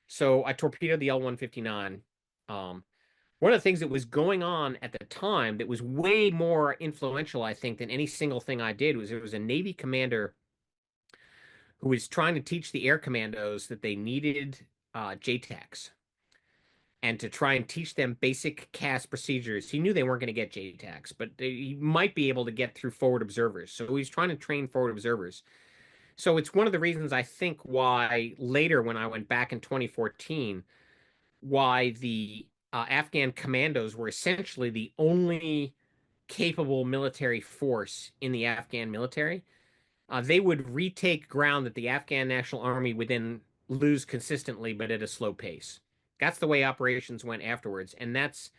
So I torpedoed the L-159. One of the things that was going on at the time that was way more influential, I think, than any single thing I did was there was a Navy commander who was trying to teach the air commandos that they needed JTACs and to try and teach them basic CAS procedures. He knew they weren't going to get JTACs, but he might be able to get through forward observers. So he's trying to train forward observers. So it's one of the reasons I think why later, when I went back in 2014, why the Afghan commandos were essentially the only capable military force in the Afghan military. They would retake ground that the Afghan National Army would then lose consistently, but at a slow pace. That's the way operations went afterwards, and that's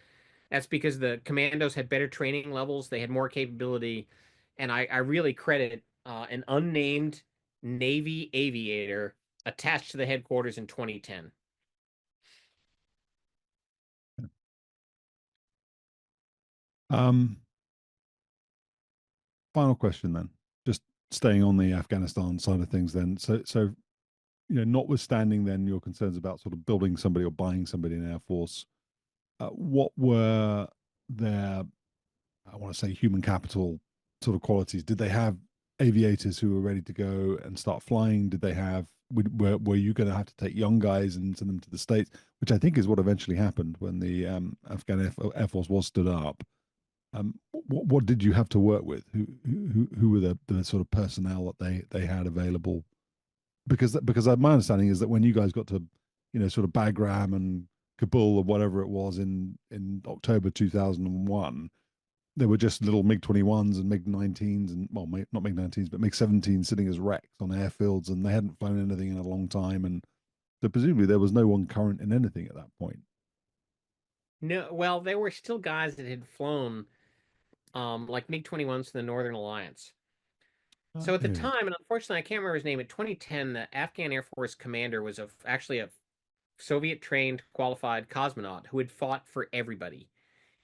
because the commandos had better training levels, they had more capability, and I really credit an unnamed Navy aviator attached to the headquarters in 2010. Um, Final question then, just staying on the Afghanistan side of things then. So notwithstanding then your concerns about sort of building somebody or buying somebody in Air Force, what were their, I want to say, human capital sort of qualities? Did they have aviators who were ready to go and start flying? Did they have, were you going to have to take young guys and send them to the States, which I think is what eventually happened when the Afghan Air Force was stood up? What did you have to work with? Who were the sort of personnel that they had available? Because my understanding is that when you guys got to, sort of Bagram and Kabul or whatever it was in October 2001, there were just little MiG-21s and MiG-19s and, well, not MiG-19s, but MiG-17s sitting as wrecks on airfields, and they hadn't flown anything in a long time, and so presumably there was no one current in anything at that point. No, well, there were still guys that had flown like MiG-21s to the Northern Alliance. So at the Okay. time, and unfortunately I can't remember his name, in 2010, the Afghan Air Force commander was actually a Soviet-trained qualified cosmonaut who had fought for everybody.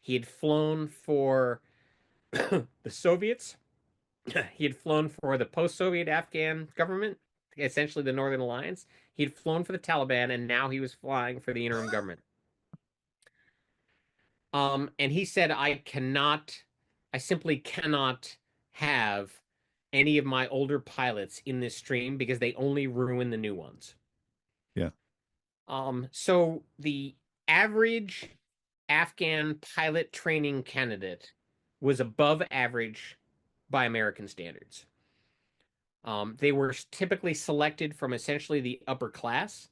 He had flown for the Soviets. He had flown for the post-Soviet Afghan government, essentially the Northern Alliance. He had flown for the Taliban, and now he was flying for the interim government. And he said, I simply cannot have any of my older pilots in this stream because they only ruin the new ones. Yeah. So the average Afghan pilot training candidate was above average by American standards. They were typically selected from essentially the upper class,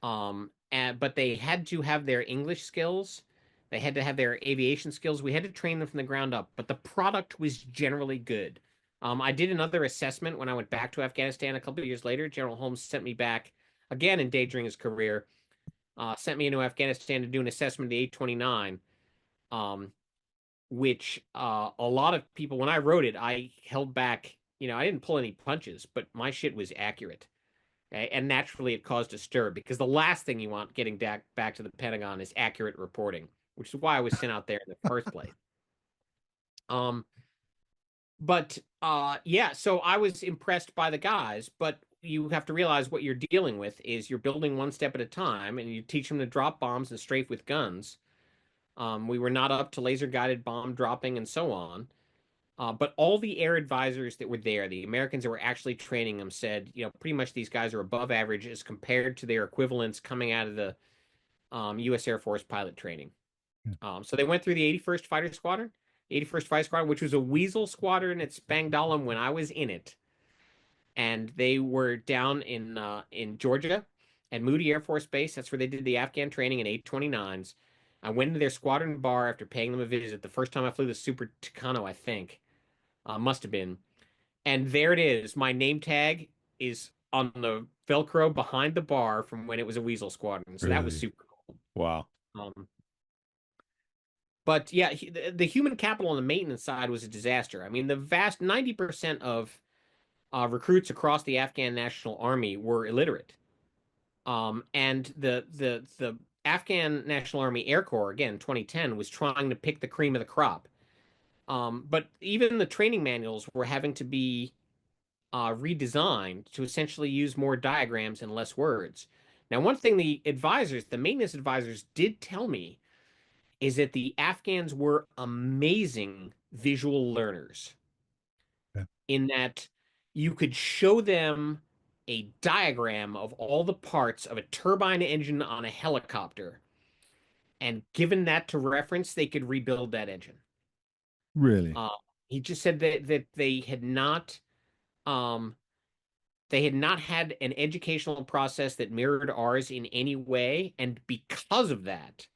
but they had to have their English skills. They had to have their aviation skills. We had to train them from the ground up, but the product was generally good. I did another assessment when I went back to Afghanistan a couple of years later. General Holmes sent me back again in day during his career, sent me into Afghanistan to do an assessment of the 829, which a lot of people, when I wrote it, I held back. I didn't pull any punches, but my shit was accurate. Okay? And naturally, it caused a stir because the last thing you want getting back to the Pentagon is accurate reporting, which is why I was sent out there in the first place. But yeah, so I was impressed by the guys, but you have to realize what you're dealing with is you're building one step at a time, and you teach them to drop bombs and strafe with guns. We were not up to laser guided bomb dropping and so on. But all the air advisors that were there, the Americans that were actually training them, said, pretty much these guys are above average as compared to their equivalents coming out of the U.S. Air Force pilot training. So they went through the 81st Fighter Squadron, 81st Fighter Squadron, which was a Weasel Squadron at Spangdahlem when I was in it, and they were down in Georgia at Moody Air Force Base. That's where they did the Afghan training in 829s. I went into their squadron bar after paying them a visit. The first time I flew the Super Tucano, I think, must have been. And there it is. My name tag is on the Velcro behind the bar from when it was a Weasel Squadron. So that was Really? super cool. Wow. But yeah, the human capital on the maintenance side was a disaster. I mean, the vast 90% of recruits across the Afghan National Army were illiterate. And the Afghan National Army Air Corps, again, 2010, was trying to pick the cream of the crop. But even the training manuals were having to be redesigned to essentially use more diagrams and less words. Now, one thing the maintenance advisors did tell me is that the Afghans were amazing visual learners Yeah. in that you could show them a diagram of all the parts of a turbine engine on a helicopter, and given that to reference, they could rebuild that engine. Really? Uh, he just said that um, they had not had an educational process that mirrored ours in any way, and because of that,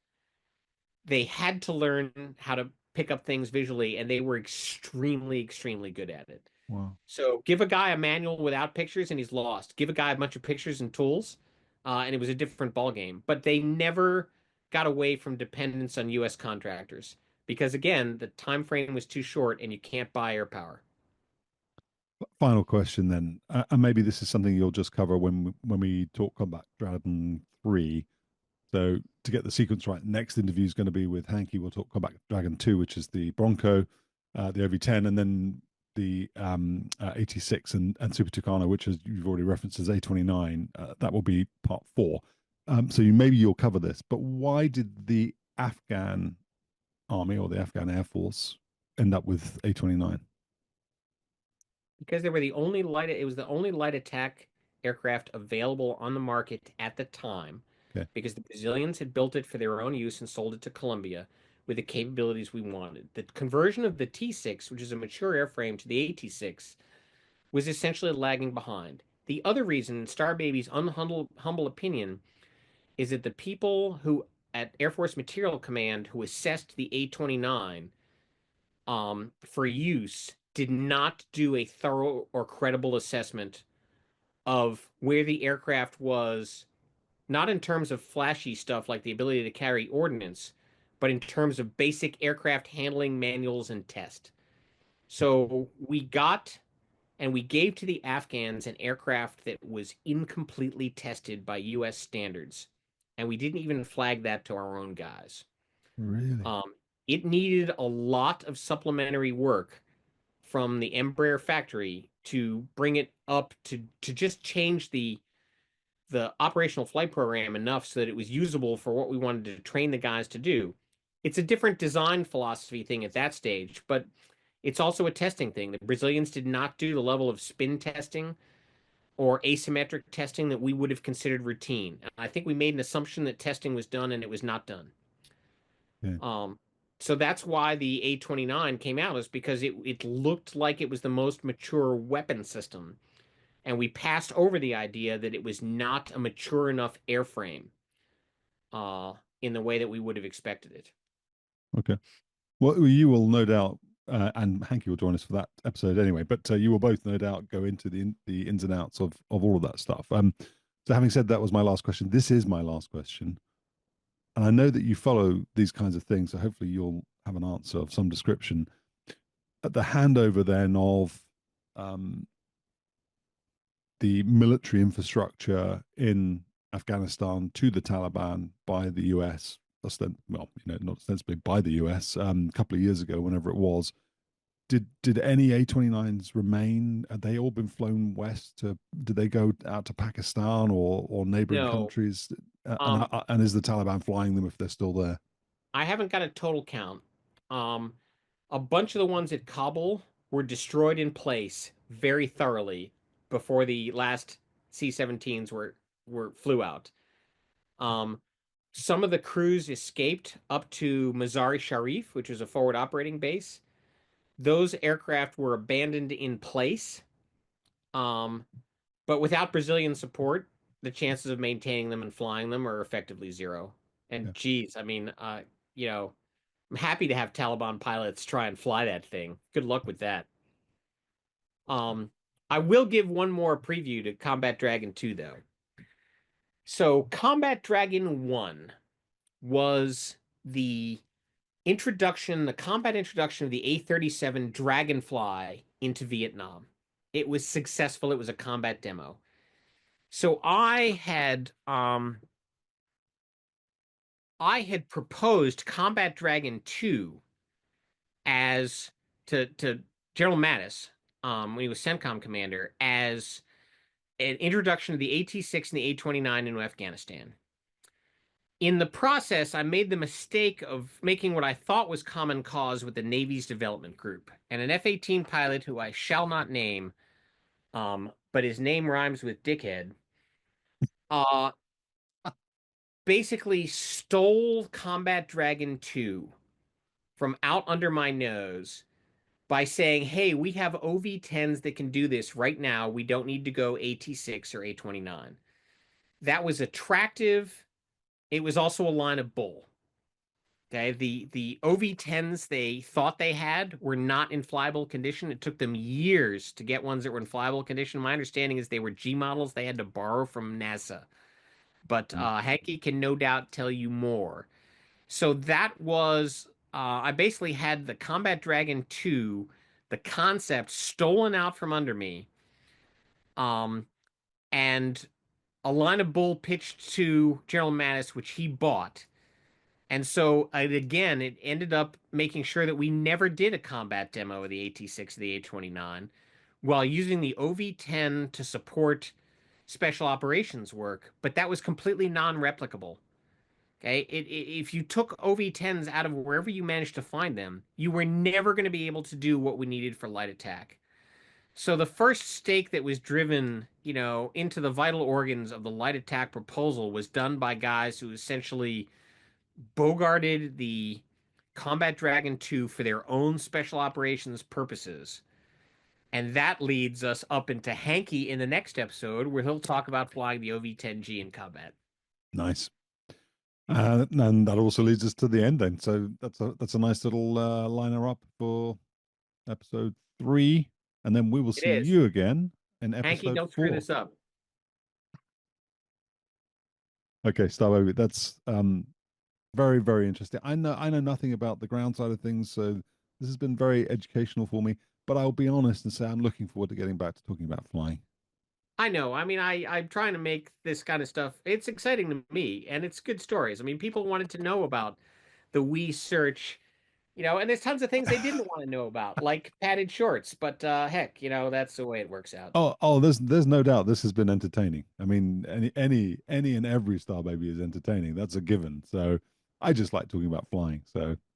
they had to learn how to pick up things visually, and they were extremely, extremely good at it. Wow. So give a guy a manual without pictures and he's lost. Give a guy a bunch of pictures and tools, and it was a different ball game. But they never got away from dependence on U.S. contractors because again, the time frame was too short, and you can't buy air power. Final question then, and maybe this is something you'll just cover when we talk Combat Dragon 3. So to get the sequence right, next interview is going to be with Hanky. We'll talk Combat Dragon 2, which is the Bronco, the OV10, and then the 86 and Super Tucano, which is you've already referenced as A29. That will be part 4. So maybe you'll cover this, but why did the Afghan army or the Afghan Air Force end up with A29? Because they were it was the only light attack aircraft available on the market at the time, Okay. because the Brazilians had built it for their own use and sold it to Colombia with the capabilities we wanted. The conversion of the T6, which is a mature airframe, to the AT6 was essentially lagging behind. The other reason, in Starbaby's humble opinion, is that the people who at Air Force Material Command who assessed the A29 for use did not do a thorough or credible assessment of where the aircraft was, not in terms of flashy stuff like the ability to carry ordnance, but in terms of basic aircraft handling manuals and test. So we gave to the Afghans an aircraft that was incompletely tested by US standards. And we didn't even flag that to our own guys. Really? Um, it needed a lot of supplementary work from the Embraer factory to bring it up to just change the operational flight program enough so that it was usable for what we wanted to train the guys to do. It's a different design philosophy thing at that stage, but it's also a testing thing. The Brazilians did not do the level of spin testing or asymmetric testing that we would have considered routine. And I think we made an assumption that testing was done and it was not done. Yeah. Um, so that's why the A29 came out, is because it looked like it was the most mature weapon system. And we passed over the idea that it was not a mature enough airframe in the way that we would have expected it. Okay. Well, you will no doubt, and Hanky will join us for that episode anyway. But you will both no doubt go into the ins and outs of all of that stuff. So having said that was my last question. This is my last question, and I know that you follow these kinds of things, so hopefully you'll have an answer of some description. At the handover then of um, the military infrastructure in Afghanistan to the Taliban by the US, well, not ostensibly by the US, a couple of years ago, whenever it was. Did any A29s remain? Had they all been flown west to? Did they go out to Pakistan or neighboring No, countries? um, And is the Taliban flying them if they're still there? I haven't got a total count. Um, a bunch of the ones at Kabul were destroyed in place very thoroughly before the last C-17s were flew out. Um, some of the crews escaped up to Mazar-e Sharif, which is a forward operating base. Those aircraft were abandoned in place. Um, but without Brazilian support, the chances of maintaining them and flying them are effectively zero. Yeah. And geez, I mean, I'm happy to have Taliban pilots try and fly that thing. Good luck with that. Um, I will give one more preview to Combat Dragon 2, though. So, Combat Dragon 1 was the combat introduction of the A-37 Dragonfly into Vietnam. It was successful. It was a combat demo. So I had proposed Combat Dragon 2 as to General Mattis when he was CENTCOM commander, as an introduction to the AT-6 and the A-29 into Afghanistan. In the process, I made the mistake of making what I thought was common cause with the Navy's development group. And an F-18 pilot who I shall not name, but his name rhymes with dickhead, uh, basically stole Combat Dragon 2 from out under my nose by saying, hey, we have OV-10s that can do this right now. We don't need to go AT-6 or A-29. That was attractive. It was also a line of bull. Okay, the OV-10s they thought they had were not in flyable condition. It took them years to get ones that were in flyable condition. My understanding is they were G models they had to borrow from NASA. But Hanky can no doubt tell you more. So that was I basically had the Combat Dragon 2, the concept stolen out from under me, um, and a line of bull pitched to General Mattis, which he bought. And so again, it ended up making sure that we never did a combat demo of the AT-6 or the A-29 while using the OV-10 to support special operations work, but that was completely non-replicable. Okay, if you took OV-10s out of wherever you managed to find them, you were never going to be able to do what we needed for light attack. So the first stake that was driven, into the vital organs of the light attack proposal was done by guys who essentially bogarted the Combat Dragon 2 for their own special operations purposes. And that leads us up into Hanky in the next episode, where he'll talk about flying the OV-10G in combat. Nice. And that also leads us to the ending. So that's a nice little liner up for episode 3, and then we will It see is. you again in Hanky, episode don't screw 4. this up. Okay, Starbaby, that's very, very interesting. I know nothing about the ground side of things, so this has been very educational for me. But I'll be honest and say I'm looking forward to getting back to talking about flying. I know. I mean, I'm trying to make this kind of stuff. It's exciting to me, and it's good stories. I mean, people wanted to know about the Wii search, and there's tons of things they didn't want to know about, like padded shorts. But heck, that's the way it works out. Oh, there's no doubt this has been entertaining. I mean, any and every Starbaby is entertaining. That's a given. So I just like talking about flying. So